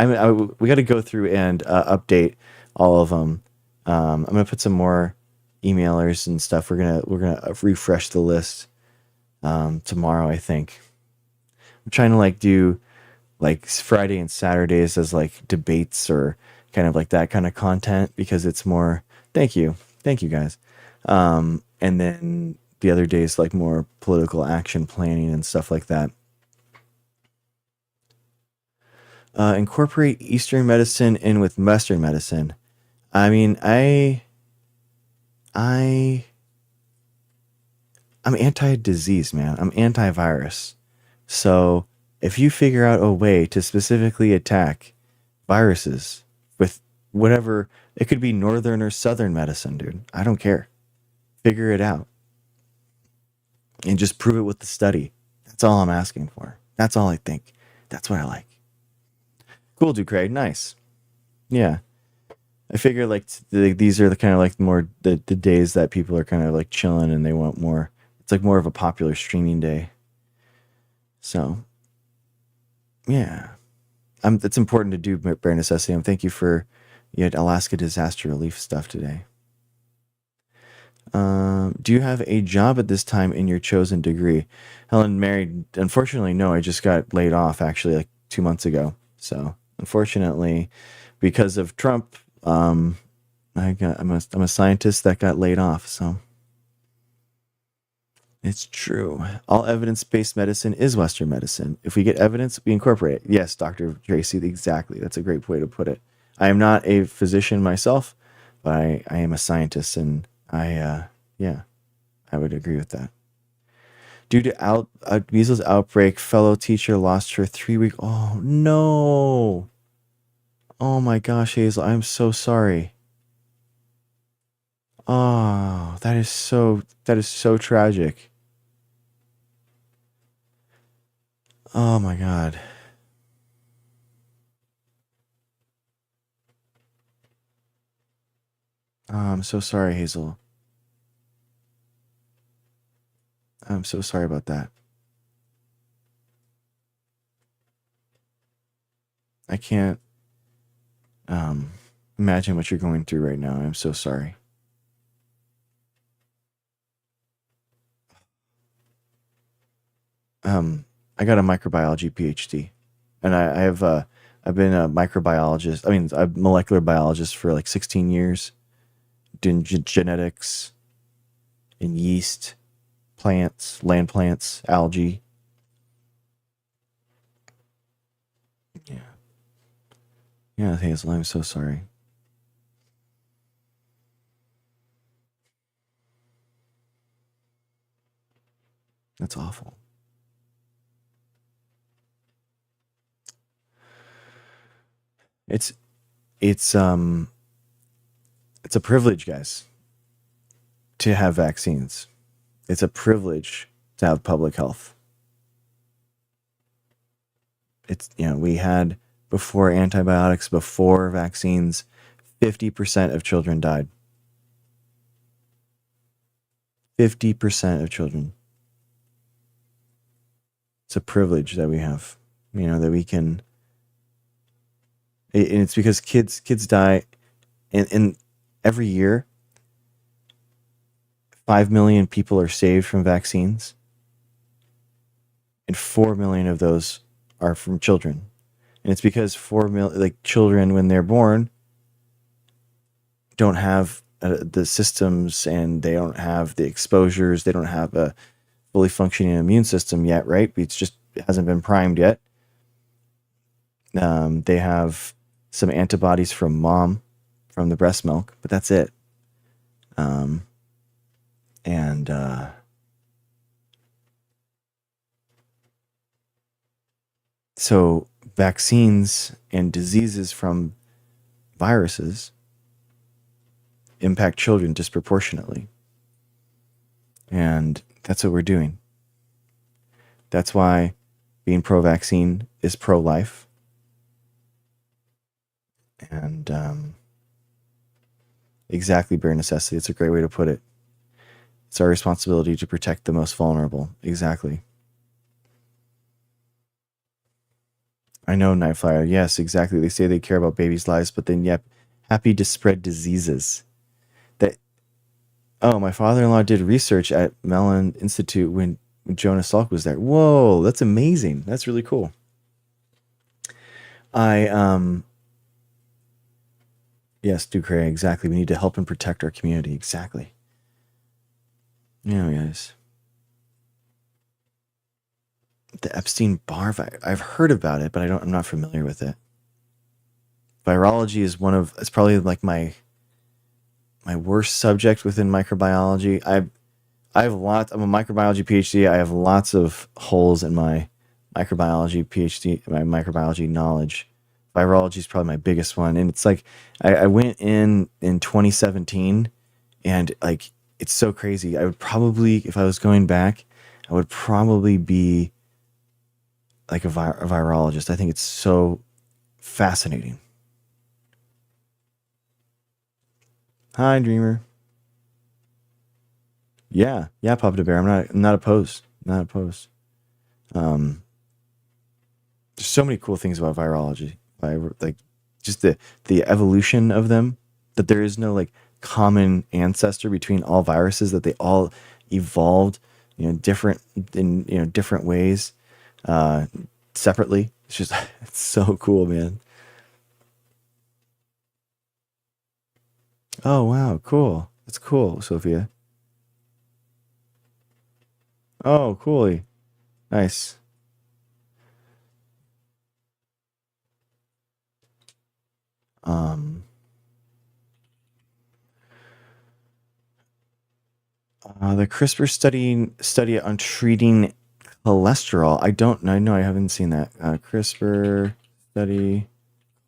We got to go through and update all of them. I'm gonna put some more emailers and stuff. We're gonna refresh the list tomorrow, I think. I'm trying to do Friday and Saturdays as debates or kind of that kind of content, because it's more. Thank you guys. And then the other days more political action planning and stuff like that. Incorporate Eastern medicine in with Western medicine. I mean, I'm anti-disease, man. I'm anti-virus. So if you figure out a way to specifically attack viruses with whatever, it could be northern or southern medicine, dude. I don't care. Figure it out. And just prove it with the study. That's all I'm asking for. That's all I think. That's what I like. Cool, Ducray. Nice. Yeah. I figure these are the kind of more the days that people are kind of chilling and they want more. It's more of a popular streaming day. So, yeah. It's important to do bare necessity. Thank you for Alaska disaster relief stuff today. Do you have a job at this time in your chosen degree? Helen, married? Unfortunately, no. I just got laid off actually 2 months ago. So, unfortunately, because of Trump, I'm a scientist that got laid off. So, it's true. All evidence-based medicine is Western medicine. If we get evidence, we incorporate it. Yes, Dr. Tracy, exactly. That's a great way to put it. I am not a physician myself, but I am a scientist, and I would agree with that. Due to a measles outbreak, fellow teacher lost her 3-week. Oh, no. Oh, my gosh, Hazel. I'm so sorry. Oh, that is so tragic. Oh, my God. Oh, I'm so sorry, Hazel. I'm so sorry about that. I can't imagine what you're going through right now. I'm so sorry. I got a microbiology PhD, and I've been a microbiologist. I mean, I'm a molecular biologist for like 16 years, doing genetics in yeast, plants, land plants, algae. Yeah. Yeah, Hazel, I'm so sorry. That's awful. It's it's a privilege, guys, to have vaccines. It's a privilege to have public health. It's, we had, before antibiotics, before vaccines, 50% of children died. 50% of children. It's a privilege that we have, that we can. And it's because kids die, and every year, 5 million people are saved from vaccines, and 4 million of those are from children. And it's because 4 million, like, children, when they're born, don't have the systems, and they don't have the exposures. They don't have a fully functioning immune system yet, right? It hasn't been primed yet. They have some antibodies from mom, from the breast milk, but that's it. So vaccines and diseases from viruses impact children disproportionately. And that's what we're doing. That's why being pro-vaccine is pro-life. And exactly, bare necessity. It's a great way to put it. It's our responsibility to protect the most vulnerable. Exactly. I know, Nightflyer. Yes, exactly. They say they care about babies' lives, but then, yep, happy to spread diseases. My father-in-law did research at Mellon Institute when Jonas Salk was there. Whoa, that's amazing. That's really cool. Yes, Ducre, exactly. We need to help and protect our community. Exactly. Guys. The Epstein-Barr virus. I've heard about it, but I'm not familiar with it. Virology is it's probably like my worst subject within microbiology. I'm a microbiology PhD. I have lots of holes in my microbiology PhD, my microbiology knowledge. Virology is probably my biggest one. And it's like, I went in 2017, and like, it's so crazy. I would probably, if I was going back, I would probably be like a virologist. I think it's so fascinating. Hi, Dreamer. Yeah, Papa the Bear. I'm not opposed. Not opposed. There's so many cool things about virology. Like just the evolution of them. That there is no like common ancestor between all viruses. That they all evolved, different in different ways, separately. It's just it's so cool, man. Oh wow, cool. That's cool, Sophia. Oh, cool. Nice. The CRISPR study on treating cholesterol. I don't know. I haven't seen that. CRISPR study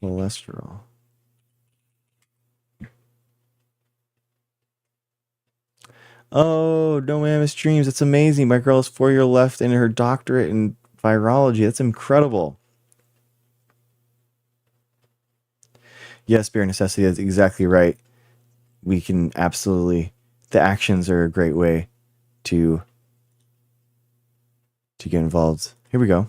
cholesterol. Oh, no mammoth dreams. That's amazing. My girl is 4 years left in her doctorate in virology. That's incredible. Yes, bare necessity. That's exactly right. We can absolutely. The actions are a great way to get involved. Here we go.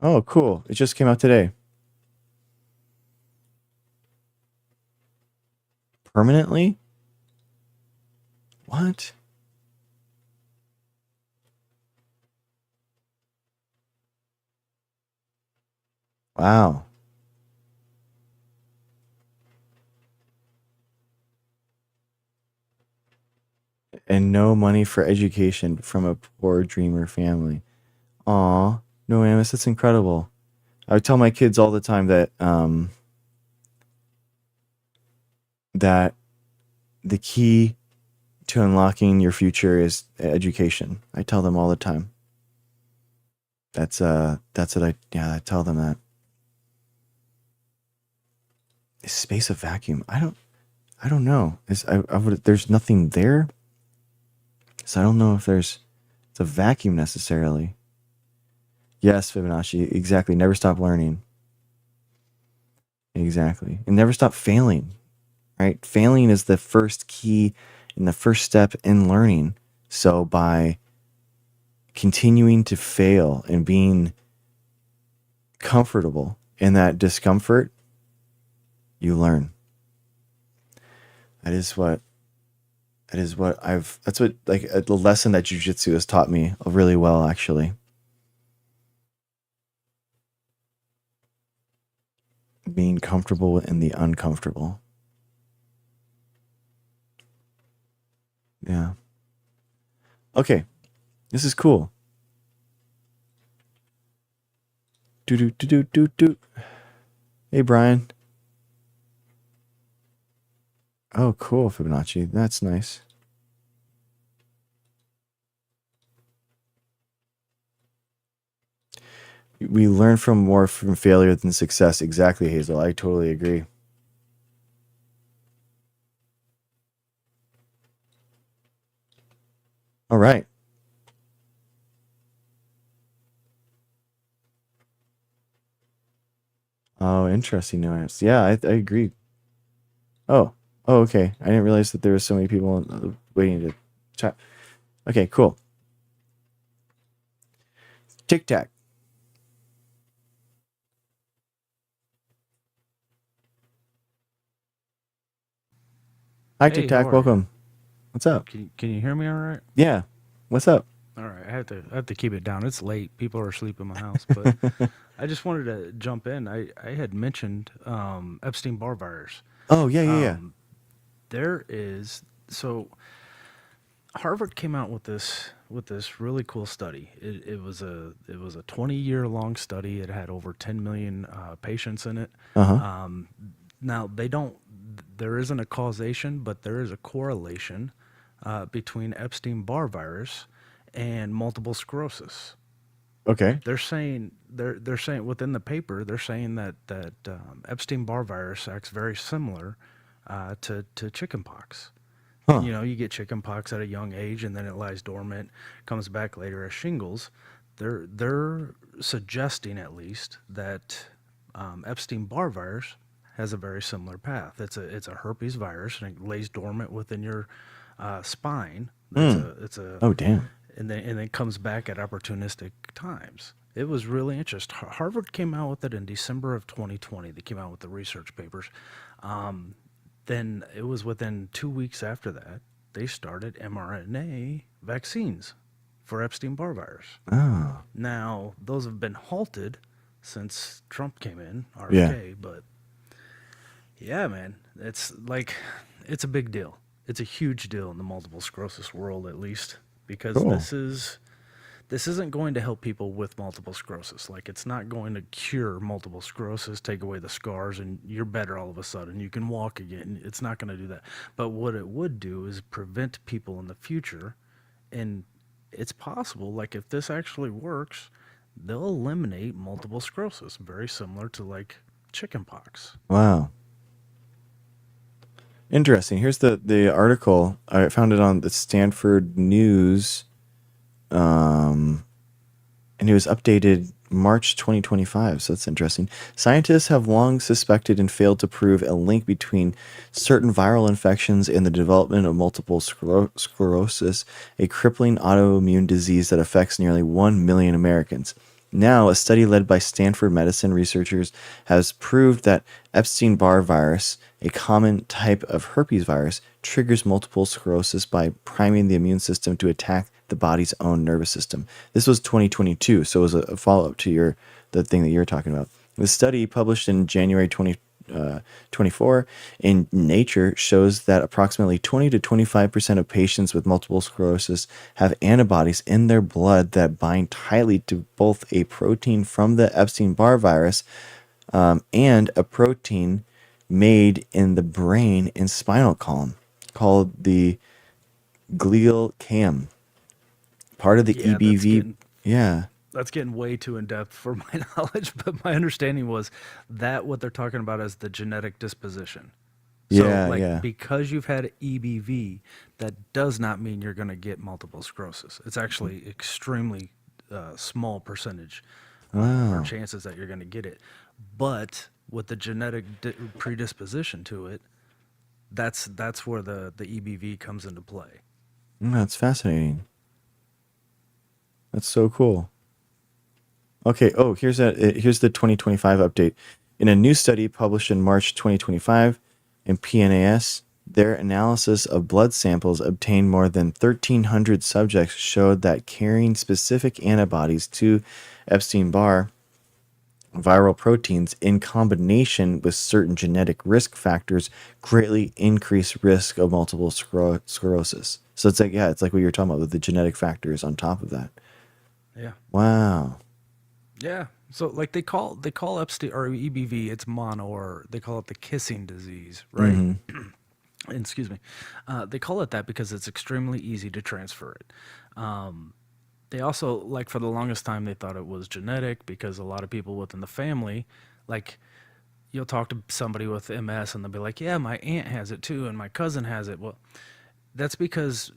Oh, cool. It just came out today. Permanently? What? Wow. And no money for education from a poor dreamer family. Aw, no, Amos, that's incredible. I would tell my kids all the time that that the key to unlocking your future is education. I tell them all the time. That's what I tell them that. Is space a vacuum? I don't know. There's nothing there. So I don't know if it's a vacuum necessarily. Yes, Fibonacci, exactly. Never stop learning. Exactly. And never stop failing. Right? Failing is the first key and the first step in learning. So by continuing to fail and being comfortable in that discomfort, you learn. That's what like the lesson that jiu-jitsu has taught me really well, actually. Being comfortable in the uncomfortable. Yeah. Okay. This is cool. Do. Hey, Brian. Oh, cool, Fibonacci. That's nice. We learn more from failure than success. Exactly, Hazel. I totally agree. All right. Oh, interesting nuance. Yeah, I agree. Oh, okay. I didn't realize that there were so many people waiting to chat. Okay, cool. Tic Tac. Hi, Tic Tac. Welcome. What's up? Can you hear me all right? Yeah. What's up? All right. I have to keep it down. It's late. People are asleep in my house, but I just wanted to jump in. I had mentioned Epstein-Barr virus. Oh, yeah. There is Harvard came out with this really cool study. It was a 20-year long study. It had over 10 million patients in it. Now there isn't a causation, but there is a correlation between Epstein-Barr virus and multiple sclerosis. Okay. They're saying within the paper, they're saying that Epstein-Barr virus acts very similar to chickenpox. Huh. You know, you get chickenpox at a young age, and then it lies dormant, comes back later as shingles. They're suggesting at least that Epstein-Barr virus has a very similar path. It's a herpes virus, and it lays dormant within your spine. Oh, damn. And then comes back at opportunistic times. It was really interesting. Harvard came out with it in December of 2020. They came out with the research papers. Then it was within 2 weeks after that, they started mRNA vaccines for Epstein-Barr virus. Oh. Now, those have been halted since Trump came in, RFK, but yeah, man, it's a big deal. It's a huge deal in the multiple sclerosis world, at least, because this isn't going to help people with multiple sclerosis. Like, it's not going to cure multiple sclerosis, take away the scars, and you're better all of a sudden. You can walk again. It's not going to do that. But what it would do is prevent people in the future, and it's possible, like, if this actually works, they'll eliminate multiple sclerosis, very similar to, like, chickenpox. Wow. Interesting. Here's the article. I found it on the Stanford News. And it was updated March 2025, so that's interesting. Scientists have long suspected and failed to prove a link between certain viral infections and the development of multiple sclerosis, a crippling autoimmune disease that affects nearly 1 million Americans. Now, a study led by Stanford medicine researchers has proved that Epstein-Barr virus, a common type of herpes virus, triggers multiple sclerosis by priming the immune system to attack the body's own nervous system. This was 2022, so it was a follow-up to the thing that you're talking about. The study, published in January 2024 in Nature, shows that approximately 20 to 25% of patients with multiple sclerosis have antibodies in their blood that bind tightly to both a protein from the Epstein-Barr virus and a protein made in the brain and spinal column called the glial cam, part of the EBV. That's getting way too in depth for my knowledge, but my understanding was that what they're talking about is the genetic disposition. So, because you've had EBV, that does not mean you're going to get multiple sclerosis. It's actually extremely small percentage or chances that you're going to get it. But with the genetic predisposition to it, that's where the EBV comes into play. That's fascinating. That's so cool. Okay. Oh, here's the 2025 update. In a new study published in March 2025 in PNAS, their analysis of blood samples obtained more than 1,300 subjects showed that carrying specific antibodies to Epstein-Barr viral proteins in combination with certain genetic risk factors greatly increase risk of multiple sclerosis. So it's like what you're talking about with the genetic factors on top of that. Yeah. Wow. Yeah. So like they call Epstein or EBV, it's mono, or they call it the kissing disease, right? Mm-hmm. Excuse me. They call it that because it's extremely easy to transfer it. They also, like, for the longest time, they thought it was genetic because a lot of people within the family, like, you'll talk to somebody with MS and they'll be like, yeah, my aunt has it too and my cousin has it. Well, that's because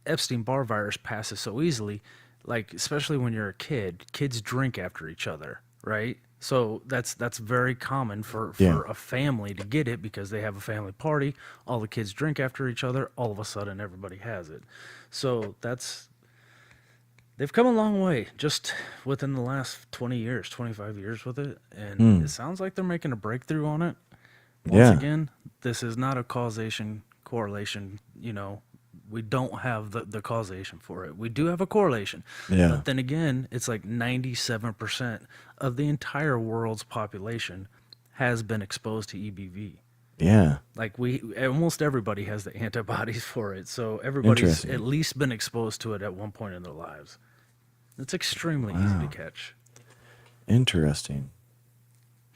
Epstein-Barr virus passes so easily. Like, especially when you're a kid, kids drink after each other, right? So that's very common for a family to get it because they have a family party. All the kids drink after each other. All of a sudden, everybody has it. So they've come a long way just within the last 20 years, 25 years with it. And it sounds like they're making a breakthrough on it. Once again, this is not a causation correlation, we don't have the causation for it. We do have a correlation. Yeah. But then again, it's like 97% of the entire world's population has been exposed to EBV. Yeah. Like almost everybody has the antibodies for it. So everybody's at least been exposed to it at one point in their lives. It's extremely easy to catch. Interesting.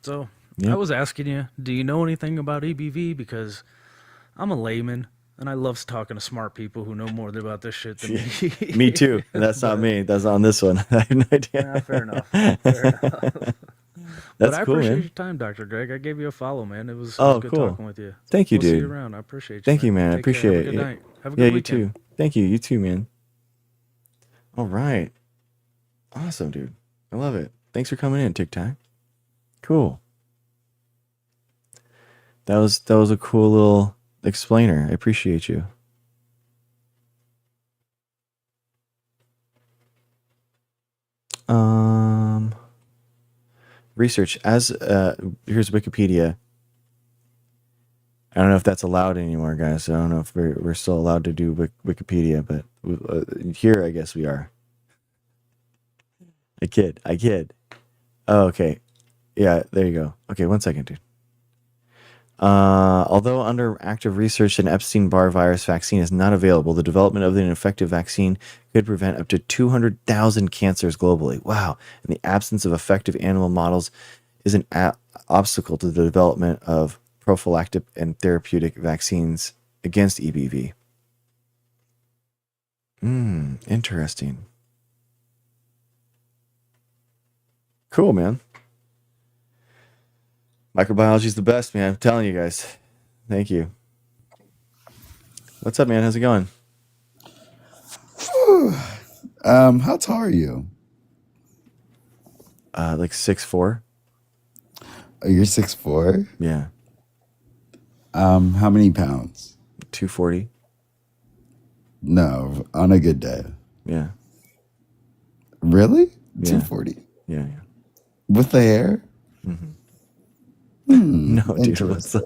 So I was asking you, do you know anything about EBV? Because I'm a layman. And I love talking to smart people who know more about this shit than me. Me too. That's not me. That's on this one. I have no idea. Nah, fair enough. That's but I cool, appreciate man. your time, Dr. Greg. I gave you a follow, man. It was good cool. talking with you. Thank you, dude. See you around. I appreciate you. Thank you, man. I appreciate it. Have a good night. Have a good weekend. You too. Thank you. You too, man. All right. Awesome, dude. I love it. Thanks for coming in, Tic Tac. Cool. That was a cool little explainer. I appreciate you. Research as here's Wikipedia. I don't know if that's allowed anymore, guys. I don't know if we're still allowed to do Wikipedia, but here I guess we are. I kid. Oh, okay. Yeah, there you go. Okay, 1 second, dude. Although under active research, an Epstein-Barr virus vaccine is not available, the development of an effective vaccine could prevent up to 200,000 cancers globally. Wow. And the absence of effective animal models is an obstacle to the development of prophylactic and therapeutic vaccines against EBV. Interesting. Cool, man. Microbiology is the best, man. I'm telling you guys. Thank you. What's up, man? How's it going? How tall are you? Like 6'4". Oh, you're 6'4"? Yeah. How many pounds? 240. No, on a good day. Yeah. Really? Yeah. 240. Yeah. With the hair? No, dude. What's up?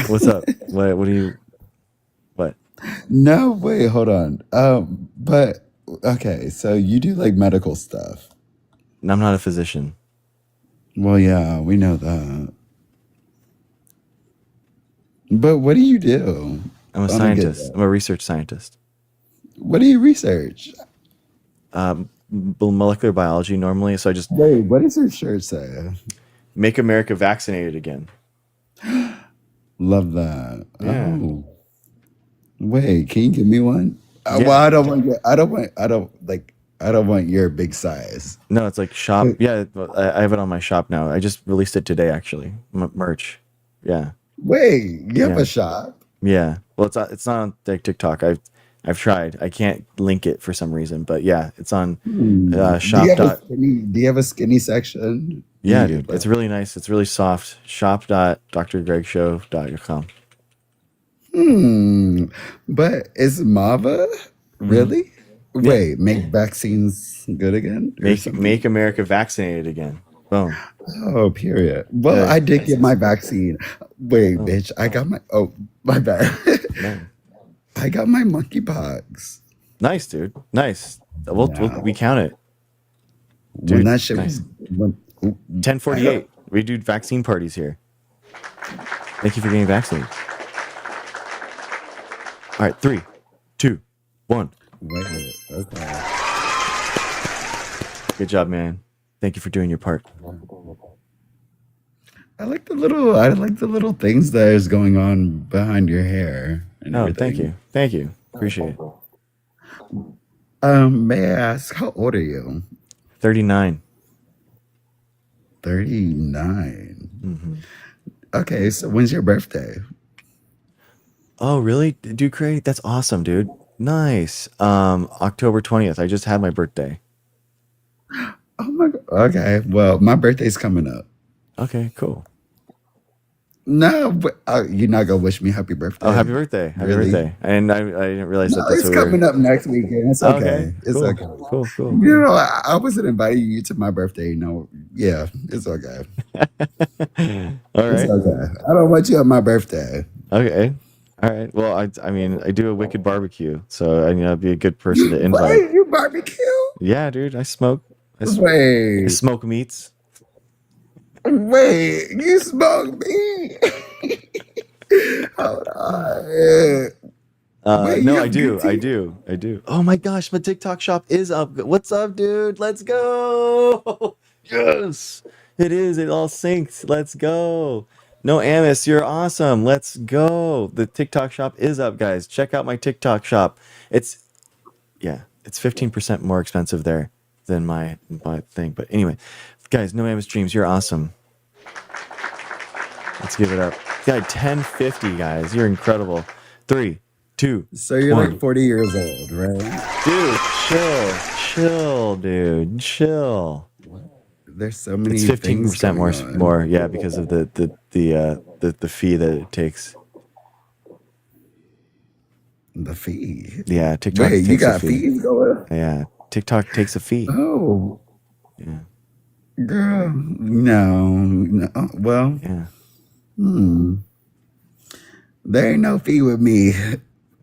What's up? What do you? What? No, wait, hold on. But okay, so you do like medical stuff. I'm not a physician. Well, yeah, we know that. But what do you do? I'm a scientist. I'm a research scientist. What do you research? Molecular biology normally. So I just Wait, what does your shirt say? make America vaccinated again. Love that. Yeah. Oh. Wait, can you give me one? Yeah. Well, I don't want your big size. No, it's like shop. Yeah, I have it on my shop now. I just released it today, actually. Merch. Yeah. Wait, you have a shop? Yeah. Well, it's not on like TikTok. I've tried. I can't link it for some reason, but yeah, it's on shop. Do you have a skinny section? Yeah, dude. It's really nice. It's really soft. shop.drgregshow.com. But is Mava really? Wait, make vaccines good again? Make America vaccinated again. Boom. Oh, period. Well, I did get my vaccine. Wait, bitch. I got my. Oh, my bad. I got my monkeypox. Nice, dude. Nice. We count it. Dude, when that shit nice. was 10:48. We do vaccine parties here. Thank you for getting vaccinated. All right, 3, 2, 1. Wait, okay. Good job, man. Thank you for doing your part. I like the little things that is going on behind your hair. And everything. Thank you. Appreciate it. May I ask, how old are you? 39. 39. Okay, so when's your birthday? Oh, really? Dude, great. That's awesome, dude. Nice. October 20th. I just had my birthday. Oh my god. Okay, well, my birthday's coming up. Okay, cool. No, but you're not gonna wish me happy birthday. Oh, happy birthday! Happy birthday! And I didn't realize that. It's coming up next weekend. It's okay. It's cool. okay. Cool. You know, I wasn't inviting you to my birthday. No, yeah, it's okay. All right. It's okay. I don't want you on my birthday. Okay. All right. Well, I mean, I do a wicked barbecue, so I'd be a good person to invite. Wait, you barbecue? Yeah, dude. I smoke. Wait. I smoke meats. Wait, you smoke meat? Hold on. Wait, no, I do. Oh my gosh, my TikTok shop is up. What's up, dude? Let's go. Yes, it is. It all synced. Let's go. No, Amos, you're awesome. Let's go. The TikTok shop is up, guys. Check out my TikTok shop. It's 15% more expensive there than my thing. But anyway, guys, No Amos Dreams, you're awesome. Let's give it up. Guy, 1050, guys. You're incredible. 3, 2. So you're 1. like 40 years old, right? Dude, chill, dude. Chill. There's so many. It's 15% more, yeah, because of the fee that it takes. The fee. Yeah, TikTok. Wait, takes you got a fee. fees going? Yeah, TikTok takes a fee. Oh. Yeah. Girl, no. Well. Yeah. There ain't no fee with me.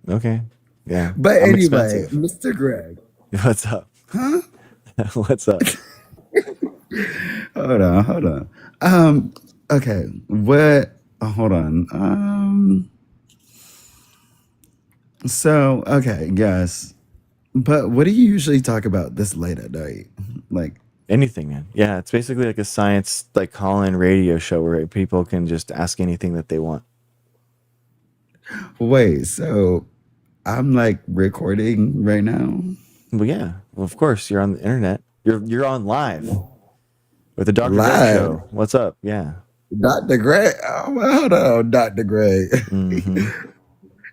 Okay. Yeah. But I'm anyway, expensive. Mr. Greg. What's up? Huh? What's up? Hold on. Okay. What? Hold on. So, okay, yes. But what do you usually talk about this late at night? Like anything, man. Yeah, it's basically like a science, like call-in radio show where people can just ask anything that they want. Wait, so I'm like recording right now? Well, yeah. Well, of course, you're on the internet. You're on live with the Dr. Greg Live? show. What's up? Yeah. Dr. Greg? Oh, well, hold on, Dr. Greg.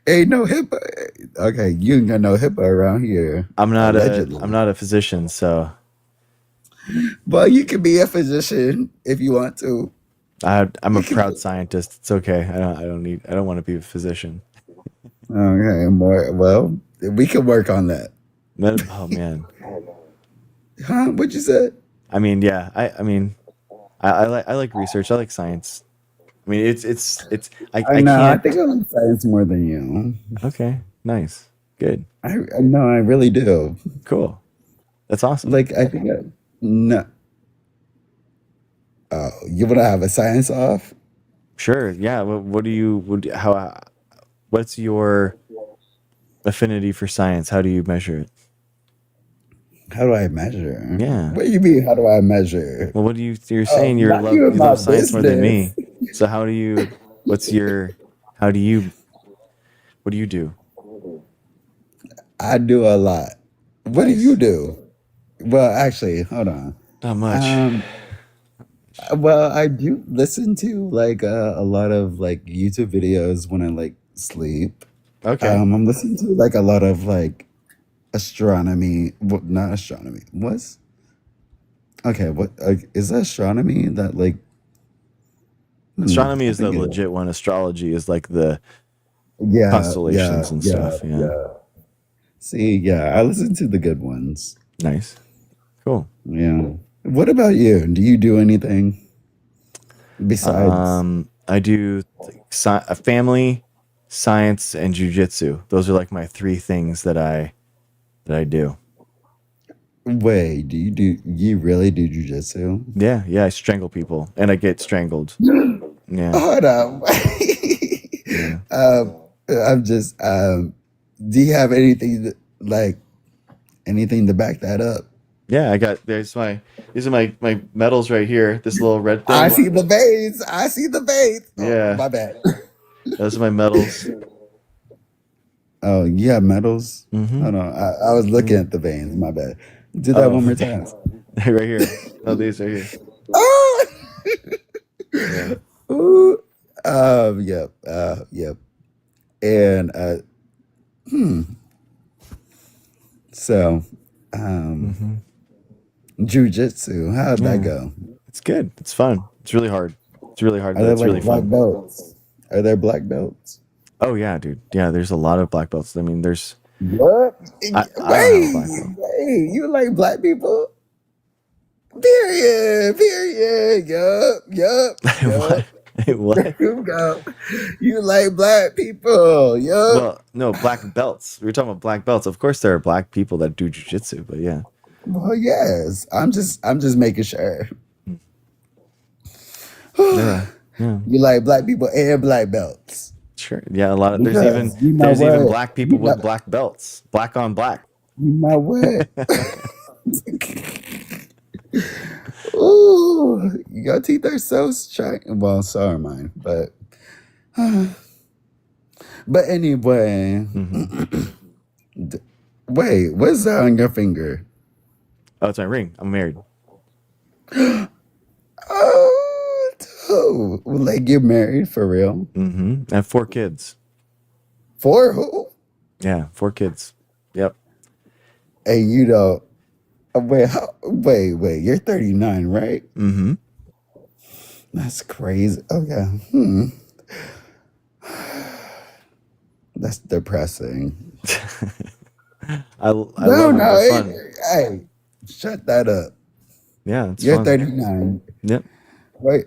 Ain't no HIPAA. Okay, you ain't got no HIPAA around here. I'm not a physician, so. Well, you can be a physician if you want to. I'm a proud scientist. It's okay. I don't want to be a physician. Okay, well, we can work on that. Oh man. Huh? What you said? I mean, yeah. I like research. I like science. I mean, I I know. I can't. think I like science more than you. Okay, nice, good, I know. I really do. cool. That's awesome. Like, I think no. Oh, you want to have a science off? Sure. Yeah. What do you? How? What's your affinity for science? How do you measure it? How do I measure? Yeah. What do you mean? How do I measure? Well, what do you? You're Oh, saying not you in you my love science more than business. me. So how do you? What's your? How do you? What do you do? I do a lot. What do you Nice. do? Well, actually, hold on. Not much. Um, well, I do listen to like a lot of like YouTube videos when I like sleep. Okay. I'm listening to like a lot of like astronomy. Well, not astronomy. What's okay? What is that astronomy? That like Astronomy I is the think it. legit one. Astrology is like the Yeah, yeah, constellations and yeah, stuff. Yeah. yeah. See, yeah, I listen to the good ones. Nice. Cool. Yeah. What about you? Do you do anything besides? I do a family, science, and jujitsu. Those are like my three things that I do. Wait, you really do jujitsu? Yeah, yeah. I strangle people and I get strangled. Yeah, Hold up. yeah, um, I'm just do you have anything like anything to back that up? yeah. I got these are my medals right here. This little red I thing. see the veins. I see the veins. Oh, Yeah, my bad. those are my medals. Oh, you have medals? Mm-hmm. Hold on. I was looking Yeah. at the veins. My bad. Do that Oh, one more okay. time. Right here. Oh, these right here. Oh! Yeah. Ooh. Yep. Yep. And hmm. So, um, Mm-hmm. jujitsu. How'd that Yeah. go? It's good. It's fun. It's really hard. It's really hard, Are but there it's really like black fun. belts? Are there black belts? Oh yeah, dude. Yeah, there's a lot of black belts. I mean, What? I don't have a black belt. Wait. You like black people? Period. Period. Yup. What? What? There you go. You like black people. Yup. Well, no, black belts. We were talking about black belts. Of course, there are black people that do jujitsu, but yeah. Well, yes. I'm just making sure. Yeah. Yeah. You like black people and black belts. Sure. Yeah, a lot of Because you know there's even what? black people You know, with black belts. Black on black. you know what? Ooh, your teeth are so straight. Well, so are mine. But anyway, Hmm. wait, what's that on your finger? Oh, it's my ring. I'm married. Oh, dude. Like you're married for real? Hmm. I have 4 kids. For who? Yeah, 4 kids. Yep. Hey, you know, wait, you're 39, right? Hmm. That's crazy. Okay. That's depressing. I No, love it. no, They're fun. hey, shut that up. Yeah, it's You're fun. 39. Yep. Wait,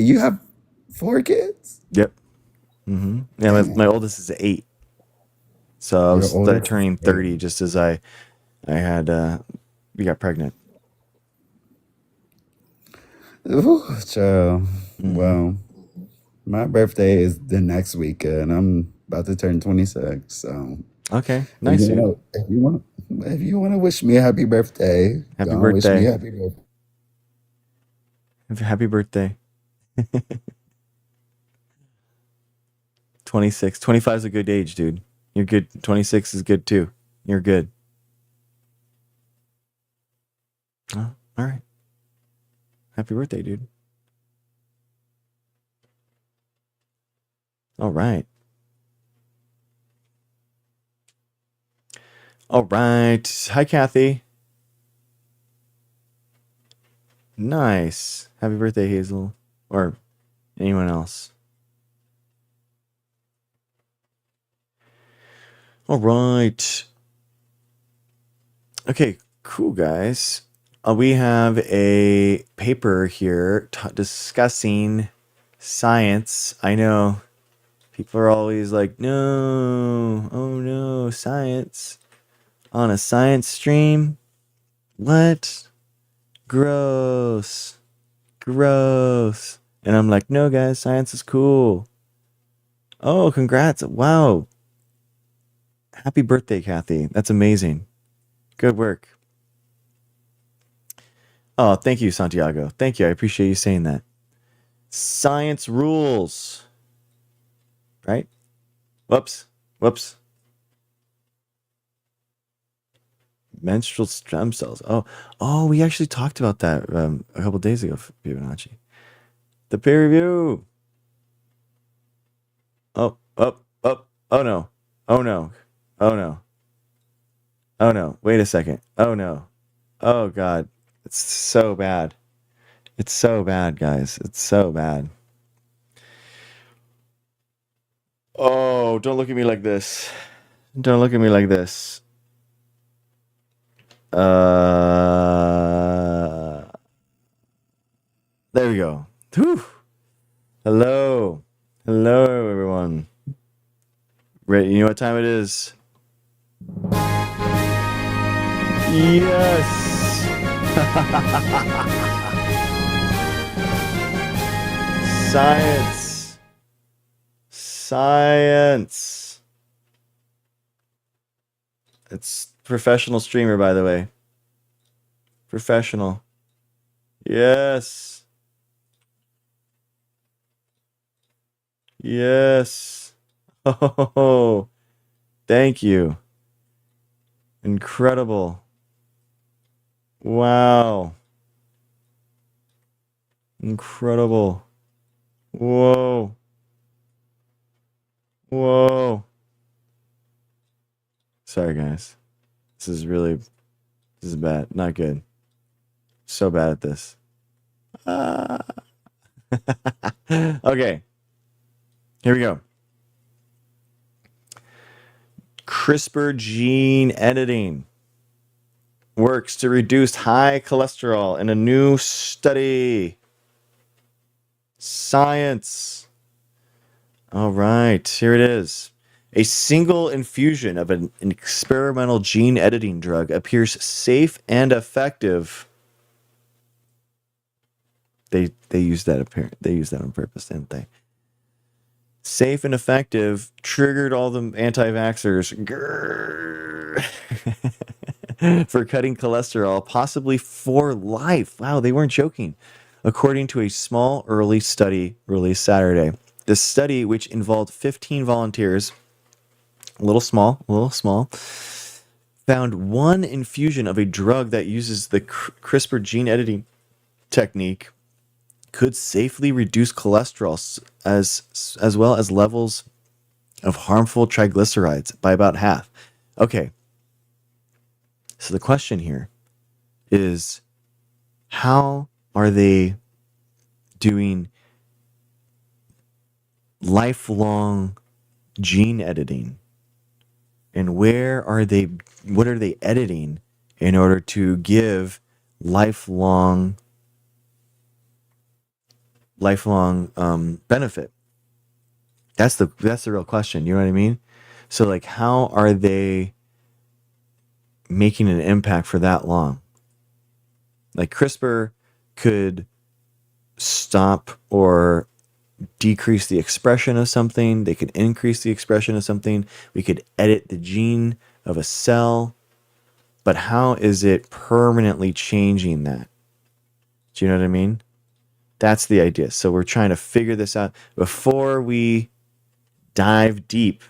you have 4 kids? Yep. Hmm. Yeah, Damn, my oldest is 8. So I your was oldest is turning 30 8. just as I had we got pregnant. Ooh, child. Hmm. Well, my birthday is the next weekend. I'm about to turn 26. So Okay. if Nice, you dude. wanna, if you wanna wish me a happy birthday, go Happy and wish me a birthday. happy birthday. Happy birthday. 26. 25 is a good age, dude. You're good. 26 is good too. You're good. Oh, all right. Happy birthday, dude. All right. All right. Hi, Kathy. Nice. Happy birthday, Hazel. Or anyone else. All right. Okay, Cool, guys. We have a paper here discussing science. I know people are always like, no, oh no, science. On a science stream? What? Gross. Gross. And I'm like, no, guys, science is cool. Oh, congrats. Wow. Happy birthday, Kathy. That's amazing. Good work. Oh, thank you, Santiago. Thank you. I appreciate you saying that. Science rules. Right? Whoops. Menstrual stem cells. Oh, we actually talked about that a couple days ago, Fibonacci. The peer review. Oh no. Wait a second. Oh no. Oh God. It's so bad. It's so bad, guys. It's so bad. Oh, don't look at me like this. Don't look at me like this. There we go. Whew. Hello, everyone. Right, you know what time it is? Yes. Science. It's professional streamer, by the way. Professional. Yes. Oh, thank you. Incredible. Wow. Incredible. Whoa. Sorry, guys. This is bad. Not good. So bad at this. Okay. Here we go. CRISPR gene editing works to reduce high cholesterol in a new study. Science. All right, here it is. A single infusion of an experimental gene editing drug appears safe and effective. They used that on purpose, didn't they? Safe and effective triggered all the anti-vaxxers for cutting cholesterol, possibly for life. Wow, they weren't joking. According to a small early study released Saturday. The study, which involved 15 volunteers, a little small, found one infusion of a drug that uses the CRISPR gene editing technique could safely reduce cholesterol as well as levels of harmful triglycerides by about half. Okay. So the question here is, how are they doing lifelong gene editing? And what are they editing in order to give lifelong benefit? That's the real question. You know what I mean? So like, how are they making an impact for that long? Like CRISPR could stop or decrease the expression of something. They could increase the expression of something. We could edit the gene of a cell. But how is it permanently changing that? Do you know what I mean? That's the idea. So we're trying to figure this out before we dive deep.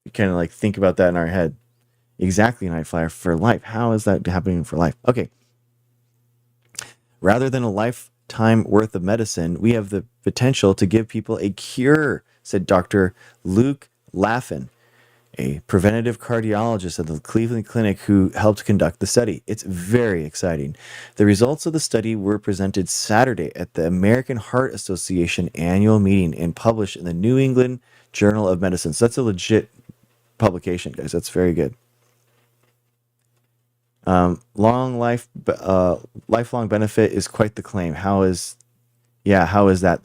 We kind of like think about that in our head. Exactly, Nightflyer, for life. How is that happening for life? Okay. Rather than a lifetime worth of medicine, we have the potential to give people a cure, said Dr. Luke Laffin, a preventative cardiologist at the Cleveland Clinic who helped conduct the study. It's very exciting. The results of the study were presented Saturday at the American Heart Association annual meeting and published in the New England Journal of Medicine. So that's a legit publication, guys. That's very good. Lifelong benefit is quite the claim. How is that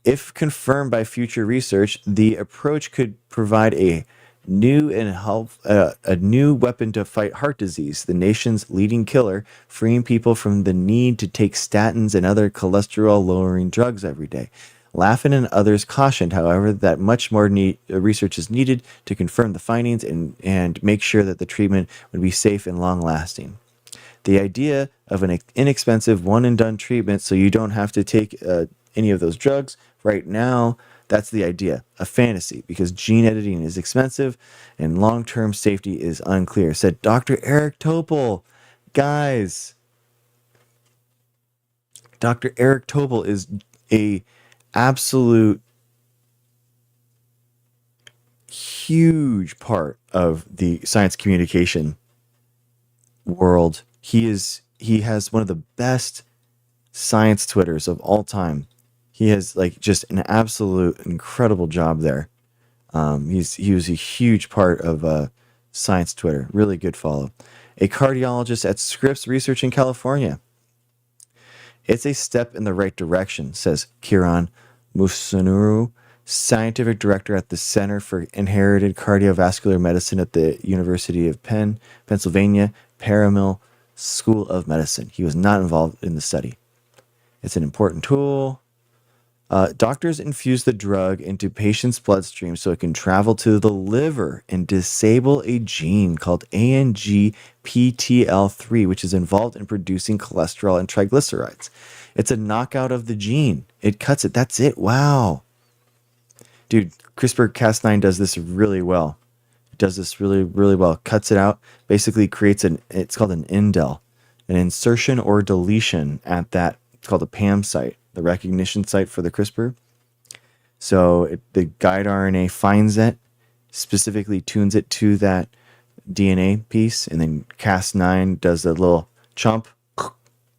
if confirmed by future research, the approach could provide a new weapon to fight heart disease, the nation's leading killer, freeing people from the need to take statins and other cholesterol-lowering drugs every day. Laffin and others cautioned, however, that much more research is needed to confirm the findings and make sure that the treatment would be safe and long-lasting. The idea of an inexpensive one-and-done treatment so you don't have to take any of those drugs right now, that's the idea, a fantasy, because gene editing is expensive and long-term safety is unclear, said Dr. Eric Topol. Guys, Dr. Eric Topol is a absolute huge part of the science communication world. He has one of the best science Twitters of all time. He has just an absolute incredible job there. He was a huge part of science Twitter. Really good follow. A cardiologist at Scripps Research in California. It's a step in the right direction, says Kiran Musunuru, scientific director at the Center for Inherited Cardiovascular Medicine at the University of Pennsylvania Paramill School of Medicine. He was not involved in the study. It's an important tool. Doctors infuse the drug into patients' bloodstream so it can travel to the liver and disable a gene called ANGPTL3, which is involved in producing cholesterol and triglycerides. It's a knockout of the gene. It cuts it. That's it. Wow. Dude, CRISPR-Cas9 does this really well. It does this really, really well. Cuts it out, basically creates it's called an indel, an insertion or deletion at that, it's called a PAM site, the recognition site for the CRISPR. So the guide RNA finds it, specifically tunes it to that DNA piece, and then Cas9 does a little chomp,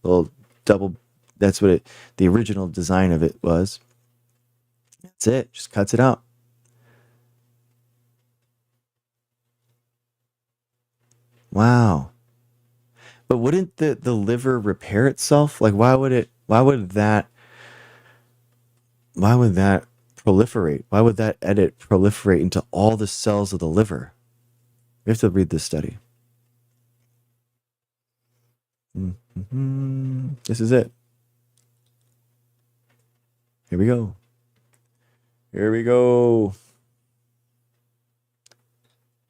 little double. That's what the original design of it was. That's it. Just cuts it out. Wow. But wouldn't the liver repair itself? Why would that proliferate? Why would that edit proliferate into all the cells of the liver? We have to read this study. This is it. Here we go.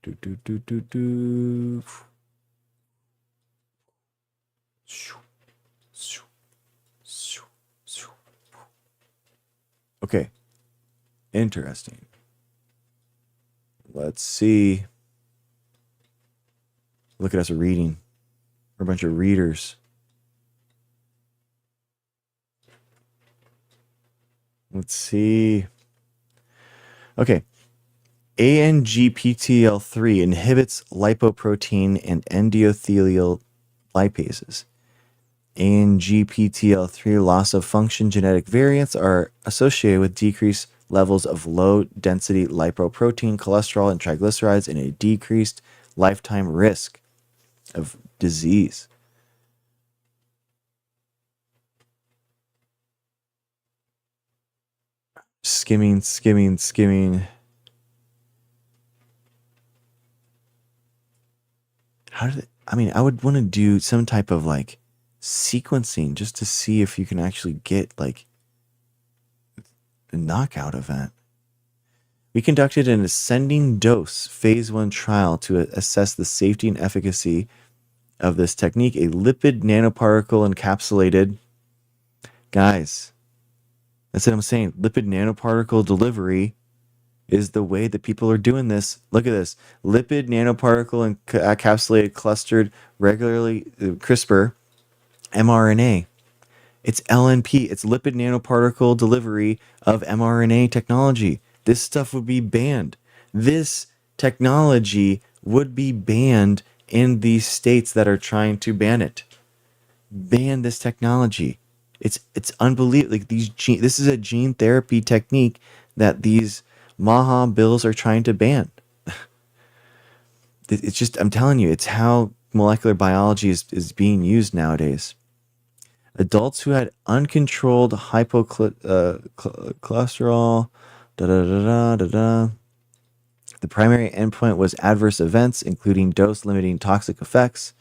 Do. Okay. Interesting. Let's see. Look at us reading. We're a bunch of readers. Let's see. Okay. ANGPTL3 inhibits lipoprotein and endothelial lipases. ANGPTL3 loss of function genetic variants are associated with decreased levels of low-density lipoprotein, cholesterol, and triglycerides, and a decreased lifetime risk of disease. Skimming. I would want to do some type of sequencing just to see if you can actually get a knockout event. We conducted an ascending dose phase 1 trial to assess the safety and efficacy of this technique. A lipid nanoparticle encapsulated. Guys, that's what I'm saying. Lipid nanoparticle delivery is the way that people are doing this. Look at this. Lipid nanoparticle encapsulated clustered regularly CRISPR mRNA. It's LNP. It's lipid nanoparticle delivery of mRNA technology. This stuff would be banned. This technology would be banned in these states that are trying to ban it. Ban this technology. It's unbelievable. This is a gene therapy technique that these Maha bills are trying to ban. it's just, I'm telling you, it's how molecular biology is being used nowadays. Adults who had uncontrolled hypocholesterol, da da da da da da. The primary endpoint was adverse events, including dose-limiting toxic effects.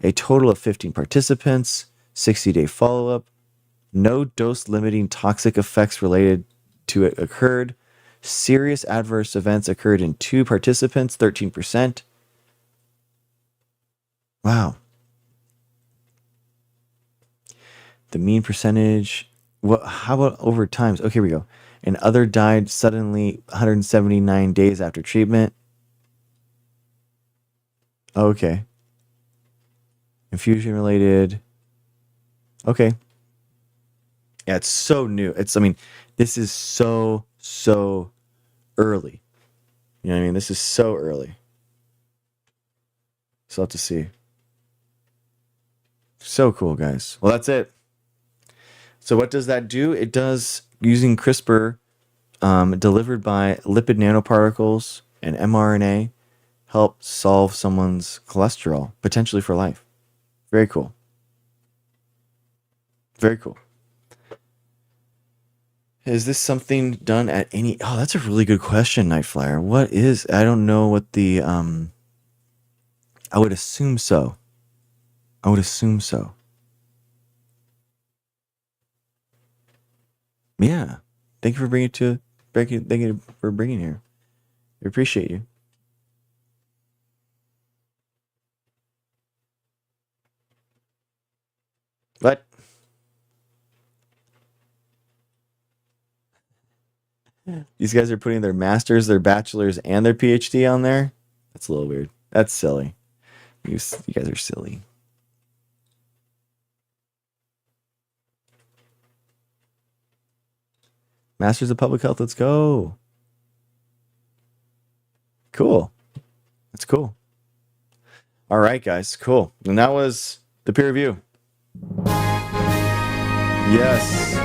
A total of 15 participants, 60-day follow-up. No dose-limiting toxic effects related to it occurred. Serious adverse events occurred in 2 participants, 13%. Wow. The mean percentage. How about over times? Okay, here we go. And other died suddenly 179 days after treatment. Okay. Infusion related. Okay. Yeah, it's so new. This is so early. You know what I mean? This is so early. So I'll have to see. So cool, guys. Well, that's it. So what does that do? It does, using CRISPR, delivered by lipid nanoparticles and mRNA, help solve someone's cholesterol, potentially for life. Very cool. Very cool. Is this something done at any... Oh, that's a really good question, Nightflyer. What is... I don't know what the... I would assume so. Yeah. Thank you for bringing here. I appreciate you. What? These guys are putting their masters, their bachelors, and their PhD on there? That's a little weird. That's silly. You guys are silly. Masters of Public Health, let's go. Cool. That's cool. All right, guys, cool. And that was the peer review. Yes.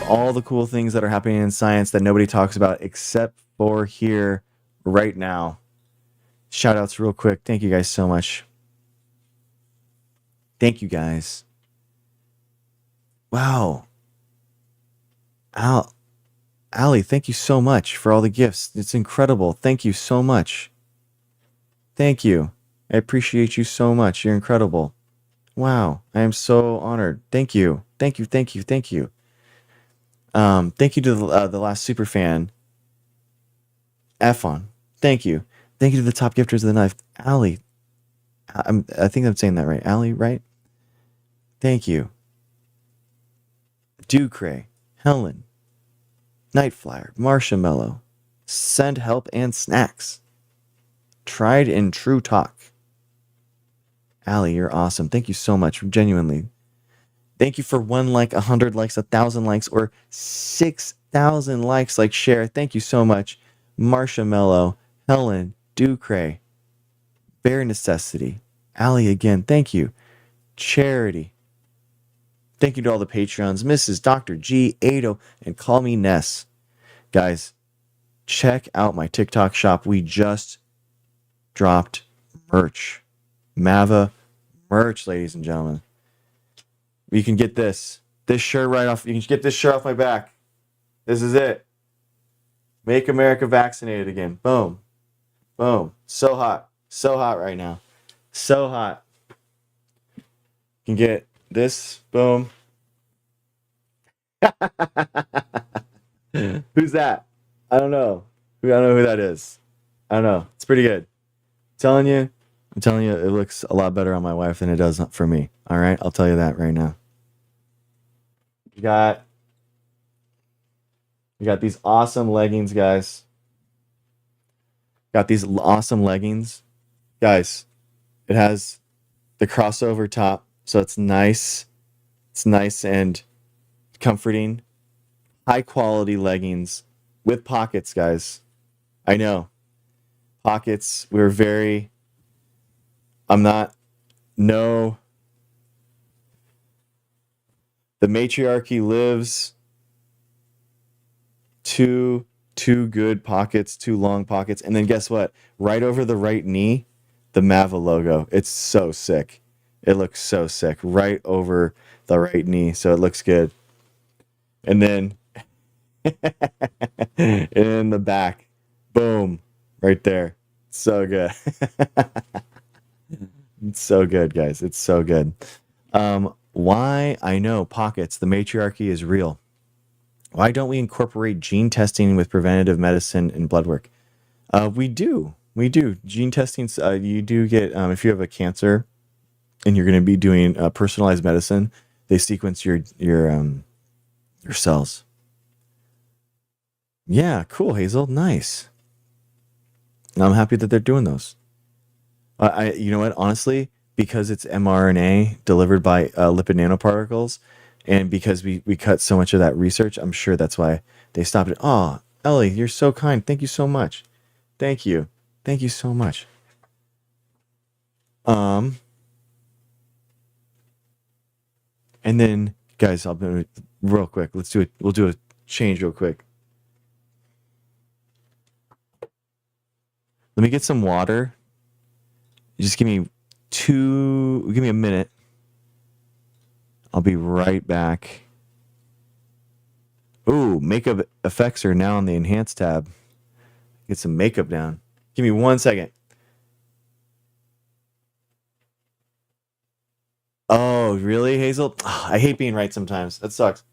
All the cool things that are happening in science that nobody talks about except for here right now. Shout outs real quick. Thank you guys so much. Thank you guys. Wow. Allie, thank you so much for all the gifts. It's incredible. Thank you so much. Thank you. I appreciate you so much. You're incredible. Wow. I am so honored. Thank you. Thank you. Thank you. Thank you. Thank you to the last super fan, Efon. Thank you. Thank you to the top gifters of the knife, Allie. I think I'm saying that right. Allie, right? Thank you. Ducray, Helen, Nightflyer, Marshmallow, Send Help and Snacks. Tried and True Talk. Allie, you're awesome. Thank you so much, genuinely. Thank you for 1 like, 100 likes, 1,000 likes, or 6,000 likes, like share. Thank you so much. Marshmallow, Helen, Ducray, Bare Necessity, Allie again. Thank you. Charity. Thank you to all the Patreons, Mrs. Dr. G, Ado, and Call Me Ness. Guys, check out my TikTok shop. We just dropped merch. Mava merch, ladies and gentlemen. You can get this shirt right off. You can get this shirt off my back. This is it. Make America vaccinated again. Boom. Boom. So hot. So hot right now. So hot. You can get this. Boom. Who's that? I don't know. I don't know who that is. I don't know. It's pretty good. I'm telling you, it looks a lot better on my wife than it does for me. All right? I'll tell you that right now. You got these awesome leggings, guys. Got these awesome leggings. Guys, it has the crossover top, so it's nice. It's nice and comforting. High quality leggings with pockets, guys. I know. Pockets. The matriarchy lives. two good pockets, two long pockets, and then guess what? Right over the right knee, the Mava logo. It's so sick. It looks so sick right over the right knee, so it looks good. And then in the back, boom, right there. So good. It's so good, guys. It's so good. Why? I know, pockets. The matriarchy is real. Why don't we incorporate gene testing with preventative medicine and blood work? We do. Gene testing, you do get, if you have a cancer and you're going to be doing personalized medicine, they sequence your cells. Yeah, cool, Hazel. Nice. I'm happy that they're doing those. You know what? Honestly, because it's mRNA delivered by lipid nanoparticles, and because we cut so much of that research, I'm sure that's why they stopped it. Oh, Ellie, you're so kind. Thank you so much. Thank you so much. And then, guys, I'll be real quick. Let's do it. We'll do a change real quick. Let me get some water. Just give me a minute. I'll be right back. Ooh, makeup effects are now on the enhanced tab. Get some makeup down. Give me 1 second. Oh, really, Hazel? Oh, I hate being right sometimes. That sucks.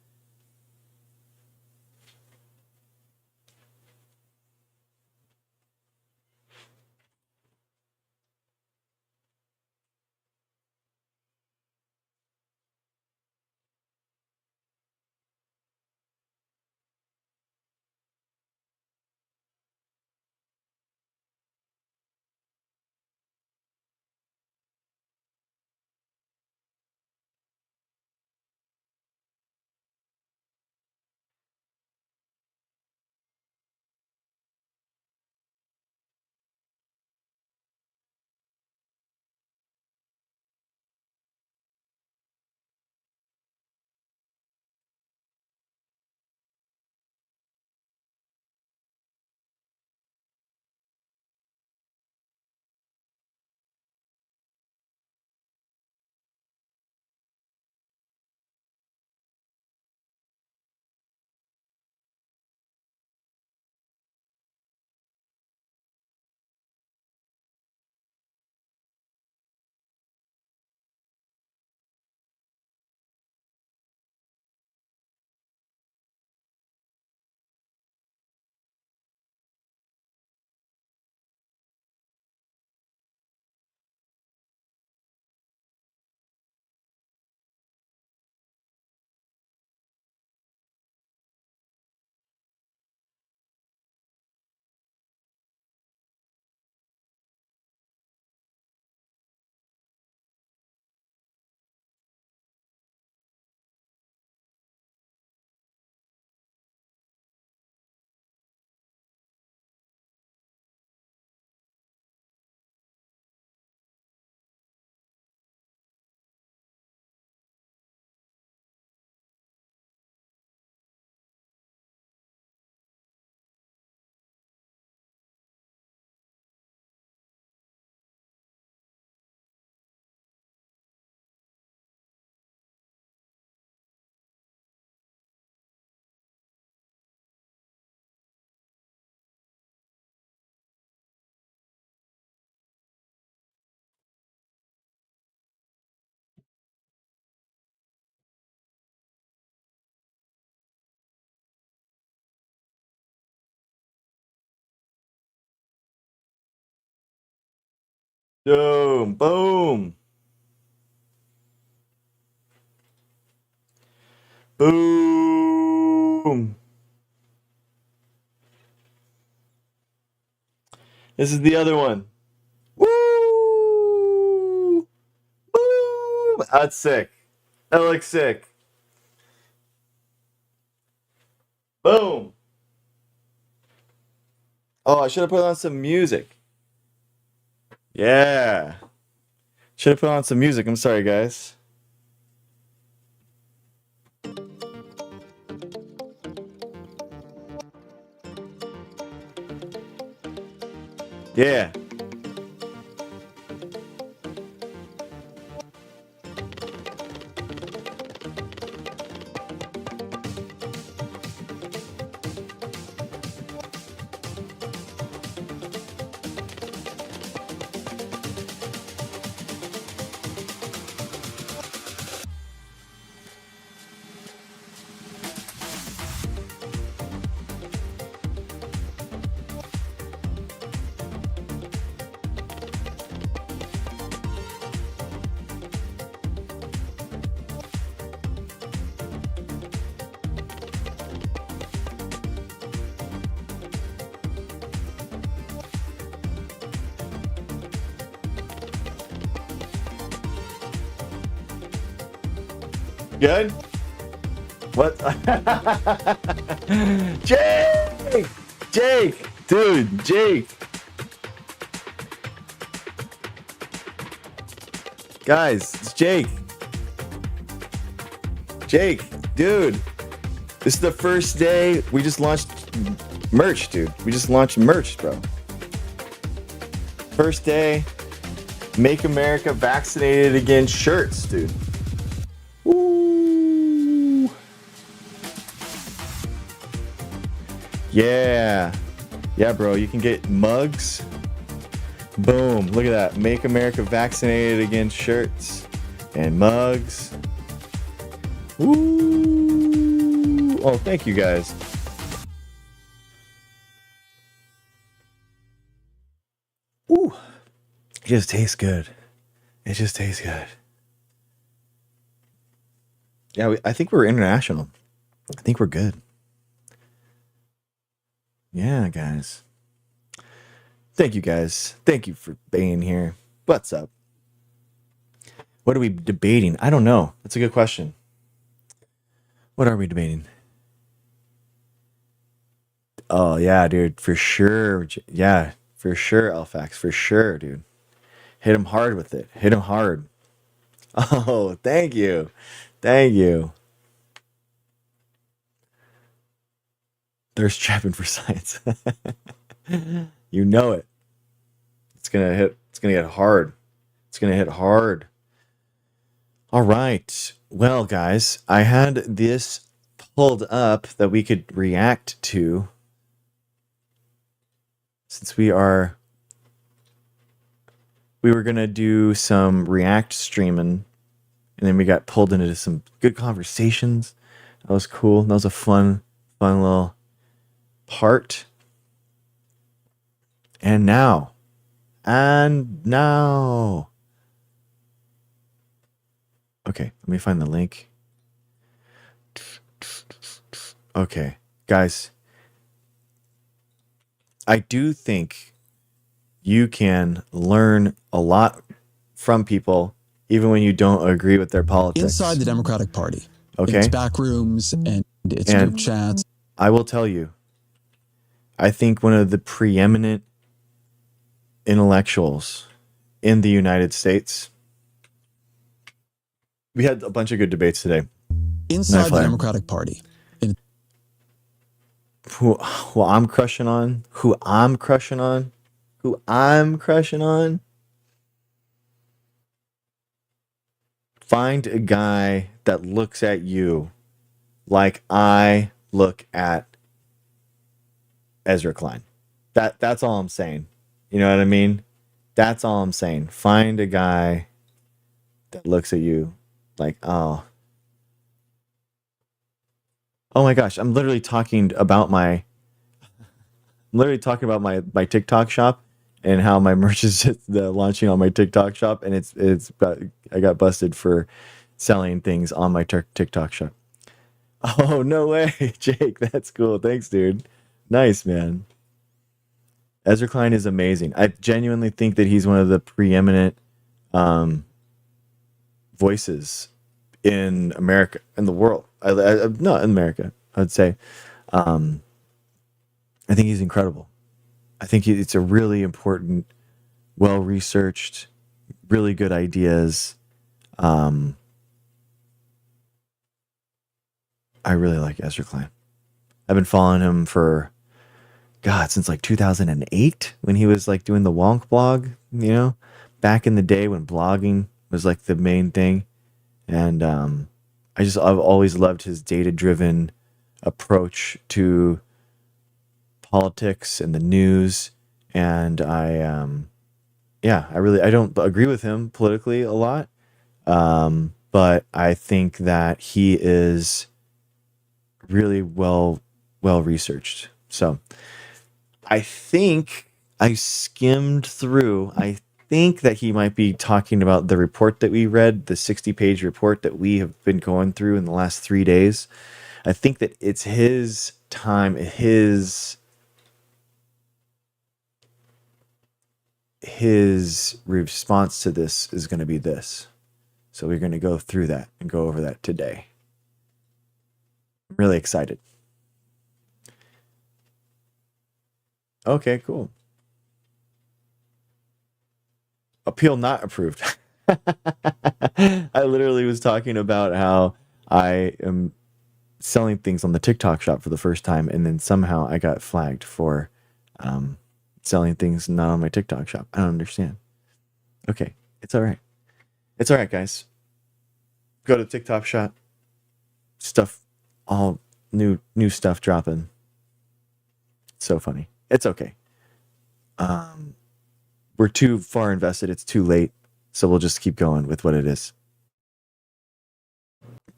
Boom, boom, boom. This is the other one. Woo! Boom! That's sick. That looks sick. Boom. Oh, I should have put on some music. Yeah. Should have put on some music. I'm sorry, guys. Yeah. Good? What? Jake! Jake! Dude, Jake! Guys, it's Jake. Jake, dude. This is the first day we just launched merch, dude. We just launched merch, bro. First day, Make America Vaccinated Again shirts, dude. Woo! Yeah. Yeah, bro, you can get mugs. Boom. Look at that. Make America Vaccinated Again shirts and mugs. Woo! Oh, thank you guys. Ooh. It just tastes good. It just tastes good. Yeah, I think we're international. I think we're good. Yeah, guys. Thank you, guys. Thank you for being here. What's up? What are we debating? I don't know. That's a good question. What are we debating? Oh, yeah, dude. For sure. Yeah, for sure, Alfax. For sure, dude. Hit him hard with it. Hit him hard. Oh, thank you. Thank you. Thirst trapping for science. You know it. It's gonna get hard. It's gonna hit hard. All right. Well, guys, I had this pulled up that we could react to. Since we were gonna do some React streaming, and then we got pulled into some good conversations. That was cool. That was a fun little part. And now. Okay, let me find the link. Okay, guys. I do think you can learn a lot from people even when you don't agree with their politics. Inside the Democratic Party. Okay. In its back rooms and its group chats. I will tell you, I think one of the preeminent intellectuals in the United States. We had a bunch of good debates today. Inside the Democratic Party. Who I'm crushing on. Find a guy that looks at you like I look at Ezra Klein. That's all I'm saying. You know what I mean? That's all I'm saying. Find a guy that looks at you like, oh my gosh, I'm literally talking about my TikTok shop and how my merch is just launching on my TikTok shop, and I got busted for selling things on my TikTok shop. Oh, no way, Jake. That's cool. Thanks, dude. Nice, man. Ezra Klein is amazing. I genuinely think that he's one of the preeminent voices in America, in the world. Not in America, I'd say. I think he's incredible. I think it's a really important, well-researched, really good ideas. I really like Ezra Klein. I've been following him for, God, since like 2008 when he was like doing the Wonk blog, you know, back in the day when blogging was like the main thing. And I've always loved his data-driven approach to politics and the news. And I don't agree with him politically a lot. But I think that he is really well researched. So I think I skimmed through. I think that he might be talking about the report that we read, the 60-page report that we have been going through in the last 3 days. I think that it's his time, his response to this is going to be this. So we're going to go through that and go over that today. I'm really excited. Okay, cool. Appeal not approved. I literally was talking about how I am selling things on the TikTok shop for the first time, and then somehow I got flagged for selling things not on my TikTok shop. I don't understand. Okay, it's all right. It's all right, guys. Go to TikTok shop. Stuff, all new stuff dropping. It's so funny. It's okay. We're too far invested. It's too late. So we'll just keep going with what it is.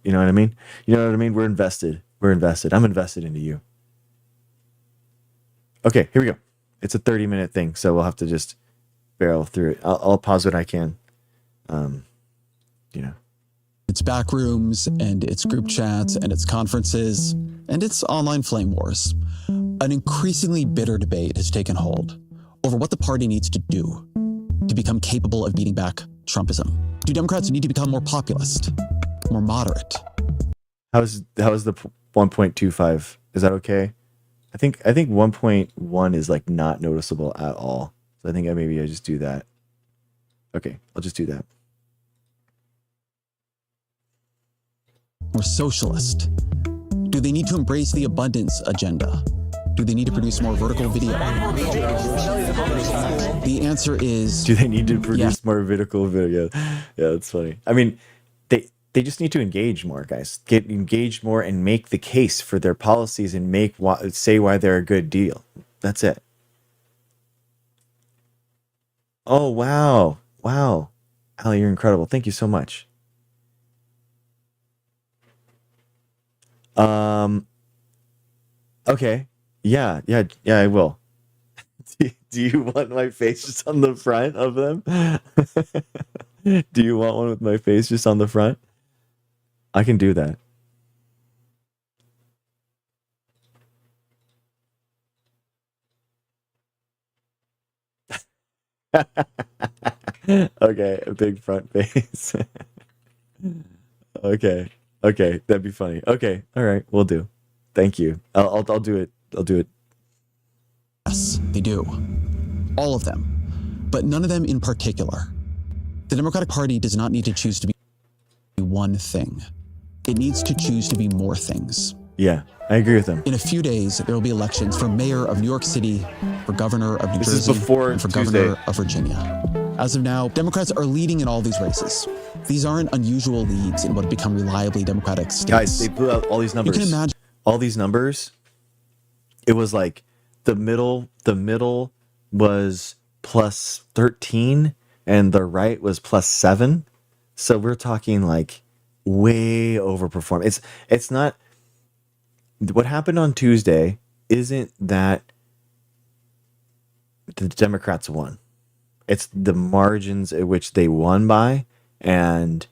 You know what I mean? We're invested. I'm invested into you. Okay, here we go. It's a 30-minute thing, so we'll have to just barrel through it. I'll pause what I can. It's back rooms and it's group chats and it's conferences and it's online flame wars. An increasingly bitter debate has taken hold over what the party needs to do to become capable of beating back Trumpism. Do Democrats need to become more populist, more moderate? How is the 1.25? Is that okay? I think 1.1 is like not noticeable at all. So I think maybe I just do that. Okay, I'll just do that. More socialist? Do they need to embrace the abundance agenda? Do they need to produce more vertical video? The answer is... Do they need to produce more vertical video? Yeah, that's funny. I mean, they just need to engage more, guys. Get engaged more and make the case for their policies and say why they're a good deal. That's it. Oh, wow. Wow. Ali, you're incredible. Thank you so much. Okay. Yeah, I will. Do you want my face just on the front of them? Do you want one with my face just on the front? I can do that. Okay, a big front face. Okay, that'd be funny. Okay, all right, we'll do. Thank you. I'll do it. I'll do it. Yes, they do. All of them. But none of them in particular. The Democratic Party does not need to choose to be one thing. It needs to choose to be more things. Yeah, I agree with them. In a few days, there will be elections for mayor of New York City, for governor of New Jersey, and for Tuesday. governor of Virginia. As of now, Democrats are leading in all these races. These aren't unusual leads in what have become reliably Democratic states. Guys, they blew out all these numbers. You can imagine all these numbers. It was like the middle was plus 13 and the right was plus 7. So we're talking like way overperform. It's not what happened on Tuesday isn't that the Democrats won. It's the margins at which they won by and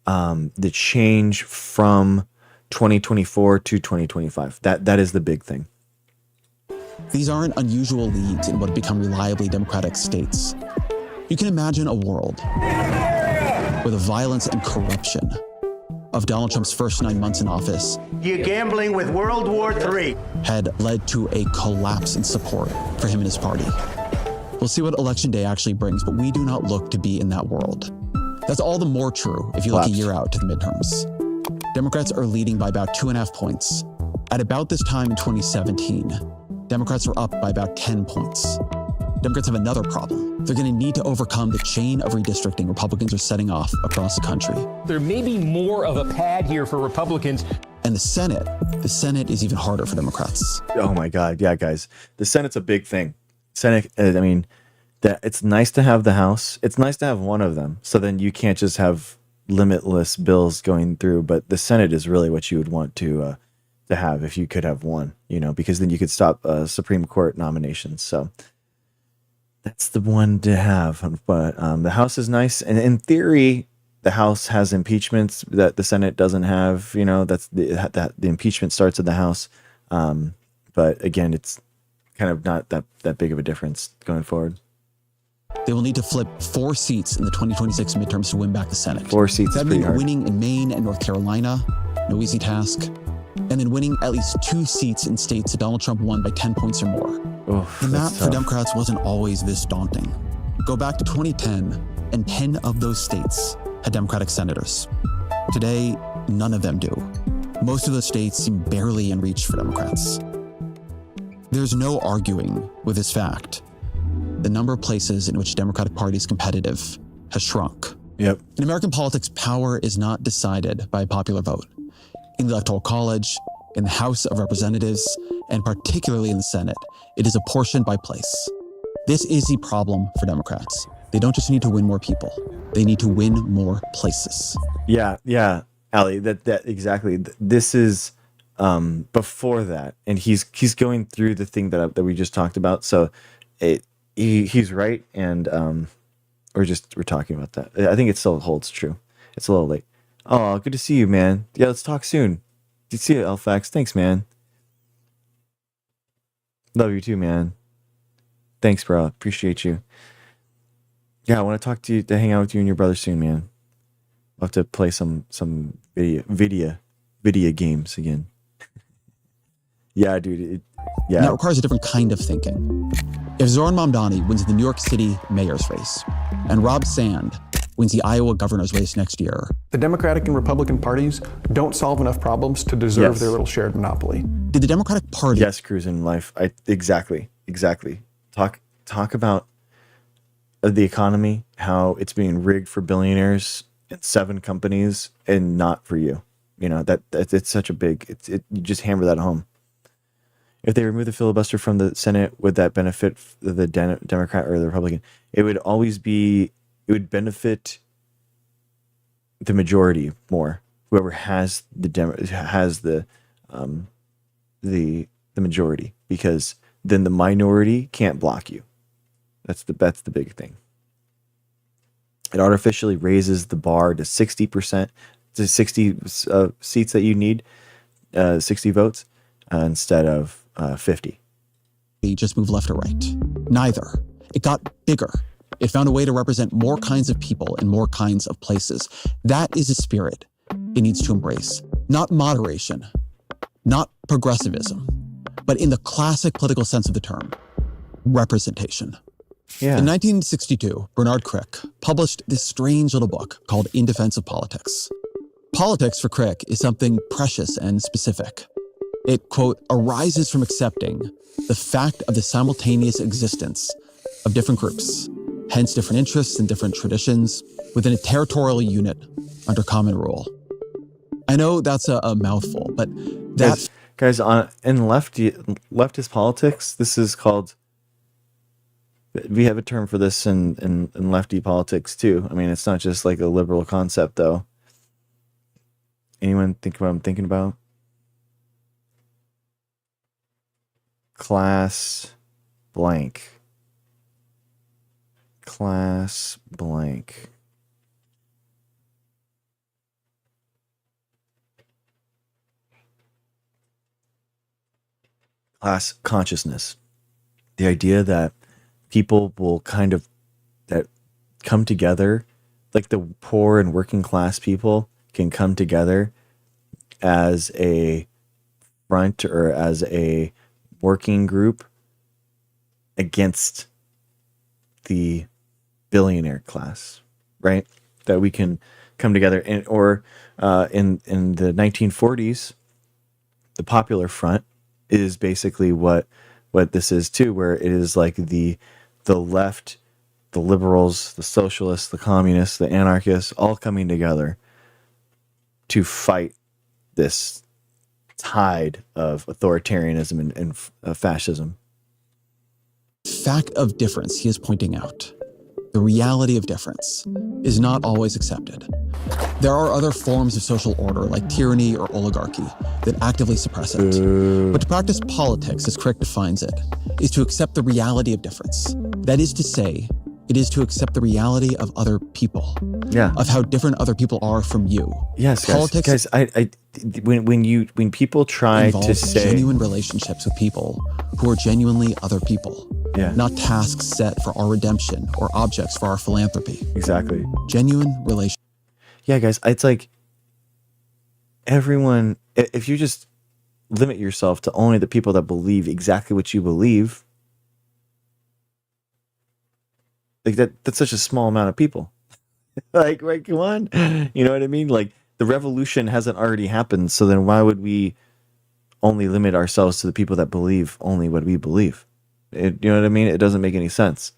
the change from 2024 to 2025. That is the big thing. These aren't unusual leads in what have become reliably Democratic states. You can imagine a world where the violence and corruption of Donald Trump's first 9 months in office, you're gambling with World War III, had led to a collapse in support for him and his party. We'll see what Election Day actually brings, but we do not look to be in that world. That's all the more true if you look a year out to the midterms. Democrats are leading by about 2.5 points. At about this time in 2017, Democrats are up by about 10 points. Democrats have another problem. They're going to need to overcome the chain of redistricting Republicans are setting off across the country. There may be more of a pad here for Republicans. And the Senate is even harder for Democrats. Oh my God. Yeah, guys. The Senate's a big thing. Senate, I mean, that it's nice to have the House. It's nice to have one of them. So then you can't just have limitless bills going through. But the Senate is really what you would want to have if you could have one, because then you could stop Supreme Court nominations. So that's the one to have. But the House is nice. And in theory, the House has impeachments that the Senate doesn't have. That's the impeachment starts at the House. But again, it's kind of not that big of a difference going forward. They will need to flip 4 seats in the 2026 midterms to win back the Senate. 4 seats is pretty hard. Winning in Maine and North Carolina, no easy task. And then winning at least 2 seats in states that Donald Trump won by 10 points or more. The map for Democrats wasn't always this daunting. Go back to 2010, and 10 of those states had Democratic senators. Today, none of them do. Most of those states seem barely in reach for Democrats. There's no arguing with this fact. The number of places in which the Democratic Party is competitive has shrunk. Yep. In American politics, power is not decided by a popular vote. In the Electoral College, in the House of Representatives, and particularly in the Senate, it is apportioned by place. This is the problem for Democrats. They don't just need to win more people. They need to win more places. Yeah, Ali, that exactly. This is before that, and he's going through the thing that we just talked about. So he's right, and we're talking about that. I think it still holds true. It's a little late. Oh, good to see you, man. Yeah, let's talk soon. Good to see you, Elfax. Thanks, man. Love you too, man. Thanks, bro. Appreciate you. Yeah, I want to talk to you, to hang out with you and your brother soon, man. I'll have to play some video games again. Yeah, dude. And that requires a different kind of thinking. If Zoran Mamdani wins the New York City mayor's race, and Rob Sand wins the Iowa governor's race next year, the Democratic and Republican parties don't solve enough problems to deserve their little shared monopoly. Did the Democratic Party... Yes, cruising life. Exactly. Talk about the economy, how it's being rigged for billionaires and 7 companies and not for you. That it's such a big... you just hammer that home. If they remove the filibuster from the Senate, would that benefit the Democrat or the Republican? It would benefit the majority more. Whoever has the majority, because then the minority can't block you. That's the big thing. It artificially raises the bar to 60%, to 60 seats that you need, 60 votes instead of 50. He just moved left or right. Neither. It got bigger. It found a way to represent more kinds of people in more kinds of places. That is a spirit it needs to embrace. Not moderation, not progressivism, but in the classic political sense of the term, representation. Yeah. In 1962, Bernard Crick published this strange little book called In Defense of Politics. Politics for Crick is something precious and specific. It, quote, arises from accepting the fact of the simultaneous existence of different groups, hence different interests and different traditions, within a territorial unit under common rule. I know that's a mouthful, but that's... Guys, in leftist politics, this is called... We have a term for this in lefty politics, too. I mean, it's not just like a liberal concept, though. Anyone think what I'm thinking about? Class blank. Class blank. Class consciousness. The idea that people will that come together, like the poor and working class people can come together as a front or as a working group against the billionaire class, right? That we can come together in the 1940s, the Popular Front is basically what what this is too, where it is like the left, the liberals, the socialists, the communists, the anarchists, all coming together to fight this tide of authoritarianism and fascism. Fact of difference he is pointing out. The reality of difference is not always accepted. There are other forms of social order, like tyranny or oligarchy, that actively suppress it. But to practice politics, as Crick defines it, is to accept the reality of difference. That is to say, it is to accept the reality of other people. Yeah. Of how different other people are from you. Yes, politics, guys. When people try to say genuine relationships with people who are genuinely other people. Yeah. Not tasks set for our redemption or objects for our philanthropy. Exactly. Genuine relationships. Yeah, guys, it's like everyone, if you just limit yourself to only the people that believe exactly what you believe, like that's such a small amount of people. Like, right, come on. You know what I mean? Like, the revolution hasn't already happened, so then why would we only limit ourselves to the people that believe only what we believe? You know what I mean? It doesn't make any sense.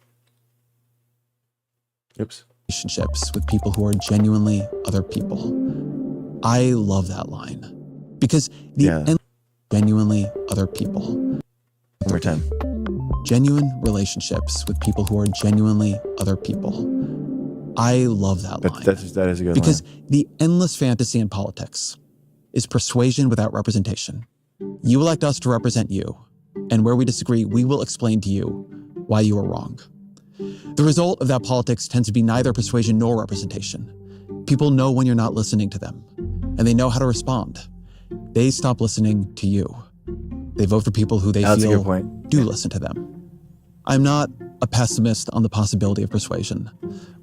Oops. Relationships with people who are genuinely other people. I love that line. Because genuinely other people. One more time. Genuine relationships with people who are genuinely other people. I love that line. That is a good because line. The endless fantasy in politics is persuasion without representation. You elect us to represent you, and where we disagree, we will explain to you why you are wrong. The result of that politics tends to be neither persuasion nor representation. People know when you're not listening to them, and they know how to respond. They stop listening to you. They vote for people who they feel do listen to them. I'm not a pessimist on the possibility of persuasion,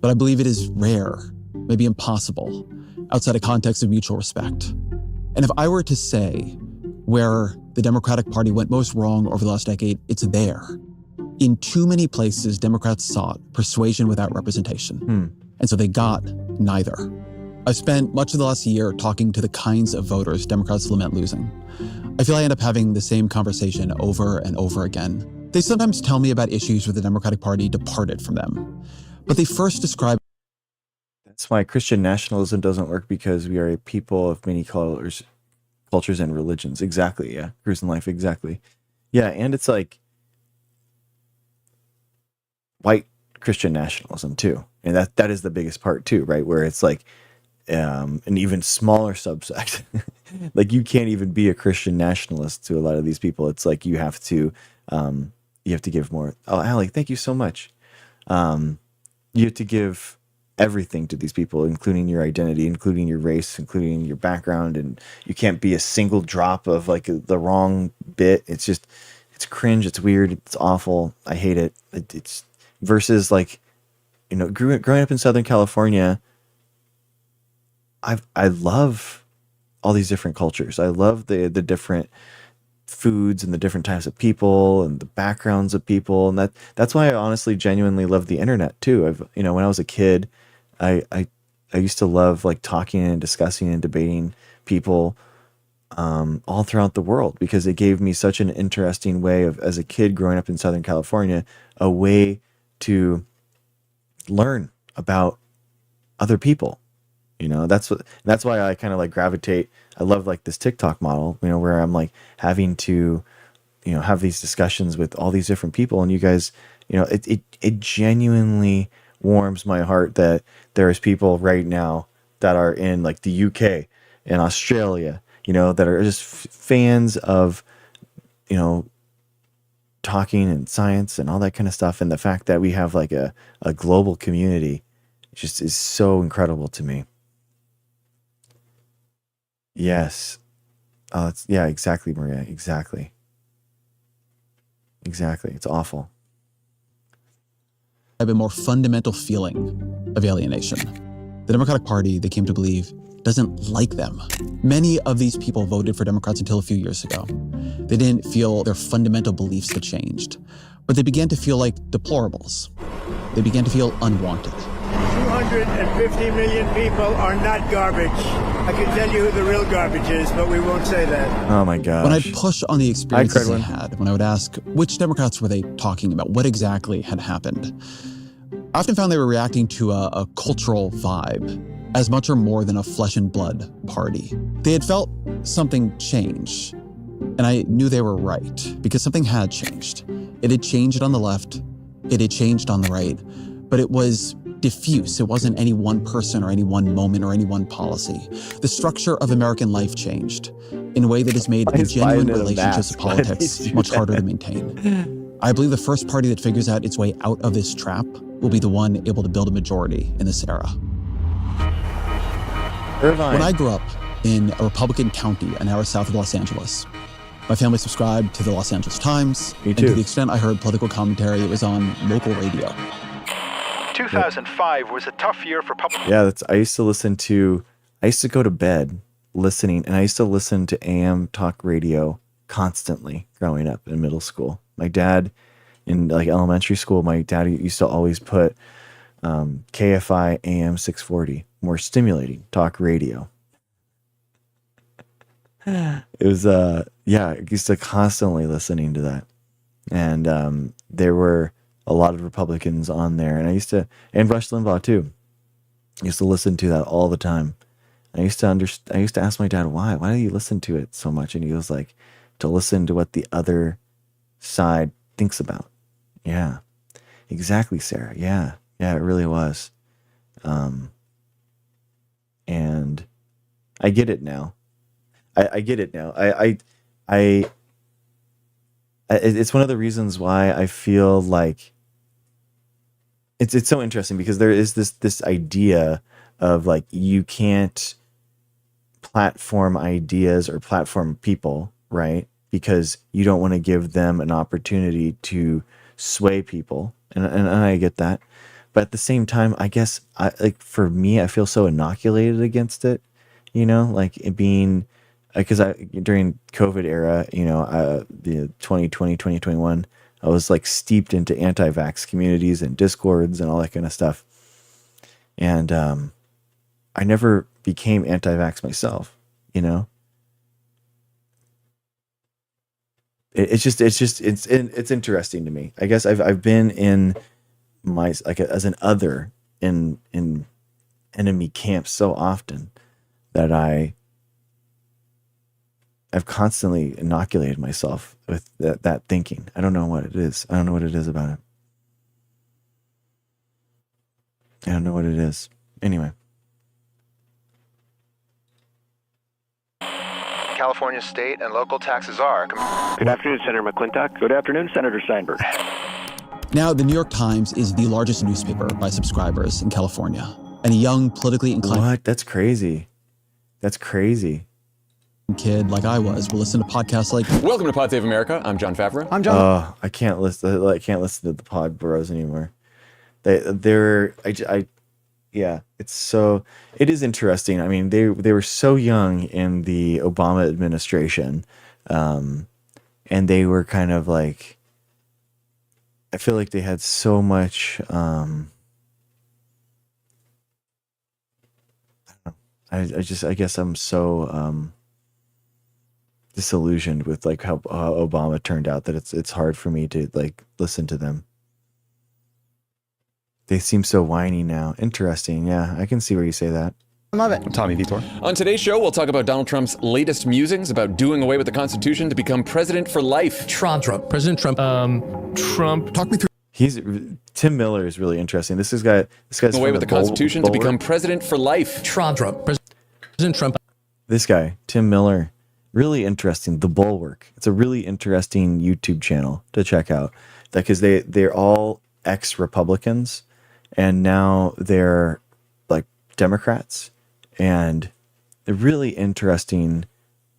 but I believe it is rare, maybe impossible, outside a context of mutual respect. And if I were to say where the Democratic Party went most wrong over the last decade, it's there. In too many places, Democrats sought persuasion without representation. And so they got neither. I've spent much of the last year talking to the kinds of voters Democrats lament losing. I feel I end up having the same conversation over and over again. They sometimes tell me about issues where the Democratic Party departed from them, but they first describe. That's why Christian nationalism doesn't work, because we are a people of many cultures and religions. Exactly. Yeah. Cruising life. Exactly. Yeah. And it's like white Christian nationalism too. And that is the biggest part too, right? Where it's like an even smaller subsect. Like, you can't even be a Christian nationalist to a lot of these people. It's like you have to give more. Oh, Allie, thank you so much. You have to give everything to these people, including your identity, including your race, including your background, and you can't be a single drop of like the wrong bit. It's cringe. It's weird. It's awful. I hate it. It's versus like, you know, growing up in Southern California, I love all these different cultures. I love the different foods and the different types of people and the backgrounds of people, and that's why I honestly genuinely love the internet too. When I was a kid, I used to love like talking and discussing and debating people all throughout the world, because it gave me such an interesting way of, as a kid growing up in Southern California, a way to learn about other people. You know, that's why I kind of like gravitate. I love like this TikTok model, you know, where I'm like having to, you know, have these discussions with all these different people. And you guys, you know, it genuinely warms my heart that there's people right now that are in like the UK and Australia, you know, that are just fans of, you know, talking and science and all that kind of stuff. And the fact that we have like a global community just is so incredible to me. Yes. Yeah, exactly, Maria. Exactly. It's awful. Have a more fundamental feeling of alienation. The Democratic Party, they came to believe, doesn't like them. Many of these people voted for Democrats until a few years ago. They didn't feel their fundamental beliefs had changed, but they began to feel like deplorables. They began to feel unwanted. 250 million people are not garbage. I can tell you who the real garbage is, but we won't say that. Oh my gosh. When I'd push on the experiences they had, when I would ask which Democrats were they talking about, what exactly had happened, I often found they were reacting to a cultural vibe, as much or more than a flesh and blood party. They had felt something change, and I knew they were right, because something had changed. It had changed on the left, it had changed on the right, but it was diffuse. It wasn't any one person or any one moment or any one policy. The structure of American life changed in a way that has made the genuine relationships of politics much harder to maintain. I believe the first party that figures out its way out of this trap will be the one able to build a majority in this era. Irvine. When I grew up in a Republican county an hour south of Los Angeles, my family subscribed to the Los Angeles Times. Me too. And to the extent I heard political commentary, it was on local radio. 2005 was a tough year for public. Yeah, I used to go to bed listening, and I used to listen to AM talk radio constantly growing up in middle school. My dad, in like elementary school, my dad used to always put KFI AM 640, more stimulating talk radio. It was, I used to constantly listening to that. And there were a lot of Republicans on there, and and Rush Limbaugh too. I used to listen to that all the time. I used to ask my dad, why do you listen to it so much? And he was like, to listen to what the other side thinks about. Yeah, exactly, Sarah. Yeah, it really was. And I get it now. I get it now. It's one of the reasons why I feel like it's so interesting, because there is this idea of like, you can't platform ideas or platform people, right? Because you don't want to give them an opportunity to sway people. And I get that. But at the same time, I guess for me, I feel so inoculated against it, like it being, because during COVID era, the 2020, 2021, I was like steeped into anti-vax communities and discords and all that kind of stuff. And I never became anti-vax myself, It's interesting to me. I guess I've been in as an other in enemy camps so often that I've constantly inoculated myself with that thinking. I don't know what it is. I don't know what it is about it. I don't know what it is. Anyway. California state and local taxes are. Good afternoon, Senator McClintock. Good afternoon, Senator Steinberg. Now, the New York Times is the largest newspaper by subscribers in California. And a young, politically inclined... What? That's crazy. Kid like I will listen to podcasts like... Welcome to Pod Save America. I'm John Favreau. I'm John. Oh, I can't listen to the Pod Bros anymore. It is interesting. I mean, they were so young in the Obama administration, and they were kind of like, I feel like they had so much, I don't know. I guess I'm so disillusioned with like how Obama turned out that it's hard for me to like listen to them. They seem so whiny now. Interesting. Yeah, I can see where you say that. I love it. I'm Tommy Vitor. On today's show, we'll talk about Donald Trump's latest musings about doing away with the Constitution to become president for life. President Trump. Trump. Talk me through. Tim Miller is really interesting. This guy's away with the Constitution to become president for life. President Trump. This guy, Tim Miller, really interesting. The Bulwark. It's a really interesting YouTube channel to check out. Because they're all ex-Republicans, and now they're like Democrats, and a really interesting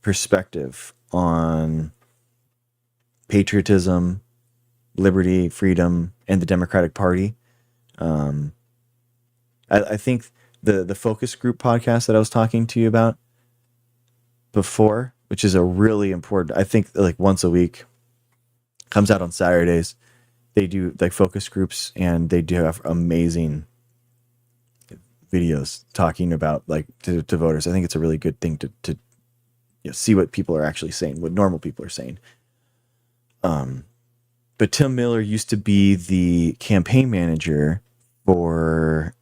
perspective on patriotism, liberty, freedom, and the Democratic Party. I think the focus group podcast that I was talking to you about before, which is a really important, I think like once a week, comes out on Saturdays. They do like focus groups, and they do have amazing videos talking about like to voters. I think it's a really good thing to see what people are actually saying, what normal people are saying. But Tim Miller used to be the campaign manager for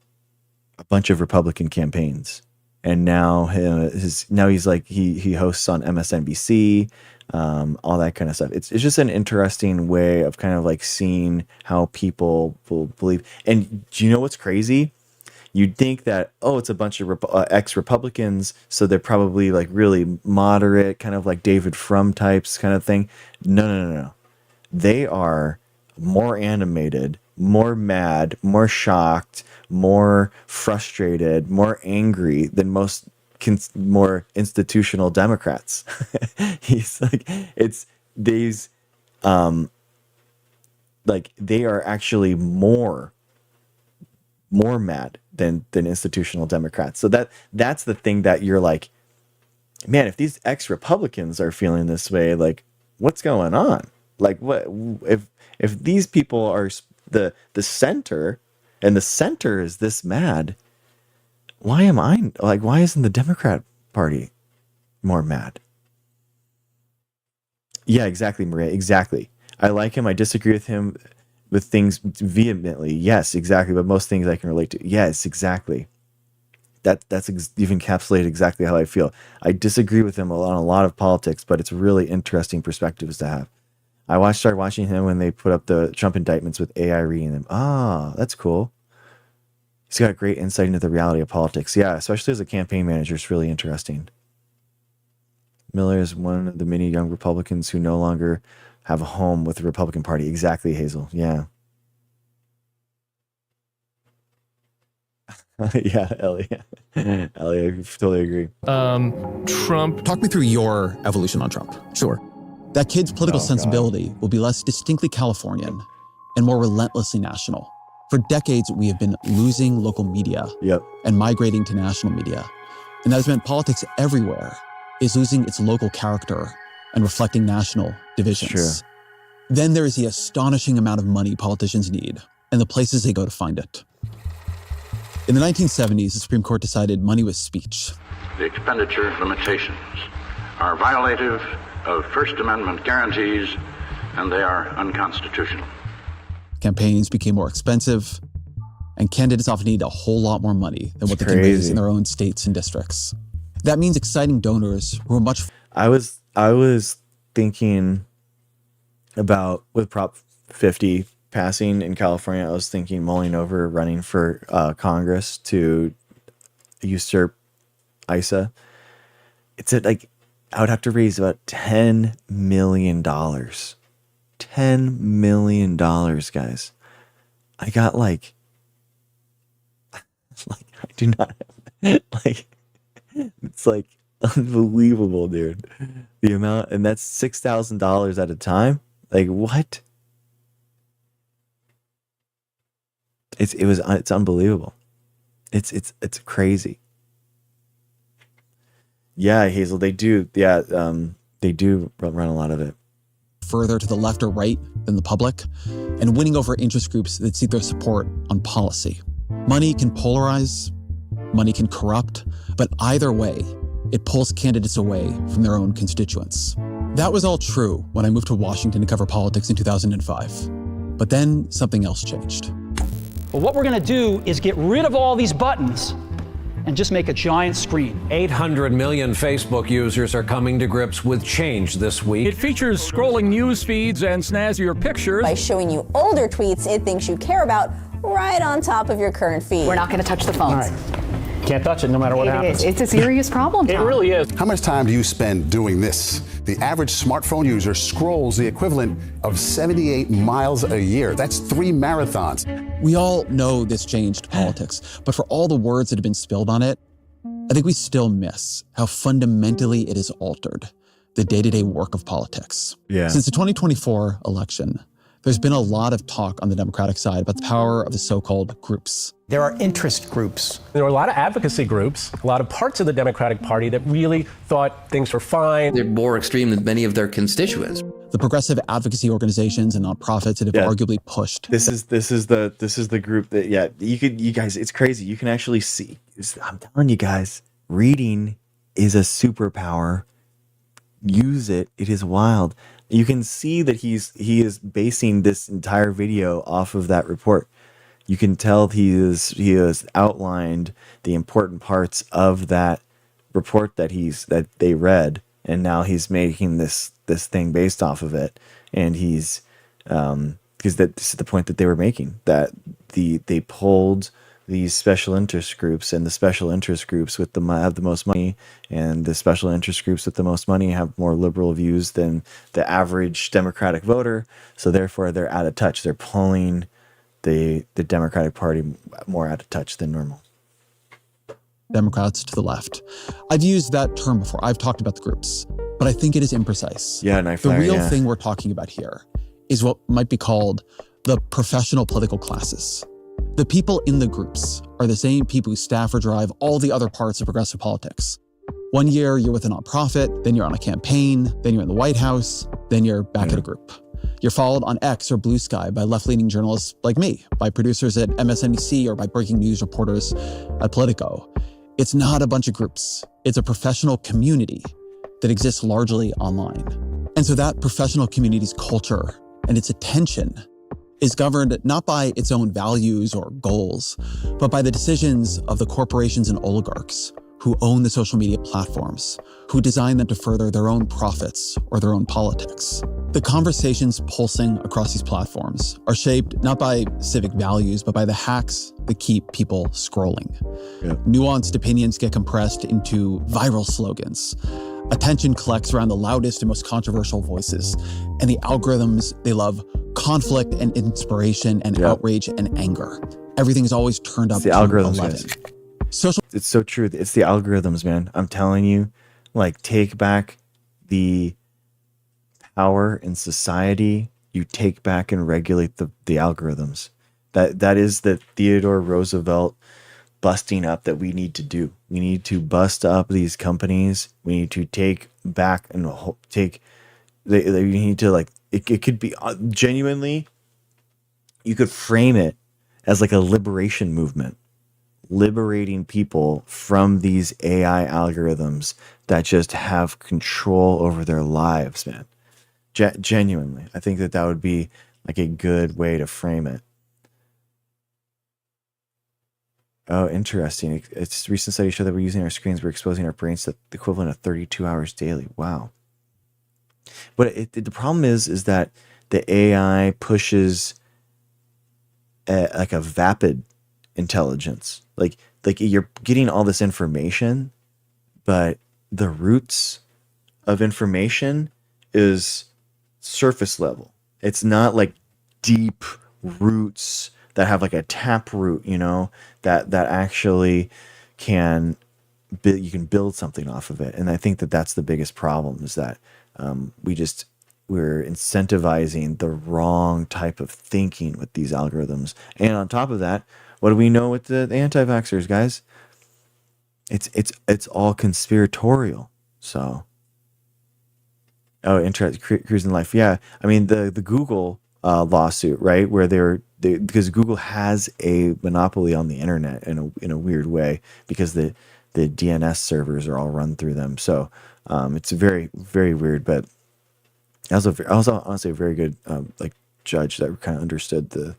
a bunch of Republican campaigns, and now he's like he hosts on MSNBC, all that kind of stuff. It's just an interesting way of kind of like seeing how people will believe. And do you know what's crazy? You'd think that, oh, it's a bunch of ex-Republicans, so they're probably like really moderate, kind of like David Frum types kind of thing. No. They are more animated, more mad, more shocked, more frustrated, more angry than most more institutional Democrats. He's like, it's these, like they are actually more mad than institutional Democrats. So that's the thing that you're like, man, if these ex-Republicans are feeling this way, like what's going on? Like what if these people are the center, and the center is this mad? Why isn't the Democrat Party more mad? Yeah, exactly, Maria. Exactly. I like him. I disagree with him with things vehemently. Yes, exactly. But most things I can relate to. Yes, exactly. That's you've encapsulated exactly how I feel. I disagree with him on a lot of politics, but it's really interesting perspectives to have. I started watching him when they put up the Trump indictments with AI reading them. That's cool. He's got great insight into the reality of politics. Yeah, especially as a campaign manager, it's really interesting. Miller is one of the many young Republicans who no longer have a home with the Republican Party. Exactly, Hazel. Yeah. Yeah, Ellie. Ellie, I totally agree. Trump. Talk me through your evolution on Trump. Sure. That kid's political sensibility will be less distinctly Californian and more relentlessly national. For decades, we have been losing local media and migrating to national media. And that has meant politics everywhere is losing its local character and reflecting national divisions. Sure. Then there is the astonishing amount of money politicians need and the places they go to find it. In the 1970s, the Supreme Court decided money was speech. The expenditure limitations are violative of First Amendment guarantees, and they are unconstitutional. Campaigns became more expensive, and candidates often need a whole lot more money than what they can raise in their own states and districts. That means exciting donors who are much... I was thinking about, with Prop 50 passing in California, I was thinking mulling over running for Congress to usurp ISA. It's like, I would have to raise about $10 million. $10 million, guys. I got like I do not like, it's like unbelievable, dude. The amount, and that's $6,000 at a time. Like what? It's unbelievable. It's crazy. Yeah, Hazel, they do. Yeah, they do run a lot of it. Further to the left or right than the public, and winning over interest groups that seek their support on policy. Money can polarize, money can corrupt, but either way, it pulls candidates away from their own constituents. That was all true when I moved to Washington to cover politics in 2005. But then something else changed. Well, what we're going to do is get rid of all these buttons and just make a giant screen. 800 million Facebook users are coming to grips with change this week. It features scrolling news feeds and snazzier pictures. By showing you older tweets it thinks you care about right on top of your current feed. We're not going to touch the phones. All right. Can't touch it no matter what happens. It's a serious problem, Tom. It really is. How much time do you spend doing this? The average smartphone user scrolls the equivalent of 78 miles a year. That's 3 marathons. We all know this changed politics, but for all the words that have been spilled on it, I think we still miss how fundamentally it has altered the day-to-day work of politics. Yeah. Since the 2024 election, there's been a lot of talk on the Democratic side about the power of the so-called groups. There are interest groups. There were a lot of advocacy groups, a lot of parts of the Democratic Party that really thought things were fine. They're more extreme than many of their constituents. The progressive advocacy organizations and nonprofits that have arguably pushed. This is the group that you guys, it's crazy. You can actually see. I'm telling you guys, reading is a superpower. Use it. It is wild. You can see that he is basing this entire video off of that report. You can tell he has outlined the important parts of that report that they read, and now he's making this thing based off of it. And he's because this is the point that they were making, that they pulled these special interest groups, and the special interest groups have the most money, and the special interest groups with the most money have more liberal views than the average Democratic voter. So therefore, they're out of touch. They're pulling the Democratic Party more out of touch than normal. Democrats to the left. I've used that term before. I've talked about the groups, but I think it is imprecise. Yeah, the real thing we're talking about here is what might be called the professional political classes. The people in the groups are the same people who staff or drive all the other parts of progressive politics. One year you're with a nonprofit, then you're on a campaign, then you're in the White House, then you're back at a group. You're followed on X or Blue Sky by left-leaning journalists like me, by producers at MSNBC, or by breaking news reporters at Politico. It's not a bunch of groups. It's a professional community that exists largely online. And so that professional community's culture and its attention is governed not by its own values or goals, but by the decisions of the corporations and oligarchs who own the social media platforms, who design them to further their own profits or their own politics. The conversations pulsing across these platforms are shaped not by civic values, but by the hacks that keep people scrolling. Yep. Nuanced opinions get compressed into viral slogans. Attention collects around the loudest and most controversial voices. And the algorithms, they love conflict and inspiration and outrage and anger. Everything's always turned up the to algorithms, 11. guys. It's so true. It's the algorithms, man. I'm telling you, like, take back the power in society. You take back and regulate the algorithms. That is the Theodore Roosevelt busting up that we need to do. We need to bust up these companies. We need to take back and take. We need to, like, it could be genuinely. You could frame it as like a liberation movement, liberating people from these AI algorithms that just have control over their lives, man. Genuinely, I think that would be like a good way to frame it. Oh, interesting. It's recent studies show that we're using our screens, we're exposing our brains to the equivalent of 32 hours daily. Wow. But the problem is that the AI pushes like a vapid intelligence. Like you're getting all this information, but the roots of information is surface level. It's not like deep roots that have like a tap root, that actually you can build something off of it. And I think that that's the biggest problem, is that we're incentivizing the wrong type of thinking with these algorithms. And on top of that, what do we know with the anti-vaxxers, guys? It's all conspiratorial. So, interesting. Cruising life. Yeah. I mean, the Google lawsuit, right? Where because Google has a monopoly on the internet in a weird way, because the DNS servers are all run through them. So, it's very, very weird, but also honestly a very good judge that kind of understood the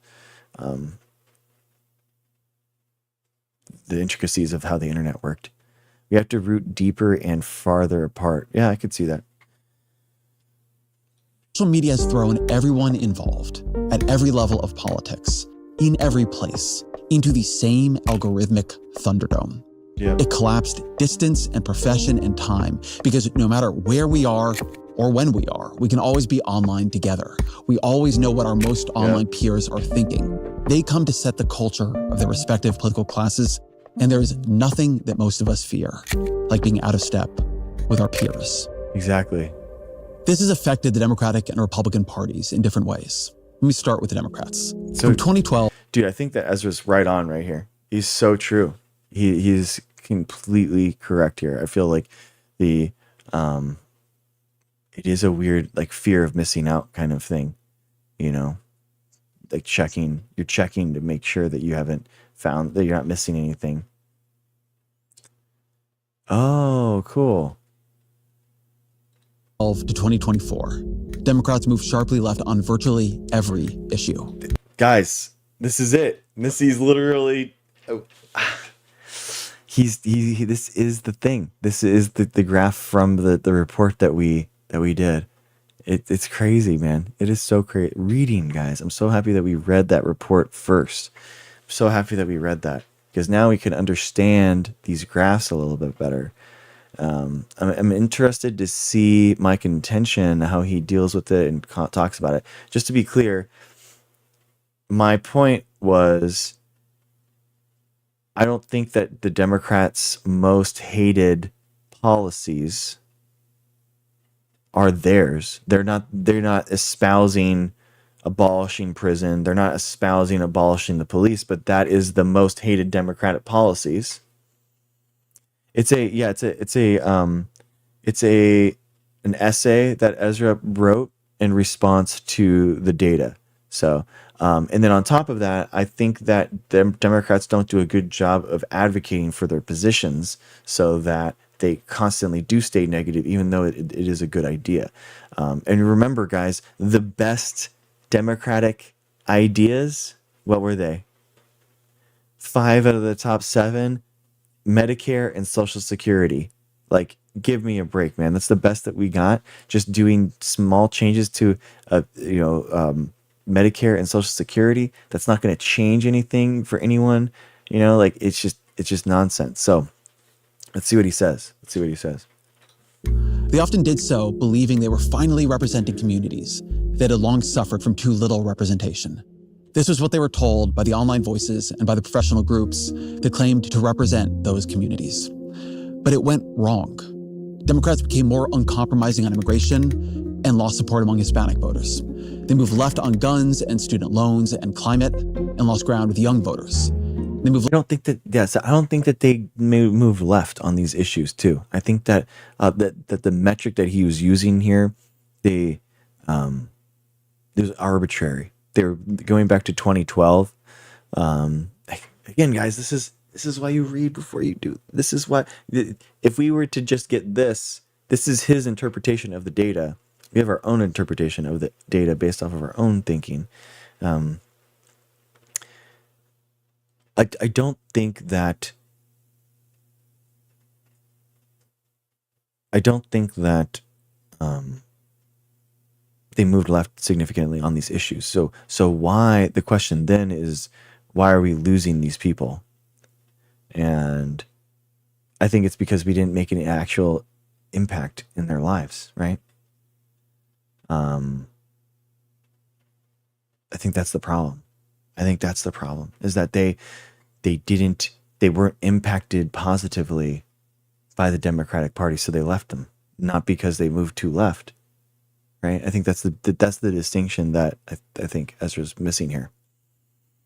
intricacies of how the internet worked. We have to root deeper and farther apart. Yeah, I could see that. Social media has thrown everyone involved at every level of politics, in every place, into the same algorithmic Thunderdome. Yeah. It collapsed distance and profession and time, because no matter where we are or when we are, we can always be online together. We always know what our most online peers are thinking. They come to set the culture of their respective political classes, and there is nothing that most of us fear, like being out of step with our peers. Exactly. This has affected the Democratic and Republican parties in different ways. Let me start with the Democrats. So, From 2012, dude, I think that Ezra's right on right here. He's so true. He's completely correct here. I feel like it is a weird like fear of missing out kind of thing, you know, like you're checking to make sure that you haven't found that you're not missing anything. Oh, cool. 2012 to 2024, Democrats moved sharply left on virtually every issue. Guys, this is it. He's literally. This is the thing. This is the graph from the report that we did. It's crazy, man. It is so crazy. Reading, guys. I'm so happy that we read that report first. I'm so happy that we read that because now we can understand these graphs a little bit better. I'm interested to see Mike Intention, how he deals with it and talks about it. Just to be clear, my point was, I don't think that the Democrats' most hated policies are theirs. They're not espousing abolishing prison. They're not espousing abolishing the police, but that is the most hated Democratic policies. It's an essay that Ezra wrote in response to the data. So, and then on top of that, I think that Democrats don't do a good job of advocating for their positions so that they constantly do stay negative, even though it is a good idea. And remember, guys, the best Democratic ideas, what were they? 5 out of the top 7, Medicare and Social Security. Like, give me a break, man. That's the best that we got. Just doing small changes to, Medicare and Social Security. That's not going to change anything for anyone. You know, like it's just nonsense. So let's see what he says. They often did so believing they were finally representing communities that had long suffered from too little representation. This was what they were told by the online voices and by the professional groups that claimed to represent those communities. But it went wrong. Democrats became more uncompromising on immigration and lost support among Hispanic voters. They moved left on guns and student loans and climate and lost ground with young voters. I don't think that they moved left on these issues too. I think that that the metric that he was using here, it was arbitrary. They're going back to 2012. Again, guys, this is why you read before you do. This is why, if we were to just get this is his interpretation of the data. We have our own interpretation of the data based off of our own thinking. I don't think that they moved left significantly on these issues. So why, the question then is, why are we losing these people? And I think it's because we didn't make any actual impact in their lives, right? I think that's the problem. Is that they weren't impacted positively by the Democratic Party, so they left them, not because they moved too left, right? I think that's the distinction that I think Ezra's missing here.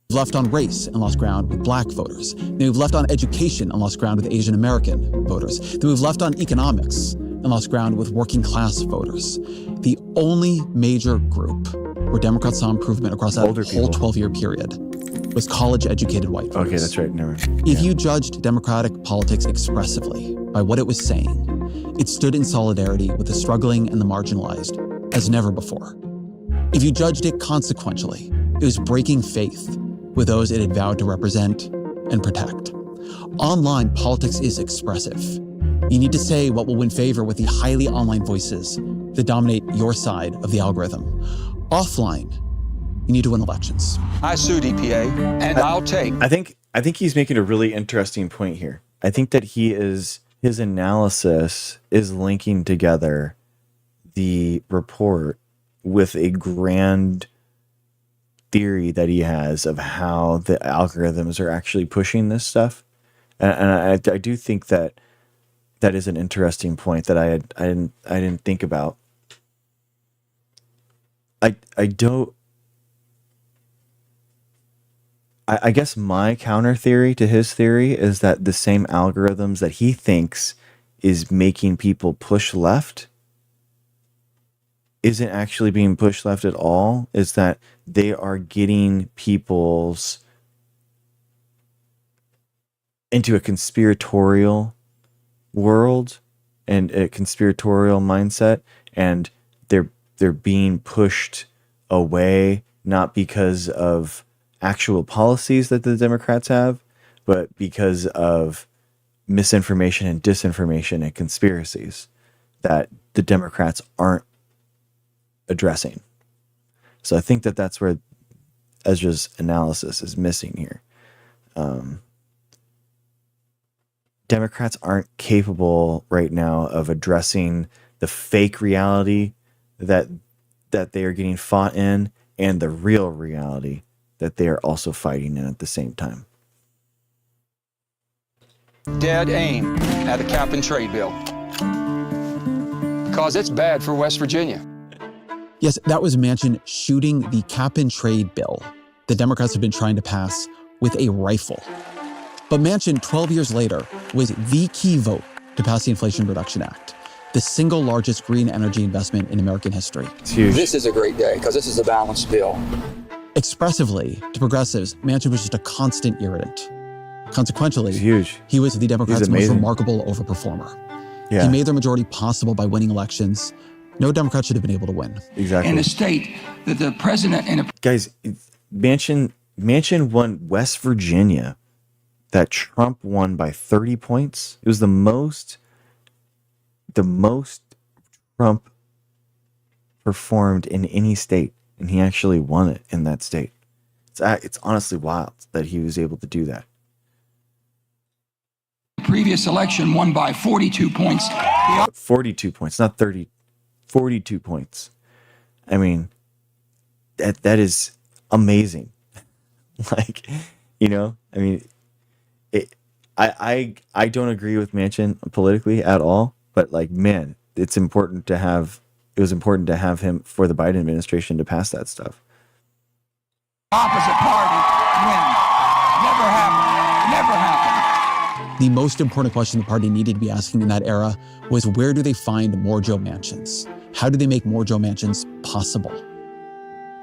Left on race and lost ground with black voters. They moved left on education and lost ground with Asian American voters. They moved left on economics and lost ground with working class voters. The only major group where Democrats saw improvement across that whole 12-year period was college-educated white voters. Okay, that's right. Never. If you judged Democratic politics expressively by what it was saying, it stood in solidarity with the struggling and the marginalized as never before. If you judged it consequentially, it was breaking faith with those it had vowed to represent and protect. Online politics is expressive. You need to say what will win favor with the highly online voices that dominate your side of the algorithm. Offline, you need to win elections. I sued EPA, and I'll take. I think he's making a really interesting point here. I think that his analysis is linking together the report with a grand theory that he has of how the algorithms are actually pushing this stuff, and I do think that is an interesting point that I didn't think about. I don't I guess my counter theory to his theory is that the same algorithms that he thinks is making people push left isn't actually being pushed left at all. Is that they are getting people's into a conspiratorial world and a conspiratorial mindset, and they're being pushed away, not because of actual policies that the Democrats have, but because of misinformation and disinformation and conspiracies that the Democrats aren't addressing. So I think that that's where Ezra's analysis is missing here. Democrats aren't capable right now of addressing the fake reality that they are getting fought in, and the real reality that they are also fighting in at the same time. Dead aim at a cap and trade bill. Because it's bad for West Virginia. Yes, that was Manchin shooting the cap and trade bill the Democrats have been trying to pass with a rifle. But Manchin, 12 years later, was the key vote to pass the Inflation Reduction Act, the single largest green energy investment in American history. It's huge. This is a great day because this is a balanced bill. Expressively, to progressives, Manchin was just a constant irritant. Consequently, huge. He was the Democrats' most remarkable overperformer. Yeah. He made their majority possible by winning elections no Democrat should have been able to win. Exactly. In a state that the president and guys, Manchin won West Virginia that Trump won by 30 points. It was the most Trump performed in any state, and he actually won it in that state. It's honestly wild that he was able to do that. previous election won by 42 points. 42 points, not 30. 42 points. I mean, that is amazing. Like, you know, I mean, I don't agree with Manchin politically at all, but like, man, it was important to have him for the Biden administration to pass that stuff. Opposite party wins. Never happened. Never happened. The most important question the party needed to be asking in that era was, where do they find more Joe Manchins? How do they make more Joe Manchins possible?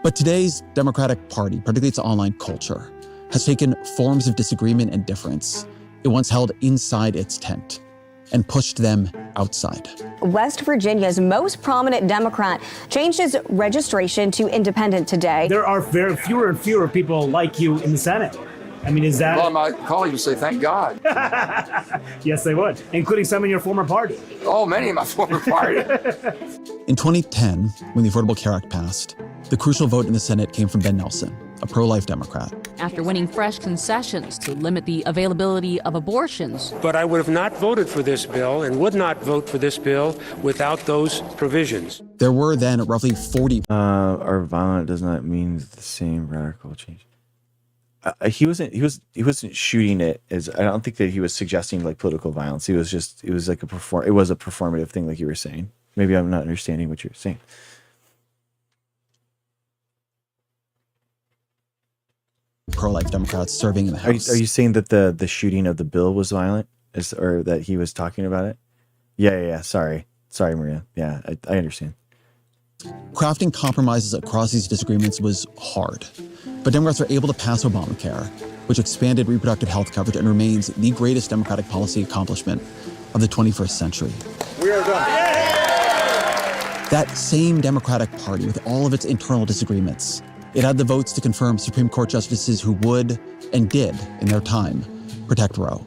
But today's Democratic Party, particularly its online culture, has taken forms of disagreement and difference it once held inside its tent and pushed them outside. West Virginia's most prominent Democrat changed his registration to independent today. There are very fewer and fewer people like you in the Senate. I mean, is that... Well, my colleagues would say, thank God. Yes, they would, including some in your former party. Oh, many in my former party. In 2010, when the Affordable Care Act passed, the crucial vote in the Senate came from Ben Nelson, a pro-life Democrat. After winning fresh concessions to limit the availability of abortions. But I would have not voted for this bill and would not vote for this bill without those provisions. There were then roughly 40... Our violent does not mean the same radical change. He wasn't shooting it as, I don't think that he was suggesting like political violence. It was like it was a performative thing, like you were saying. Maybe I'm not understanding what you're saying. Pro-life Democrats serving in the House. Are you saying that the shooting of the bill was violent, or that he was talking about it? Yeah. Sorry, Maria. Yeah, I understand. Crafting compromises across these disagreements was hard, but Democrats were able to pass Obamacare, which expanded reproductive health coverage and remains the greatest Democratic policy accomplishment of the 21st century. We are done. That same Democratic Party, with all of its internal disagreements, it had the votes to confirm Supreme Court justices who would, and did in their time, protect Roe.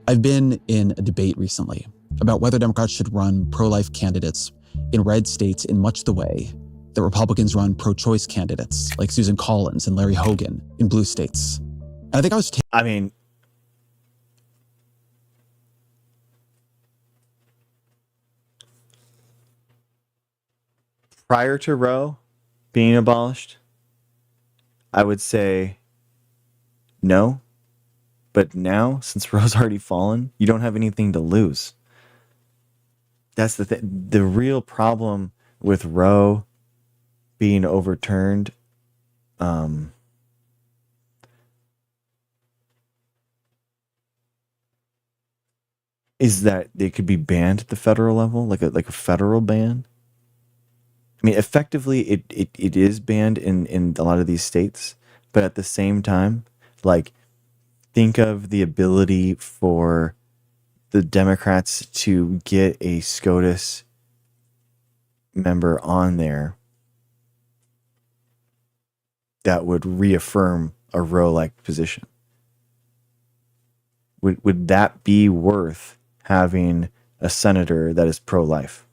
I've been in a debate recently about whether Democrats should run pro-life candidates in red states in much the way that Republicans run pro-choice candidates like Susan Collins and Larry Hogan in blue states. And I think I was... Prior to Roe being abolished, I would say no. But now, since Roe's already fallen, you don't have anything to lose. That's the thing. The real problem with Roe being overturned is that they could be banned at the federal level, like a federal ban. I mean, effectively, it is banned in a lot of these states, but at the same time, like, think of the ability for the Democrats to get a SCOTUS member on there that would reaffirm a Roe-like position. Would that be worth having a senator that is pro-life?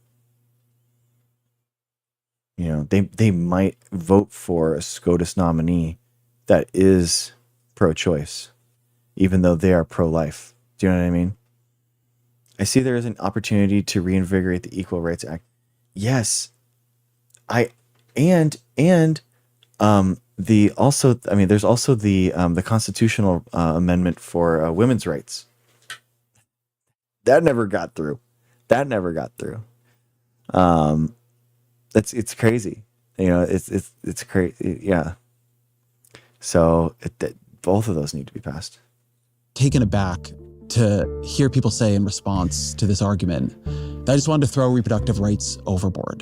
You know, they might vote for a SCOTUS nominee that is pro-choice, even though they are pro-life. Do you know what I mean? I see there is an opportunity to reinvigorate the Equal Rights Act. Yes, there's also the constitutional amendment for women's rights. That never got through. It's crazy. You know, it's crazy. Yeah. So both of those need to be passed. Taken aback to hear people say in response to this argument that I just wanted to throw reproductive rights overboard.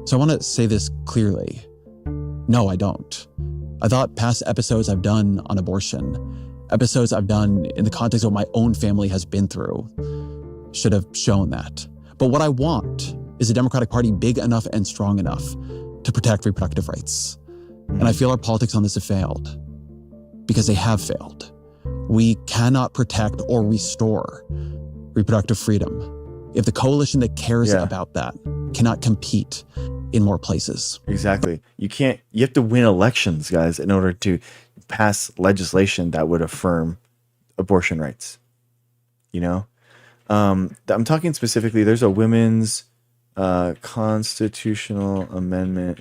So I want to say this clearly. No, I don't. I thought past episodes I've done on abortion, episodes I've done in the context of what my own family has been through, should have shown that. But what I want is a Democratic Party big enough and strong enough to protect reproductive rights. And I feel our politics on this have failed, because they have failed. We cannot protect or restore reproductive freedom if the coalition that cares about that cannot compete in more places. Exactly. You have to win elections, guys, in order to pass legislation that would affirm abortion rights. You know? I'm talking specifically, there's a women's constitutional amendment.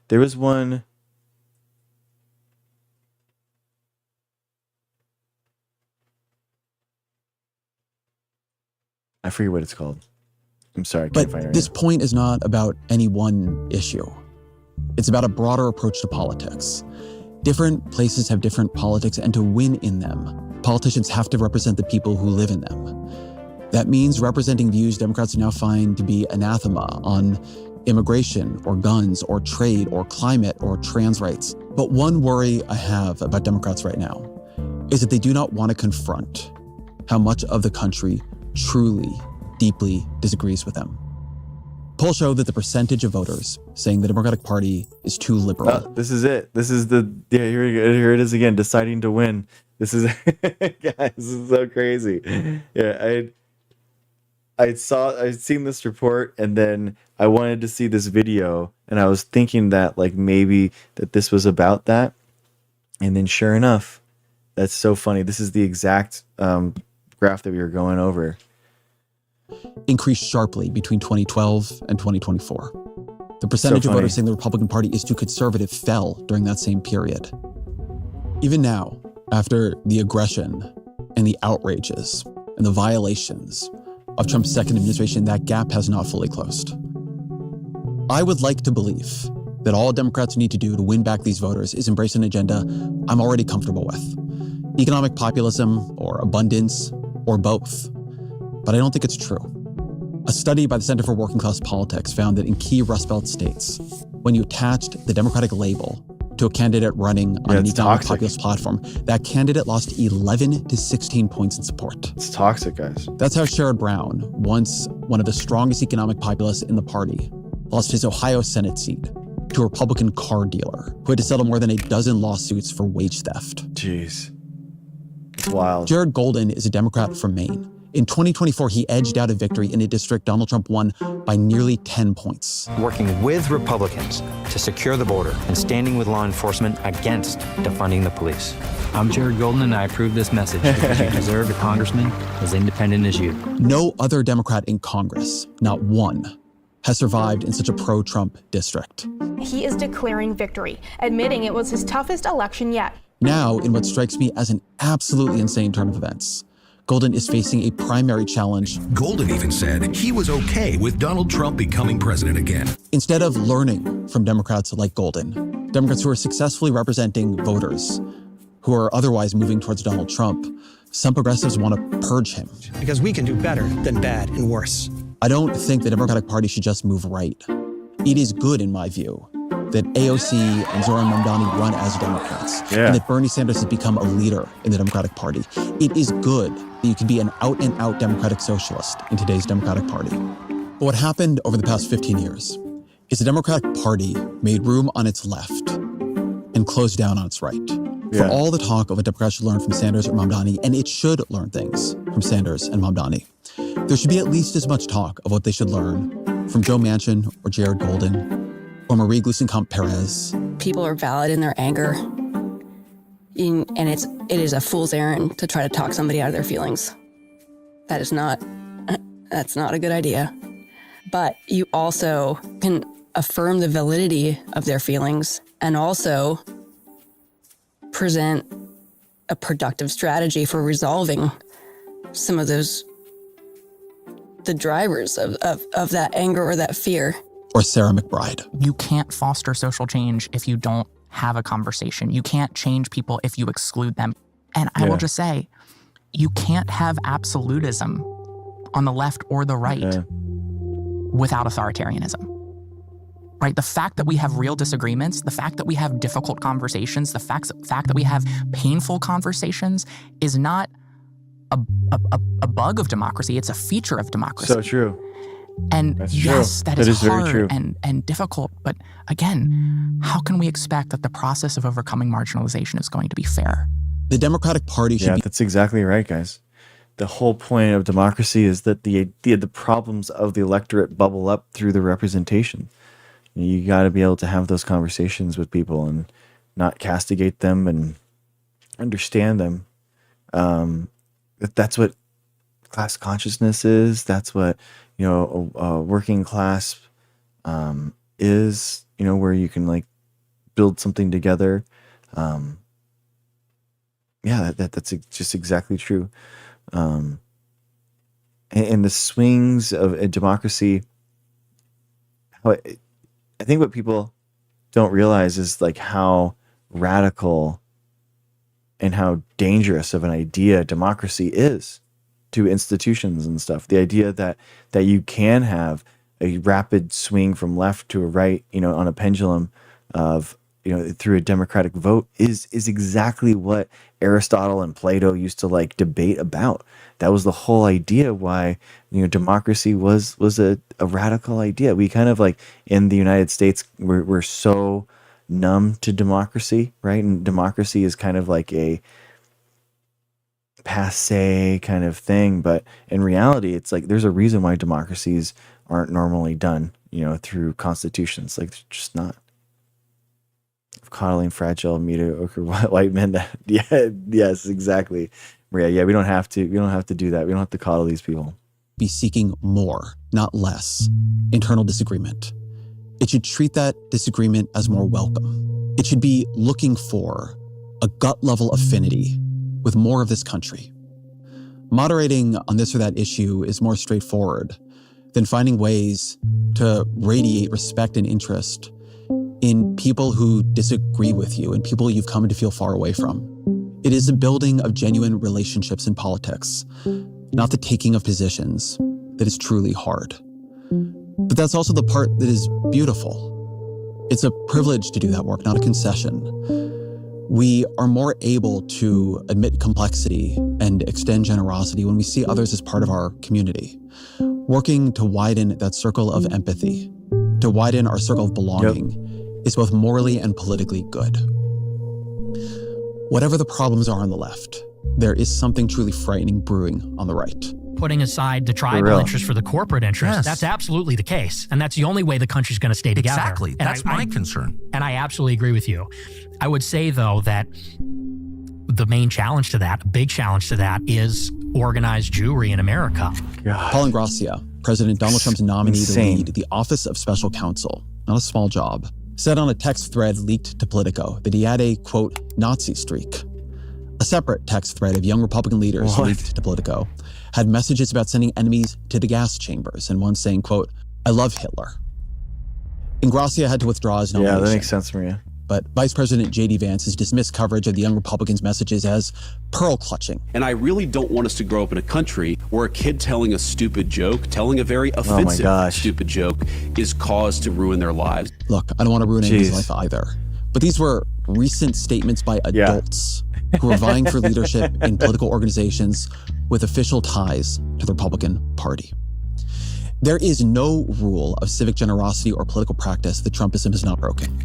There was one. I forget what it's called. I'm sorry, I can't find it right this now. point is not about any one issue. It's about a broader approach to politics. Different places have different politics, and to win in them, politicians have to represent the people who live in them. That means representing views Democrats now find to be anathema on immigration or guns or trade or climate or trans rights. But one worry I have about Democrats right now is that they do not want to confront how much of the country truly, deeply disagrees with them. Polls show that the percentage of voters saying the Democratic Party is too liberal. This is it. This is here it is again, deciding to win. This is, guys, this is so crazy. Yeah, I'd seen this report, and then I wanted to see this video, and I was thinking that like maybe that this was about that, and then sure enough, that's so funny. This is the exact graph that we were going over. Increased sharply between 2012 and 2024. The percentage of voters saying the Republican Party is too conservative fell during that same period. Even now, after the aggression and the outrages and the violations of Trump's second administration, that gap has not fully closed. I would like to believe that all Democrats need to do to win back these voters is embrace an agenda I'm already comfortable with. Economic populism or abundance or both. But I don't think it's true. A study by the Center for Working Class Politics found that in key Rust Belt states, when you attached the Democratic label to a candidate running on an economic populist platform, that candidate lost 11 to 16 points in support. It's toxic, guys. That's how Sherrod Brown, once one of the strongest economic populists in the party, lost his Ohio Senate seat to a Republican car dealer who had to settle more than a dozen lawsuits for wage theft. Jeez. It's wild. Jared Golden is a Democrat from Maine. In 2024, he edged out a victory in a district Donald Trump won by nearly 10 points. Working with Republicans to secure the border and standing with law enforcement against defunding the police. I'm Jared Golden, and I approve this message because you deserve a congressman as independent as you. No other Democrat in Congress, not one, has survived in such a pro-Trump district. He is declaring victory, admitting it was his toughest election yet. Now, in what strikes me as an absolutely insane turn of events, Golden is facing a primary challenge. Golden even said he was okay with Donald Trump becoming president again. Instead of learning from Democrats like Golden, Democrats who are successfully representing voters who are otherwise moving towards Donald Trump, some progressives want to purge him. Because we can do better than bad and worse. I don't think the Democratic Party should just move right. It is good, in my view, that AOC and Zohran Mamdani run as Democrats, and that Bernie Sanders has become a leader in the Democratic Party. It is good that you can be an out-and-out Democratic socialist in today's Democratic Party. But what happened over the past 15 years is the Democratic Party made room on its left and closed down on its right. For all the talk of what Democrats should learn from Sanders or Mamdani, and it should learn things from Sanders and Mamdani, there should be at least as much talk of what they should learn from Joe Manchin or Jared Golden or Marie Gluesenkamp-Perez. People are valid in their anger, and it is a fool's errand to try to talk somebody out of their feelings. That's not a good idea. But you also can affirm the validity of their feelings and also present a productive strategy for resolving some of the drivers of that anger or that fear. Or Sarah McBride. You can't foster social change if you don't have a conversation. You can't change people if you exclude them. And I will just say, you can't have absolutism on the left or the right without authoritarianism. Right? The fact that we have real disagreements, the fact that we have difficult conversations, the fact that we have painful conversations is not a bug of democracy. It's a feature of democracy. So true. And That's yes, true. that is very hard true. and difficult. But again, how can we expect that the process of overcoming marginalization is going to be fair? The Democratic Party should be... that's exactly right, guys. The whole point of democracy is that the problems of the electorate bubble up through the representation. You got to be able to have those conversations with people and not castigate them and understand them. That's what class consciousness is. That's what, a working class is, where you can like build something together. That's just exactly true. And the swings of a democracy, I think what people don't realize is like how radical and how dangerous of an idea democracy is to institutions and stuff. The idea that you can have a rapid swing from left to a right, on a pendulum of, through a democratic vote is exactly what Aristotle and Plato used to like debate about. That was the whole idea why, democracy was a radical idea. We kind of like in the United States, we're so numb to democracy, right? And democracy is kind of like a passé kind of thing. But in reality, it's like there's a reason why democracies aren't normally done, through constitutions. Like they're just not. Coddling fragile, mediocre white men. Yes, exactly, Maria. Yeah, we don't have to do that. We don't have to coddle these people. Be seeking more, not less, internal disagreement. It should treat that disagreement as more welcome. It should be looking for a gut level affinity with more of this country. Moderating on this or that issue is more straightforward than finding ways to radiate respect and interest in people who disagree with you and people you've come to feel far away from. It is the building of genuine relationships in politics, not the taking of positions, that is truly hard. But that's also the part that is beautiful. It's a privilege to do that work, not a concession. We are more able to admit complexity and extend generosity when we see others as part of our community, working to widen that circle of empathy, to widen our circle of belonging. Is both morally and politically good. Whatever the problems are on the left, there is something truly frightening brewing on the right. Putting aside the tribal interest for the corporate interest, that's absolutely the case. And that's the only way the country's going to stay together. Exactly. That's my concern. And I absolutely agree with you. I would say, though, that the main challenge to that, a big challenge to that, is organized Jewry in America. Paul Ingrassia, President Donald Trump's nominee to lead the Office of Special Counsel, not a small job, said on a text thread leaked to Politico that he had a, quote, Nazi streak. A separate text thread of young Republican leaders leaked to Politico had messages about sending enemies to the gas chambers, and one saying, quote, "I love Hitler." Ingrassia had to withdraw his nomination. Yeah, that makes sense, Maria. But Vice President J.D. Vance has dismissed coverage of the young Republicans' messages as pearl clutching. And I really don't want us to grow up in a country where a kid telling a stupid joke, telling a very offensive stupid joke, is cause to ruin their lives. Look, I don't want to ruin anybody's life either. But these were recent statements by adults who are vying for leadership in political organizations with official ties to the Republican Party. There is no rule of civic generosity or political practice that Trumpism has not broken.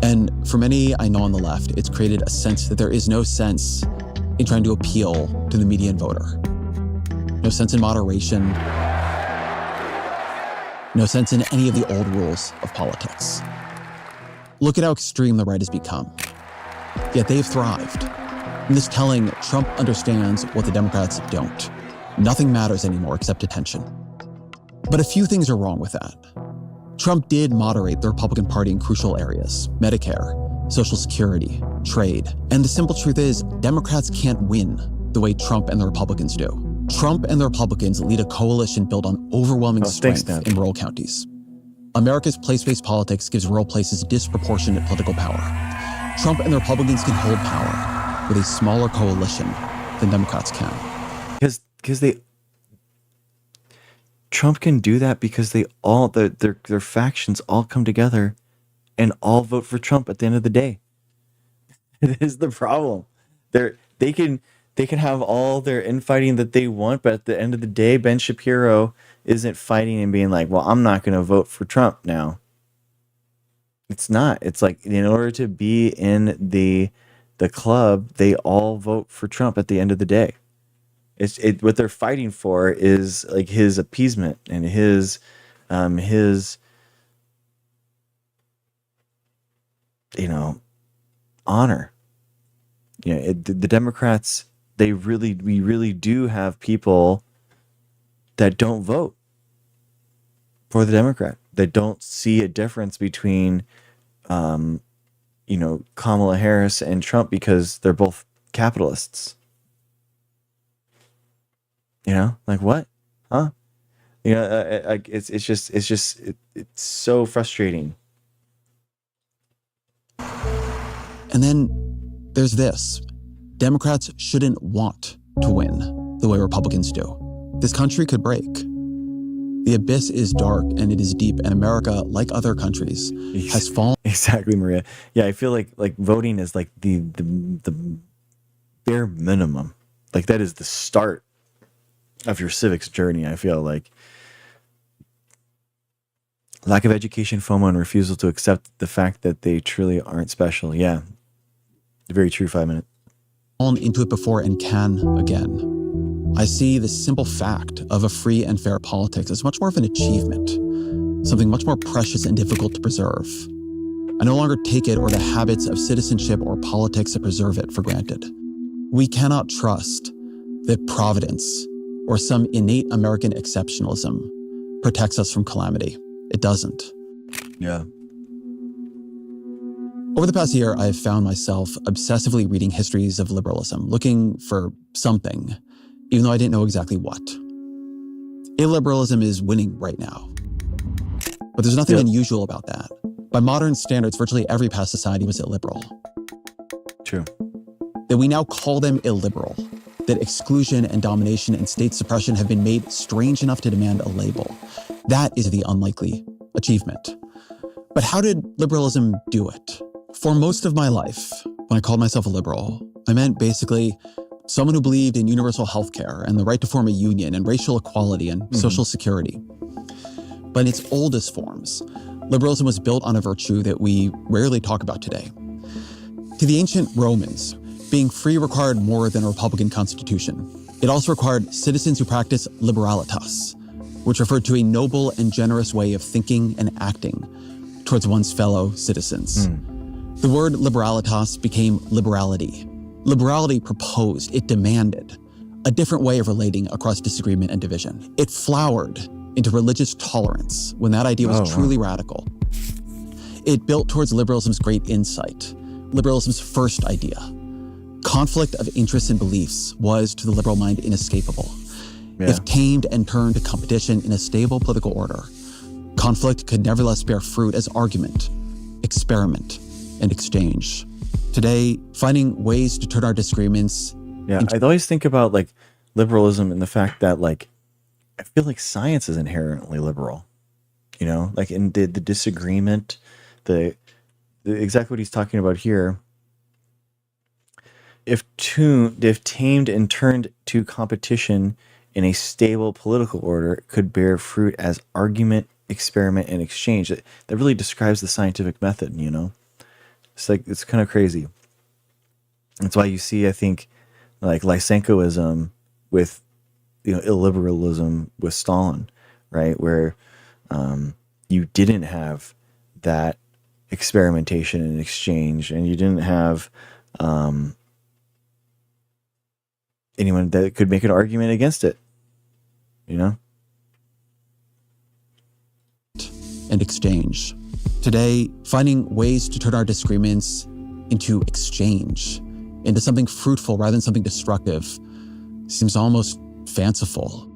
And for many I know on the left, it's created a sense that there is no sense in trying to appeal to the median voter. No sense in moderation. No sense in any of the old rules of politics. Look at how extreme the right has become. Yet they've thrived. In this telling, Trump understands what the Democrats don't. Nothing matters anymore except attention. But a few things are wrong with that. Trump did moderate the Republican Party in crucial areas: Medicare, Social Security, trade. And the simple truth is, Democrats can't win the way Trump and the Republicans do. Trump and the Republicans lead a coalition built on overwhelming strength in rural counties. America's place-based politics gives rural places disproportionate political power. Trump and the Republicans can hold power with a smaller coalition than Democrats can. Because Trump can do that because they all their factions all come together and all vote for Trump at the end of the day. It is the problem. They can have all their infighting that they want, but at the end of the day, Ben Shapiro isn't fighting and being like, well, I'm not going to vote for Trump now. It's not. It's like, in order to be in the club, they all vote for Trump at the end of the day. What they're fighting for is like his appeasement and his honor. The Democrats, we really do have people that don't vote for the Democrat, that don't see a difference between Kamala Harris and Trump because they're both capitalists. Like what? Huh? It's so frustrating. And then there's this. Democrats shouldn't want to win the way Republicans do. This country could break. The abyss is dark and it is deep, and America, like other countries, has fallen. Exactly, Maria. Yeah, I feel like voting is like the bare minimum. Like that is the start of your civics journey. I feel like lack of education, FOMO, and refusal to accept the fact that they truly aren't special. Yeah, very true. 5 minutes. Fallen into it before and can again. I see the simple fact of a free and fair politics as much more of an achievement, something much more precious and difficult to preserve. I no longer take it or the habits of citizenship or politics that preserve it for granted. We cannot trust that providence or some innate American exceptionalism protects us from calamity. It doesn't. Yeah. Over the past year, I have found myself obsessively reading histories of liberalism, looking for something, even though I didn't know exactly what. Illiberalism is winning right now. But there's nothing unusual about that. By modern standards, virtually every past society was illiberal. True. That we now call them illiberal, that exclusion and domination and state suppression have been made strange enough to demand a label. That is the unlikely achievement. But how did liberalism do it? For most of my life, when I called myself a liberal, I meant basically someone who believed in universal health care and the right to form a union and racial equality and social security. But in its oldest forms, liberalism was built on a virtue that we rarely talk about today. To the ancient Romans, being free required more than a republican constitution. It also required citizens who practiced liberalitas, which referred to a noble and generous way of thinking and acting towards one's fellow citizens. The word liberalitas became liberality. Liberality proposed, it demanded a different way of relating across disagreement and division. It flowered into religious tolerance when that idea was truly radical. It built towards liberalism's great insight, liberalism's first idea, Conflict of interests and beliefs was, to the liberal mind, inescapable. Yeah. If tamed and turned to competition in a stable political order, conflict could nevertheless bear fruit as argument, experiment, and exchange. Today, finding ways to turn our disagreements. Yeah, I always think about like liberalism and the fact that like I feel like science is inherently liberal. You know, like in the disagreement, the exactly what he's talking about here. If tamed and turned to competition in a stable political order, it could bear fruit as argument, experiment, and exchange. That really describes the scientific method, you know? It's like, it's kind of crazy. That's why you see, I think, like Lysenkoism with, you know, illiberalism with Stalin, right? Where you didn't have that experimentation and exchange, and you didn't have anyone that could make an argument against it, you know? And exchange. Today, finding ways to turn our disagreements into exchange, into something fruitful rather than something destructive, seems almost fanciful.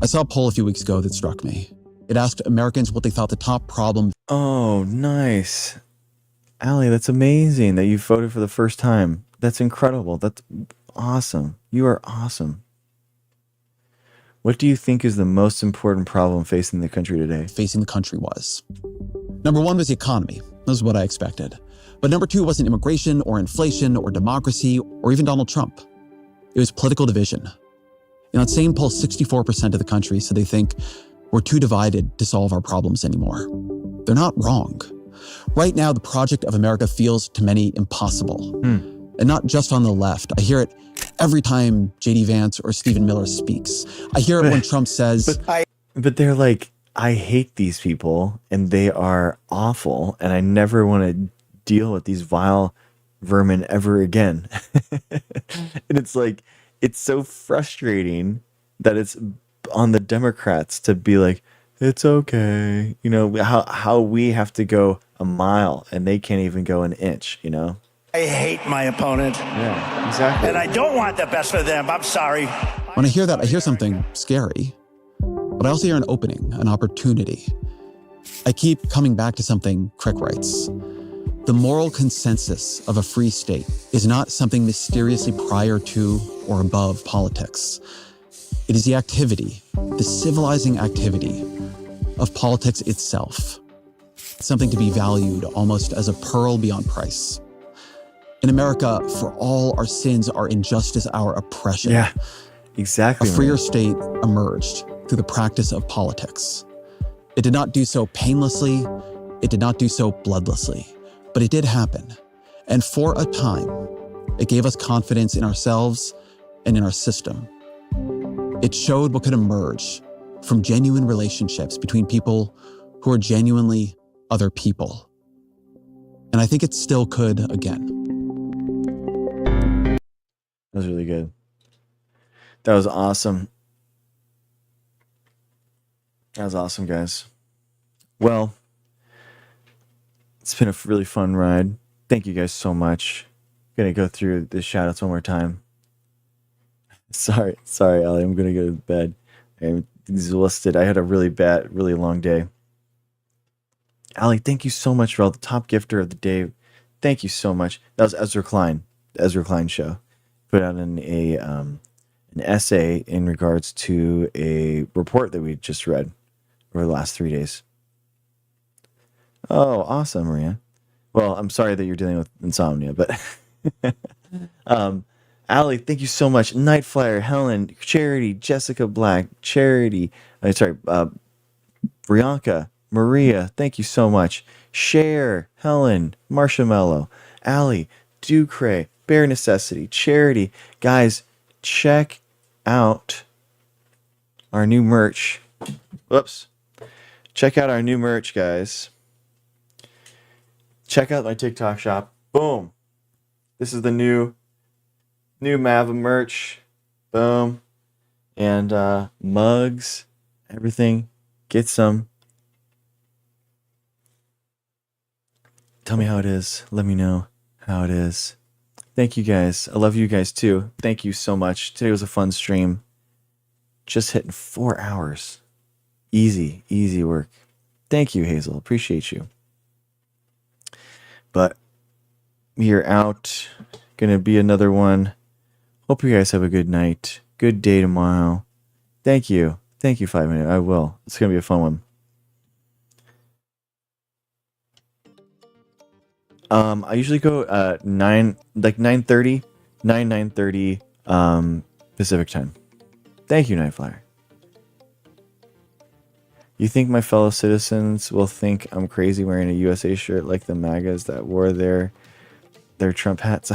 I saw a poll a few weeks ago that struck me. It asked Americans what they thought the top problem. Oh, nice. Allie, that's amazing that you voted for the first time. That's incredible. That's awesome. You are awesome. What do you think is the most important problem facing the country today? Facing the country was. Number one was the economy. That was what I expected. But number two wasn't immigration or inflation or democracy or even Donald Trump. It was political division. In that same poll, 64% of the country said they think we're too divided to solve our problems anymore. They're not wrong. Right now, the project of America feels to many impossible. And not just on the left. I hear it every time J.D. Vance or Stephen Miller speaks. I hear it when Trump says... But they're like, I hate these people and they are awful and I never want to deal with these vile vermin ever again. And it's like, it's so frustrating that it's on the Democrats to be like, it's okay. You know, how we have to go a mile and they can't even go an inch, you know? I hate my opponent. Yeah, exactly. And I don't want the best for them. I'm sorry. When I hear that, I hear something scary. But I also hear an opening, an opportunity. I keep coming back to something Crick writes. The moral consensus of a free state is not something mysteriously prior to or above politics. It is the activity, the civilizing activity of politics itself. Something to be valued almost as a pearl beyond price. In America, for all our sins, our injustice, our oppression. Yeah, exactly. A freer state emerged through the practice of politics. It did not do so painlessly. It did not do so bloodlessly. But it did happen. And for a time, it gave us confidence in ourselves and in our system. It showed what could emerge from genuine relationships between people who are genuinely other people. And I think it still could again. That was really good. That was awesome. That was awesome, guys. Well, it's been a really fun ride. Thank you guys so much. I'm going to go through the shout outs one more time. Sorry, Ellie. I'm going to go to bed. I'm exhausted. I had a really long day. Allie, thank you so much for all the top gifter of the day. Thank you so much. That was Ezra Klein, the Ezra Klein show. Put out an essay in regards to a report that we just read over the last 3 days. Oh, awesome, Maria. Well, I'm sorry that you're dealing with insomnia, but Allie, thank you so much. Night Flyer, Helen, Charity, Jessica Black, Brianka, Maria, thank you so much. Cher, Helen, Marshmallow, Allie, Ducray, Bare Necessity, Charity. Guys, check out our new merch. Whoops. Check out our new merch, guys. Check out my TikTok shop. Boom. This is the new Mava merch. Boom. And mugs, everything. Get some. Tell me how it is. Let me know how it is. Thank you guys. I love you guys too. Thank you so much. Today was a fun stream. Just hitting 4 hours. Easy work. Thank you, Hazel. Appreciate you. But we are out. Gonna be another one. Hope you guys have a good night. Good day tomorrow. Thank you. Thank you, 5 Minute. I will. It's gonna be a fun one. I usually go 9:30 Pacific time. Thank you, Nightflyer. You think my fellow citizens will think I'm crazy wearing a USA shirt like the MAGAs that wore their Trump hats?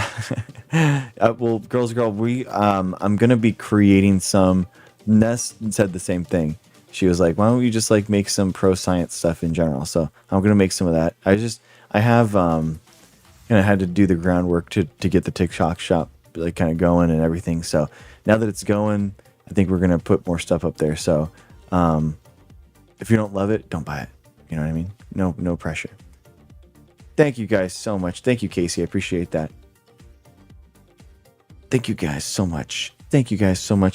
Well, girls, I'm gonna be creating some. Ness said the same thing. She was like, "Why don't you just like make some pro science stuff in general?" So I'm gonna make some of that. I have had to do the groundwork to get the TikTok shop like kind of going and everything. So now that it's going, I think we're gonna put more stuff up there. So if you don't love it, don't buy it. You know what I mean? No pressure. Thank you guys so much. Thank you, Casey. I appreciate that. Thank you guys so much. I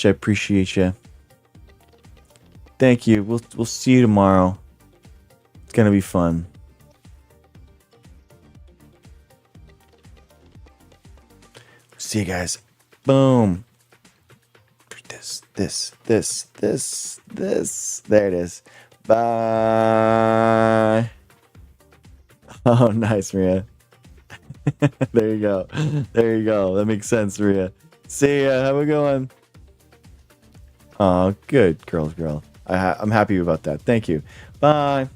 appreciate you. Thank you. We'll see you tomorrow. It's gonna be fun. See you guys. Boom. This. There it is. Bye. Oh, nice, Maria. There you go. That makes sense, Maria. See ya. Have a good one. Oh, good. Girl. I'm happy about that. Thank you. Bye.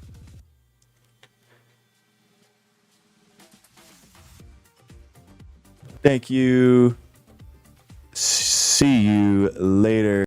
Thank you. See you later.